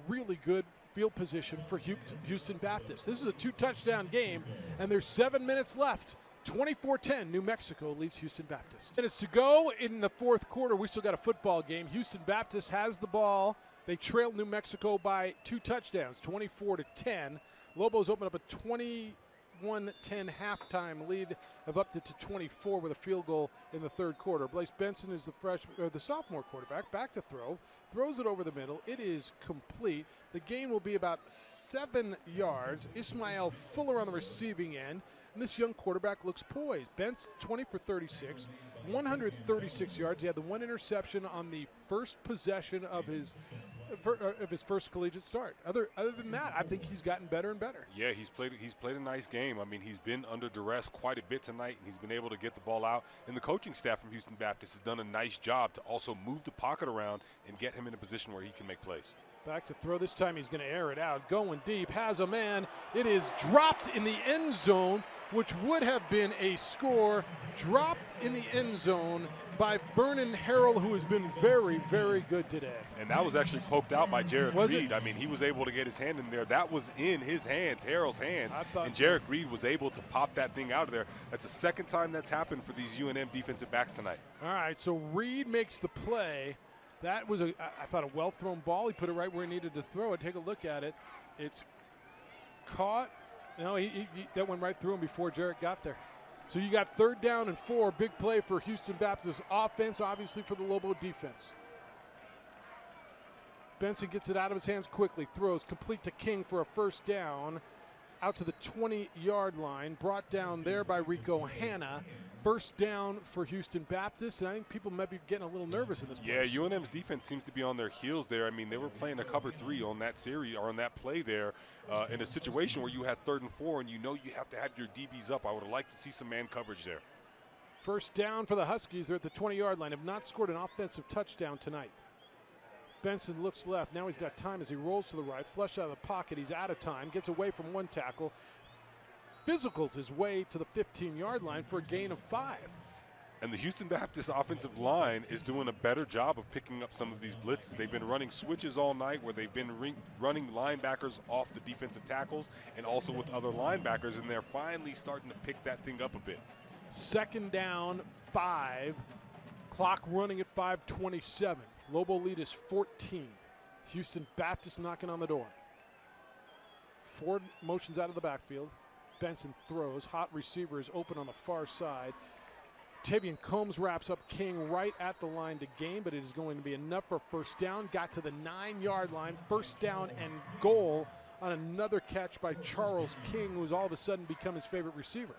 Really good field position for Houston Baptist. This is a 2-touchdown game, and there's 7 minutes left. 24-10, New Mexico leads Houston Baptist. Minutes to go in the 4th quarter. We still got a football game. Houston Baptist has the ball. They trail New Mexico by 2 touchdowns, 24-10. Lobos open up a 21-10 halftime lead of up to 24 with a field goal in the 3rd quarter. Blaise Benson is the sophomore quarterback, back to throw, throws it over the middle. It is complete. The gain will be about 7 yards. Ismael Fuller on the receiving end. And this young quarterback looks poised. Benson 20 for 36, 136 yards. He had the 1 interception on the first possession of his first collegiate start. Other than that, I think he's gotten better and better. Yeah, he's played a nice game. I mean, he's been under duress quite a bit tonight, and he's been able to get the ball out. And the coaching staff from Houston Baptist has done a nice job to also move the pocket around and get him in a position where he can make plays. Back to throw. This time he's going to air it out. Going deep. Has a man. It is dropped in the end zone, which would have been a score. Dropped in the end zone by Vernon Harrell, who has been very, very good today. And that was actually poked out by Jarek Was Reed. it? I mean, he was able to get his hand in there. That was in his hands, Harrell's hands. I thought and so. Jarek Reed was able to pop that thing out of there. That's the second time that's happened for these UNM defensive backs tonight. All right, so Reed makes the play. That was, I thought, a well-thrown ball. He put it right where he needed to throw it. Take a look at it. It's caught. No, that went right through him before Jarek got there. So you got 3rd down and 4. Big play for Houston Baptist offense, obviously for the Lobo defense. Benson gets it out of his hands quickly. Throws complete to King for a 1st down. Out to the 20-yard line. Brought down there by Rico Hanna. 1st down for Houston Baptist, and I think people might be getting a little nervous in this Yeah, place. UNM's defense seems to be on their heels there. I mean, they were playing a cover 3 on that series or on that play there in a situation where you had 3rd and 4, and you know you have to have your DBs up. I would have liked to see some man coverage there. 1st down for the Huskies. They're at the 20-yard line. Have not scored an offensive touchdown tonight. Benson looks left. Now he's got time as he rolls to the right. Flush out of the pocket. He's out of time. Gets away from one tackle. Physicals his way to the 15-yard line for a gain of 5. And the Houston Baptist offensive line is doing a better job of picking up some of these blitzes. They've been running switches all night where they've been running linebackers off the defensive tackles and also with other linebackers, and they're finally starting to pick that thing up a bit. 2nd down, 5. Clock running at 5:27. Lobo lead is 14. Houston Baptist knocking on the door. Ford motions out of the backfield. Benson throws. Hot receiver is open on the far side. Tavian Combs wraps up King right at the line to gain, but it is going to be enough for 1st down. Got to the 9-yard line. 1st down and goal on another catch by Charles King, who's all of a sudden become his favorite receiver.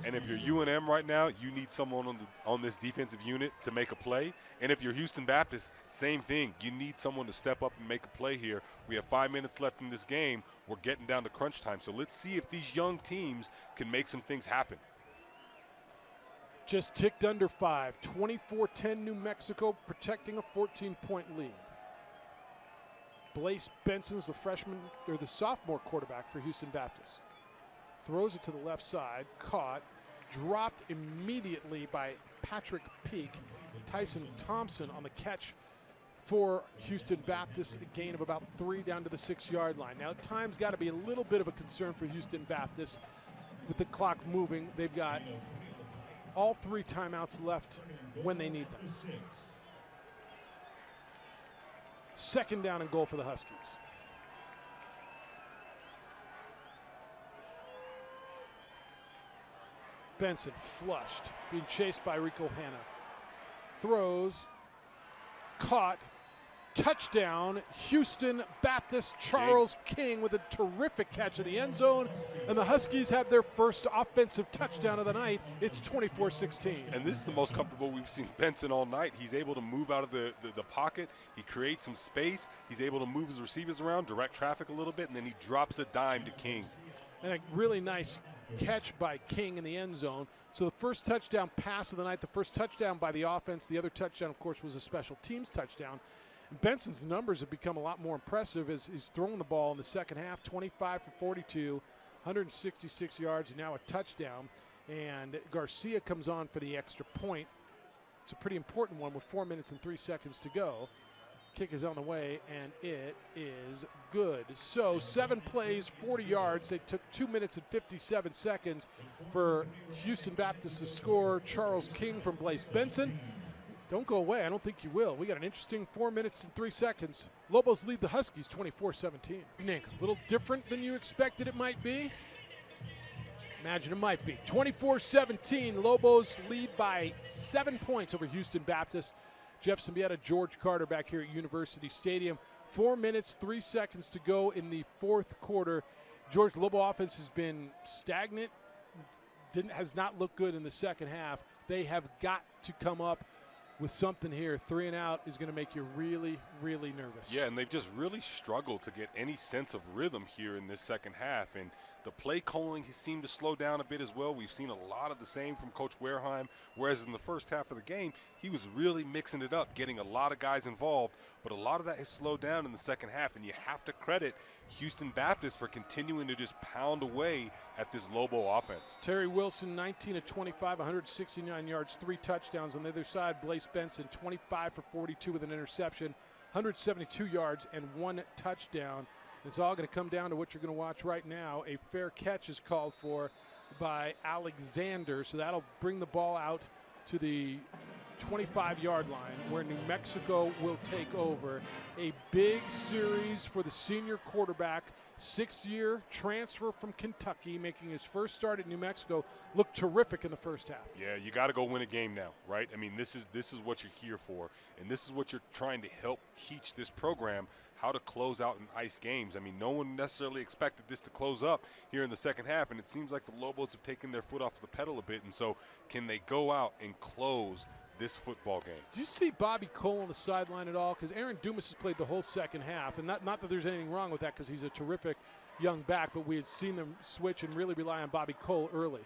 And if you're UNM right now, you need someone on this defensive unit to make a play. And if you're Houston Baptist, same thing. You need someone to step up and make a play here. We have 5 minutes left in this game. We're getting down to crunch time. So let's see if these young teams can make some things happen. Just ticked under 5. 24-10 New Mexico protecting a 14-point lead. Blaise Benson's the sophomore quarterback for Houston Baptist. Throws it to the left side, caught, dropped immediately by Patrick Peak. Tyson Thompson on the catch for Houston Baptist, a gain of about 3 down to the 6-yard line. Now, time's got to be a little bit of a concern for Houston Baptist with the clock moving. They've got all 3 timeouts left when they need them. 2nd down and goal for the Huskies. Benson flushed, being chased by Rico Hanna. Throws, caught, touchdown, Houston Baptist. Charles King with a terrific catch in the end zone, and the Huskies have their first offensive touchdown of the night. It's 24-16. And this is the most comfortable we've seen Benson all night. He's able to move out of the pocket. He creates some space. He's able to move his receivers around, direct traffic a little bit, and then he drops a dime to King. And a really nice catch by King in the end zone. So the first touchdown pass of the night, the first touchdown by the offense. The other touchdown, of course, was a special teams touchdown. And Benson's numbers have become a lot more impressive as he's throwing the ball in the second half, 25 for 42, 166 yards, and now a touchdown. And Garcia comes on for the extra point. It's a pretty important one with 4 minutes and 3 seconds to go. Kick is on the way, and it is good. So 7 plays, 40 yards. They took 2 minutes and 57 seconds for Houston Baptist to score. Charles King from Blaise Benson. Don't go away. I don't think you will. We got an interesting 4 minutes and 3 seconds. Lobos lead the Huskies 24-17. Nick, a little different than you expected it might be? Imagine it might be. 24-17, Lobos lead by 7 points over Houston Baptist. Jeff Symbieta, George Carter back here at University Stadium. 4 minutes, 3 seconds to go in the 4th quarter. George, the Lobo offense has been stagnant, has not looked good in the second half. They have got to come up with something here. 3 and out is going to make you really, really nervous. Yeah, and they've just really struggled to get any sense of rhythm here in this second half. And the play calling has seemed to slow down a bit as well. We've seen a lot of the same from Coach Wareheim, whereas in the first half of the game, he was really mixing it up, getting a lot of guys involved. but a lot of that has slowed down in the second half, and you have to credit Houston Baptist for continuing to just pound away at this Lobo offense. Terry Wilson, 19 of 25, 169 yards, 3 touchdowns. On the other side, Blaise Benson, 25 for 42 with an interception, 172 yards and 1 touchdown. It's all going to come down to what you're going to watch right now. A fair catch is called for by Alexander, so that'll bring the ball out to the 25-yard line where New Mexico will take over. A big series for the senior quarterback, 6-year transfer from Kentucky, making his first start at New Mexico. Looked terrific in the first half. Yeah, you got to go win a game now, right? I mean, this is what you're here for, and this is what you're trying to help teach this program, how to close out and ice games. I mean, no one necessarily expected this to close up here in the second half, and it seems like the Lobos have taken their foot off the pedal a bit, and so can they go out and close this football game? Do you see Bobby Cole on the sideline at all? Because Aaron Dumas has played the whole second half, and not that there's anything wrong with that because he's a terrific young back, but we had seen them switch and really rely on Bobby Cole early.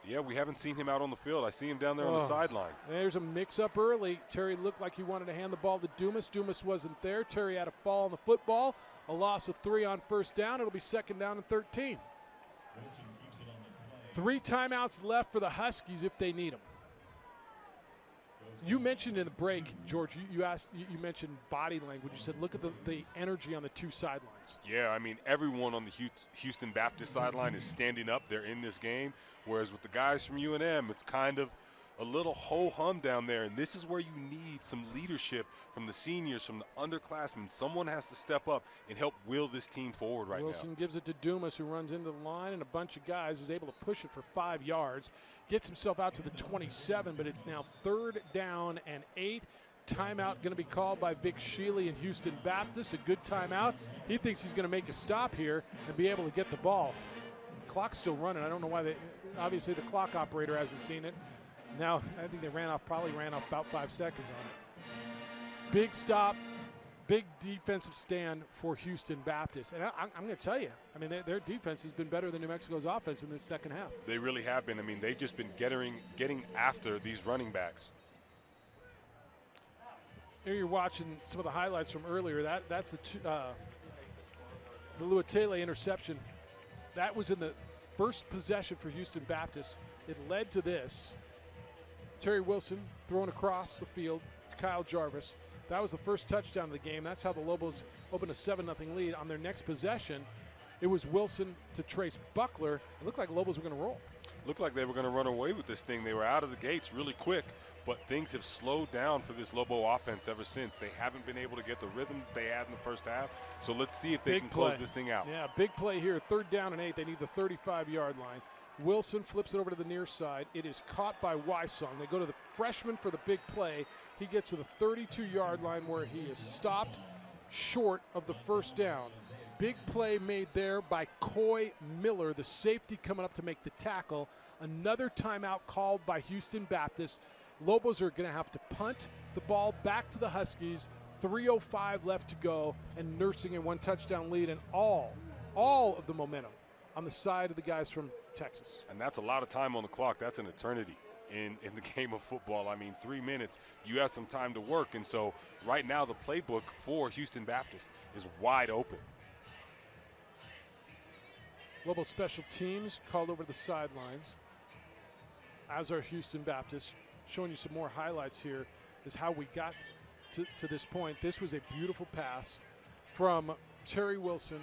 Yeah, we haven't seen him out on the field. I see him down there on the sideline. There's a mix-up early. Terry looked like he wanted to hand the ball to Dumas. Dumas wasn't there. Terry had a fall on the football. A loss of 3 on first down. It'll be second down and 13. 3 timeouts left for the Huskies if they need them. You mentioned in the break, George, you mentioned body language. You said look at the energy on the 2 sidelines. Yeah, I mean, everyone on the Houston Baptist sideline is standing up. They're in this game, whereas with the guys from UNM, it's kind of a little ho-hum down there, and this is where you need some leadership from the seniors, from the underclassmen. Someone has to step up and help will this team forward right now. Wilson gives it to Dumas, who runs into the line, and a bunch of guys is able to push it for 5 yards. Gets himself out to the 27, but it's now 3rd down and 8. Timeout going to be called by Vic Shealy and Houston Baptist. A good timeout. He thinks he's going to make a stop here and be able to get the ball. Clock's still running. I don't know why obviously the clock operator hasn't seen it. Now, I think they probably ran off about 5 seconds on it. Big stop, big defensive stand for Houston Baptist. And I'm going to tell you, I mean, their defense has been better than New Mexico's offense in this second half. They really have been. I mean, they've just been getting after these running backs. Here you're watching some of the highlights from earlier. That's the Luatele interception. That was in the first possession for Houston Baptist. It led to this. Terry Wilson thrown across the field to Kyle Jarvis. That was the first touchdown of the game. That's how the Lobos opened a 7-0 lead. On their next possession, it was Wilson to Trace Buckler. It looked like Lobos were going to roll. Looked like they were going to run away with this thing. They were out of the gates really quick, but things have slowed down for this Lobo offense ever since. They haven't been able to get the rhythm that they had in the first half. So let's see if they can close this thing out. Yeah, big play here. 3rd down and 8. They need the 35-yard line. Wilson flips it over to the near side. It is caught by Wysong. They go to the freshman for the big play. He gets to the 32-yard line where he is stopped short of the first down. Big play made there by Coy Miller, the safety coming up to make the tackle. Another timeout called by Houston Baptist. Lobos are going to have to punt the ball back to the Huskies. 3:05 left to go, and nursing a 1-touchdown lead, and all of the momentum on the side of the guys from Texas. And that's a lot of time on the clock. That's an eternity in the game of football. I mean, 3 minutes, you have some time to work. And so right now the playbook for Houston Baptist is wide open. Lobo special teams called over the sidelines, as are Houston Baptist. Showing you some more highlights here is how we got to this point. This was a beautiful pass from Terry Wilson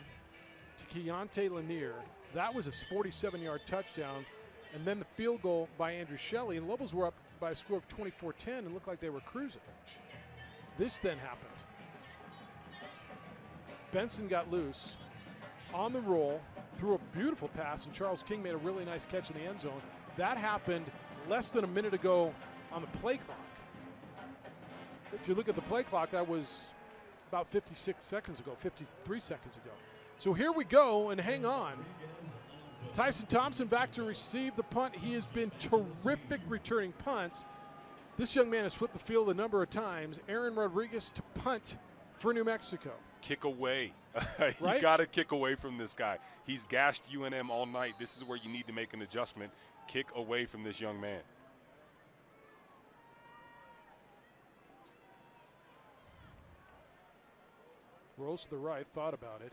to Keontae Lanier. That was a 47-yard touchdown. And then the field goal by Andrew Shelley. And Lobos were up by a score of 24-10 and looked like they were cruising. This then happened. Benson got loose on the roll, threw a beautiful pass, and Charles King made a really nice catch in the end zone. That happened less than a minute ago on the play clock. If you look at the play clock, that was about 56 seconds ago, 53 seconds ago. So here we go, and hang on. Tyson Thompson back to receive the punt. He has been terrific returning punts. This young man has flipped the field a number of times. Aaron Rodriguez to punt for New Mexico. Kick away. Right? You got to kick away from this guy. He's gashed UNM all night. This is where you need to make an adjustment. Kick away from this young man. rolls to the right, thought about it.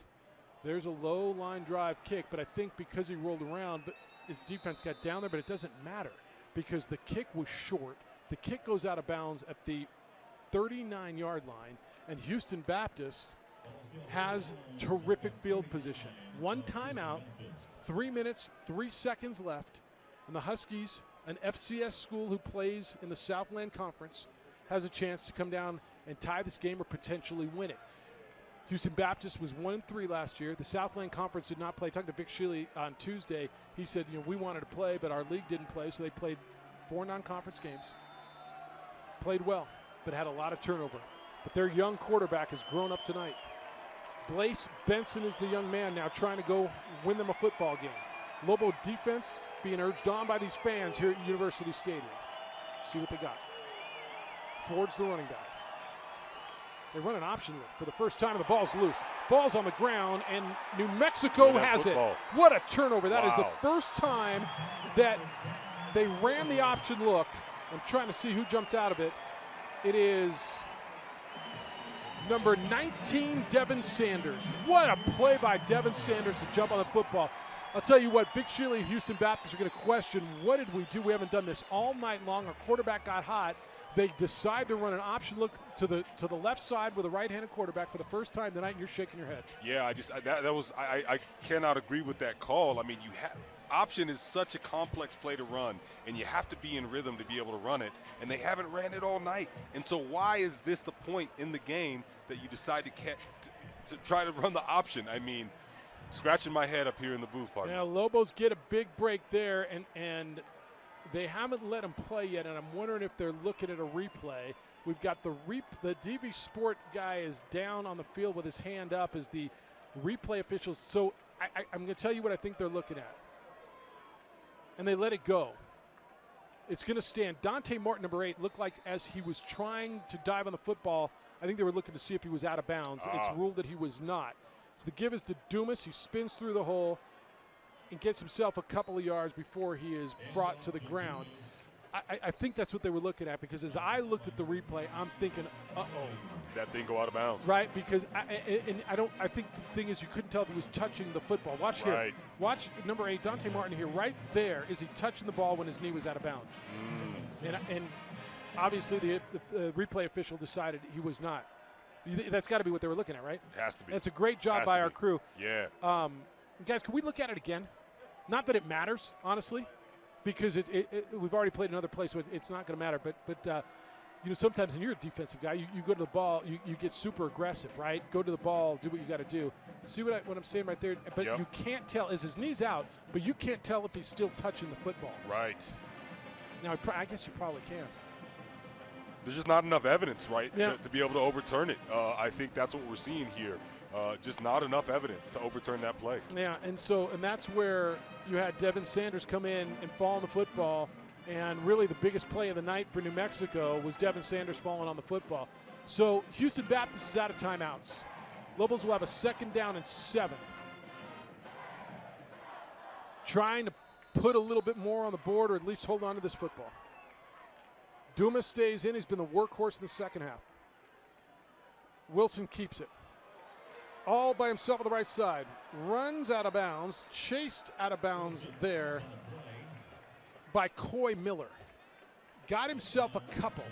There's a low line drive kick, but I think because he rolled around, but his defense got down there, but it doesn't matter because the kick was short. The kick goes out of bounds at the 39-yard line, and Houston Baptist has terrific field position. One timeout, 3 minutes, 3 seconds left, and the Huskies, an FCS school who plays in the Southland Conference, has a chance to come down and tie this game or potentially win it. Houston Baptist was 1-3 last year. The Southland Conference did not play. I talked to Vic Shealy on Tuesday. He said, we wanted to play, but our league didn't play, so they played 4 non-conference games. Played well, but had a lot of turnover. But their young quarterback has grown up tonight. Blaise Benson is the young man now trying to go win them a football game. Lobo defense being urged on by these fans here at University Stadium. See what they got. Ford's the running back. They run an option look for the first time, and the ball's loose. Ball's on the ground, and New Mexico has football. It. What a turnover. That is the first time that they ran the option look. I'm trying to see who jumped out of it. It is number 19, Devin Sanders. What a play by Devin Sanders to jump on the football. I'll tell you what, Vic Shealy and Houston Baptist are going to question, what did we do? We haven't done this all night long. Our quarterback got hot. They decide to run an option look to the left side with a right-handed quarterback for the first time tonight, and you're shaking your head. Yeah, I cannot agree with that call. I mean, option is such a complex play to run, and you have to be in rhythm to be able to run it, and they haven't ran it all night. And so why is this the point in the game that you decide to try to run the option? I mean, scratching my head up here in the booth. Yeah, Lobos get a big break there, and they haven't let him play yet, and I'm wondering if they're looking at a replay. We've got the DV Sport guy is down on the field with his hand up as the replay officials. So I'm going to tell you what I think they're looking at. And they let it go. It's going to stand. Dante Martin, number 8, looked like as he was trying to dive on the football, I think they were looking to see if he was out of bounds. It's ruled that he was not. So the give is to Dumas. He spins through the hole and gets himself a couple of yards before he is brought to the ground. I think that's what they were looking at, because as I looked at the replay, I'm thinking, uh-oh. Did that thing go out of bounds? Right, because I think the thing is you couldn't tell if he was touching the football. Watch here. Watch number 8, Dante Martin here. Right there, is he touching the ball when his knee was out of bounds? And obviously the replay official decided he was not. That's got to be what they were looking at, right? It has to be. That's a great job by our crew. Yeah. Guys, can we look at it again? Not that it matters, honestly, because we've already played another place, so it's not going to matter. But sometimes when you're a defensive guy, you go to the ball, you get super aggressive, right? Go to the ball, do what you got to do. See what I'm saying right there? But you can't tell. Is his knees out, but you can't tell if he's still touching the football. Right. Now, I guess you probably can. There's just not enough evidence, right, to be able to overturn it. I think that's what we're seeing here. Just not enough evidence to overturn that play. Yeah, and that's where you had Devin Sanders come in and fall on the football, and really the biggest play of the night for New Mexico was Devin Sanders falling on the football. So Houston Baptist is out of timeouts. Lobos will have a 2nd down and 7. Trying to put a little bit more on the board, or at least hold on to this football. Dumas stays in. He's been the workhorse in the second half. Wilson keeps it. All by himself on the right side. Runs out of bounds. Chased out of bounds there by Coy Miller. Got himself a couple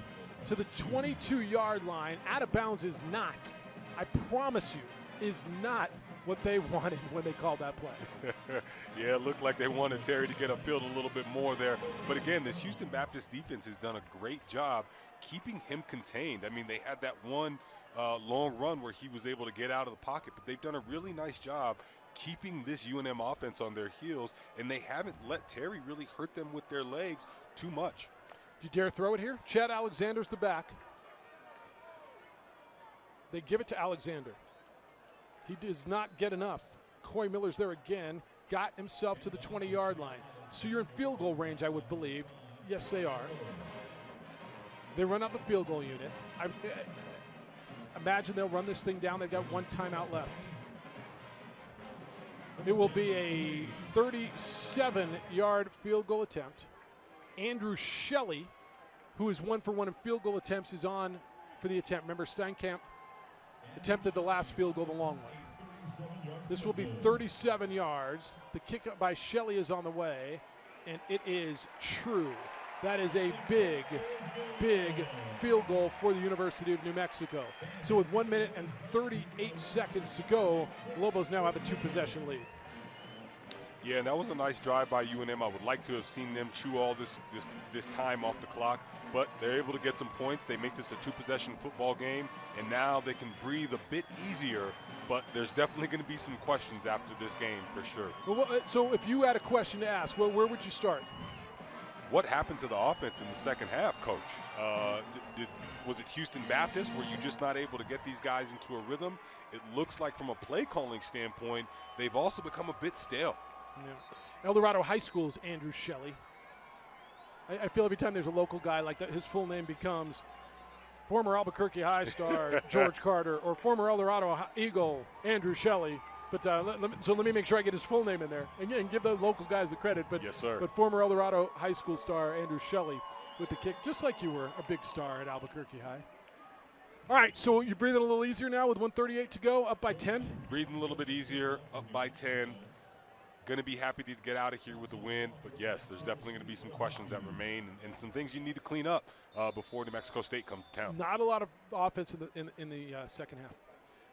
to the 22-yard line. Out of bounds is not, I promise you, is not what they wanted when they called that play. Yeah, it looked like they wanted Terry to get upfield a little bit more there. But again, this Houston Baptist defense has done a great job keeping him contained. I mean, they had that one long run where he was able to get out of the pocket, but they've done a really nice job keeping this UNM offense on their heels, and they haven't let Terry really hurt them with their legs too much. Do you dare throw it here? Chad Alexander's the back. They give it to Alexander. He does not get enough. Coy Miller's there again, got himself to the 20-yard line. So you're in field goal range, I would believe. Yes, they are. They run out the field goal unit. I imagine they'll run this thing down. They've got 1 timeout left. It will be a 37-yard field goal attempt. Andrew Shelley, who is 1 for 1 in field goal attempts, is on for the attempt. Remember, Steinkamp attempted the last field goal the long way. This will be 37 yards. The kick up by Shelley is on the way, and it is true. That is a big, big field goal for the University of New Mexico. So with 1 minute and 38 seconds to go, Lobos now have a 2-possession lead. Yeah, and that was a nice drive by UNM. I would like to have seen them chew all this time off the clock, but they're able to get some points. They make this a 2-possession football game, and now they can breathe a bit easier, but there's definitely going to be some questions after this game for sure. Well, so if you had a question to ask, well, where would you start? What happened to the offense in the second half, Coach? Was it Houston Baptist? Were you just not able to get these guys into a rhythm? It looks like from a play calling standpoint, they've also become a bit stale. Yeah. El Dorado High School's Andrew Shelley. I feel every time there's a local guy like that, his full name becomes former Albuquerque High star George Carter or former El Dorado Eagle Andrew Shelley. But let me make sure I get his full name in there and give the local guys the credit. But, yes, sir. But former El Dorado High School star Andrew Shelley with the kick, just like you were a big star at Albuquerque High. All right, so you're breathing a little easier now with 1:38 to go, up by 10? Breathing a little bit easier, up by 10. Going to be happy to get out of here with a win. But, yes, there's definitely going to be some questions that remain and some things you need to clean up before New Mexico State comes to town. Not a lot of offense in the second half.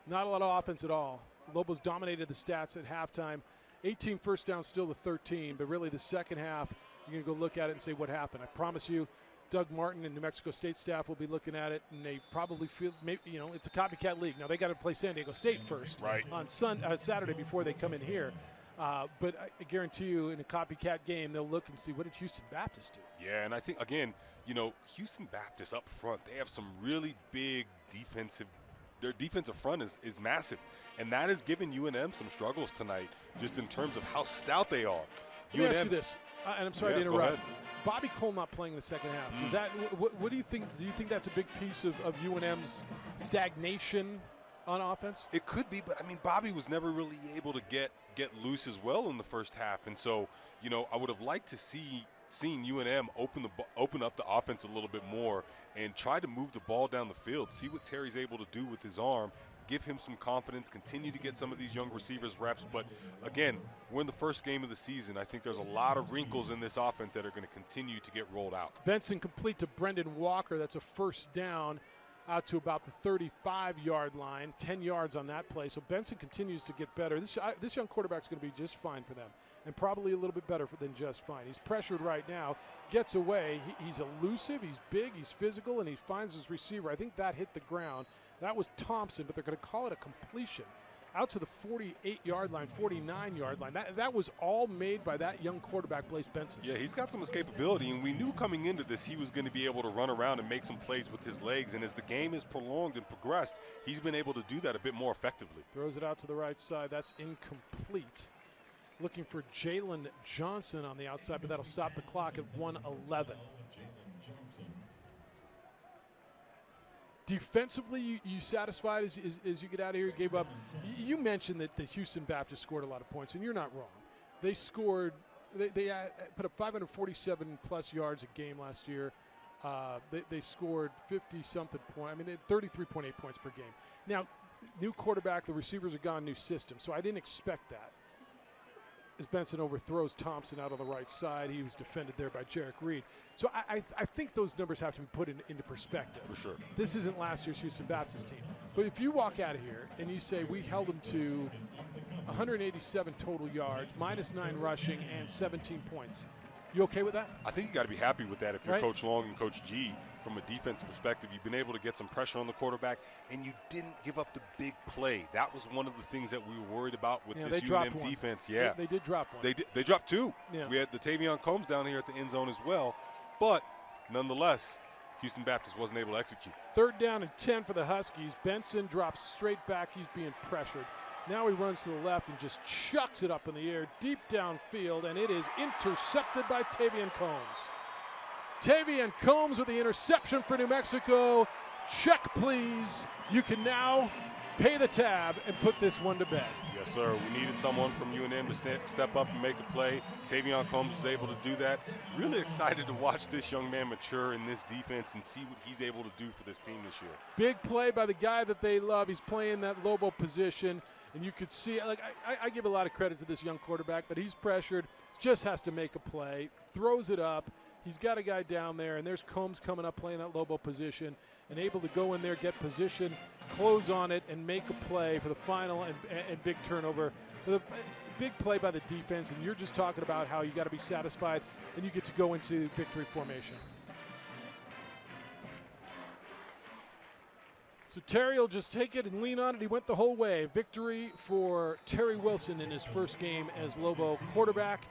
Not a lot of offense at all. Lobos dominated the stats at halftime. 18 first downs still to 13, but really the second half, you're going to go look at it and say what happened. I promise you, Doug Martin and New Mexico State staff will be looking at it, and they probably feel, maybe, it's a copycat league. Now, they got to play San Diego State first on Saturday before they come in here. But I guarantee you in a copycat game, they'll look and see, what did Houston Baptist do? Yeah, and I think, again, Houston Baptist up front, they have some really big their defensive front is massive, and that has given UNM some struggles tonight just in terms of how stout they are. Let me ask you this, and I'm sorry to interrupt. Bobby Cole not playing in the second half. Is that what do you think? Do you think that's a big piece of UNM's stagnation on offense? It could be, but, Bobby was never really able to get loose as well in the first half, and so, I would have liked to seen UNM open up the offense a little bit more and try to move the ball down the field, see what Terry's able to do with his arm, give him some confidence, continue to get some of these young receivers reps. But, again, we're in the first game of the season. I think there's a lot of wrinkles in this offense that are going to continue to get rolled out. Benson complete to Brendan Walker. That's a first down out to about the 35-yard line, 10 yards on that play. So Benson continues to get better. This young quarterback's going to be just fine for them, and probably a little bit better than just fine. He's pressured right now, gets away. He's elusive, he's big, he's physical, and he finds his receiver. I think that hit the ground. That was Thompson, but they're going to call it a completion out to the 48-yard line, 49-yard line. That was all made by that young quarterback, Blaise Benson. Yeah, he's got some escapability, and we knew coming into this he was going to be able to run around and make some plays with his legs. And as the game has prolonged and progressed, he's been able to do that a bit more effectively. Throws it out to the right side. That's incomplete. Looking for Jalen Johnson on the outside, but that'll stop the clock at 1:11. Defensively, you satisfied as you get out of here? You gave up. You mentioned that the Houston Baptist scored a lot of points, and you're not wrong. They scored. They put up 547-plus yards a game last year. They scored 50-something points. They had 33.8 points per game. Now, new quarterback, the receivers are gone, new system, so I didn't expect that. As Benson overthrows Thompson out on the right side, he was defended there by Jarek Reed. So I think those numbers have to be put into perspective. For sure. This isn't last year's Houston Baptist team. But if you walk out of here and you say we held them to 187 total yards, -9 rushing, and 17 points, you okay with that? I think you got to be happy with that if you're right? Coach Long and Coach G. From a defensive perspective, you've been able to get some pressure on the quarterback, and you didn't give up the big play. That was one of the things that we were worried about with this UNM defense. Yeah, they did drop one. They dropped two. Yeah. We had the Tavion Combs down here at the end zone as well, but nonetheless, Houston Baptist wasn't able to execute. 3rd down and 10 for the Huskies. Benson drops straight back. He's being pressured. Now he runs to the left and just chucks it up in the air, deep downfield, and it is intercepted by Tavion Combs. Tavion Combs with the interception for New Mexico. Check, please. You can now pay the tab and put this one to bed. Yes, sir. We needed someone from UNM to step up and make a play. Tavion Combs was able to do that. Really excited to watch this young man mature in this defense and see what he's able to do for this team this year. Big play by the guy that they love. He's playing that Lobo position, and you could see, like, I give a lot of credit to this young quarterback, but he's pressured, just has to make a play, throws it up. He's got a guy down there, and there's Combs coming up playing that Lobo position and able to go in there, get position, close on it, and make a play for the final and big turnover. The big play by the defense, and you're just talking about how you got to be satisfied, and you get to go into victory formation. So Terry will just take it and lean on it. He went the whole way. Victory for Terry Wilson in his first game as Lobo quarterback.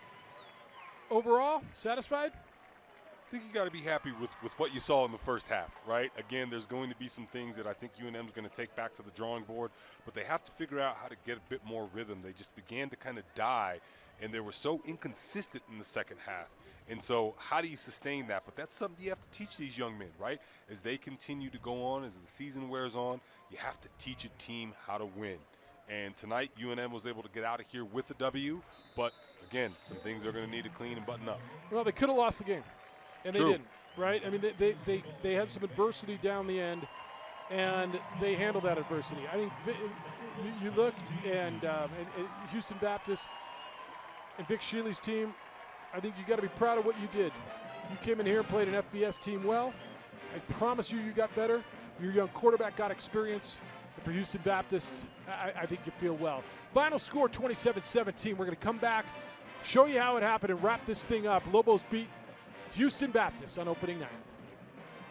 Overall, satisfied? I think you got to be happy with what you saw in the first half, right? Again, there's going to be some things that I think UNM is going to take back to the drawing board, but they have to figure out how to get a bit more rhythm. They just began to kind of die, and they were so inconsistent in the second half. And so how do you sustain that? But that's something you have to teach these young men, right? As they continue to go on, as the season wears on, you have to teach a team how to win. And tonight, UNM was able to get out of here with a W, but again, some things they're going to need to clean and button up. Well, they could have lost the game. And True. they didn't, right? I mean, they had some adversity down the end, and they handled that adversity. I think you look, and Houston Baptist and Vic Shealy's team, I think you got to be proud of what you did. You came in here and played an FBS team well. I promise you got better. Your young quarterback got experience. And for Houston Baptist, I think you feel well. Final score, 27-17. We're going to come back, show you how it happened, and wrap this thing up. Lobos beat Houston Baptist on opening night.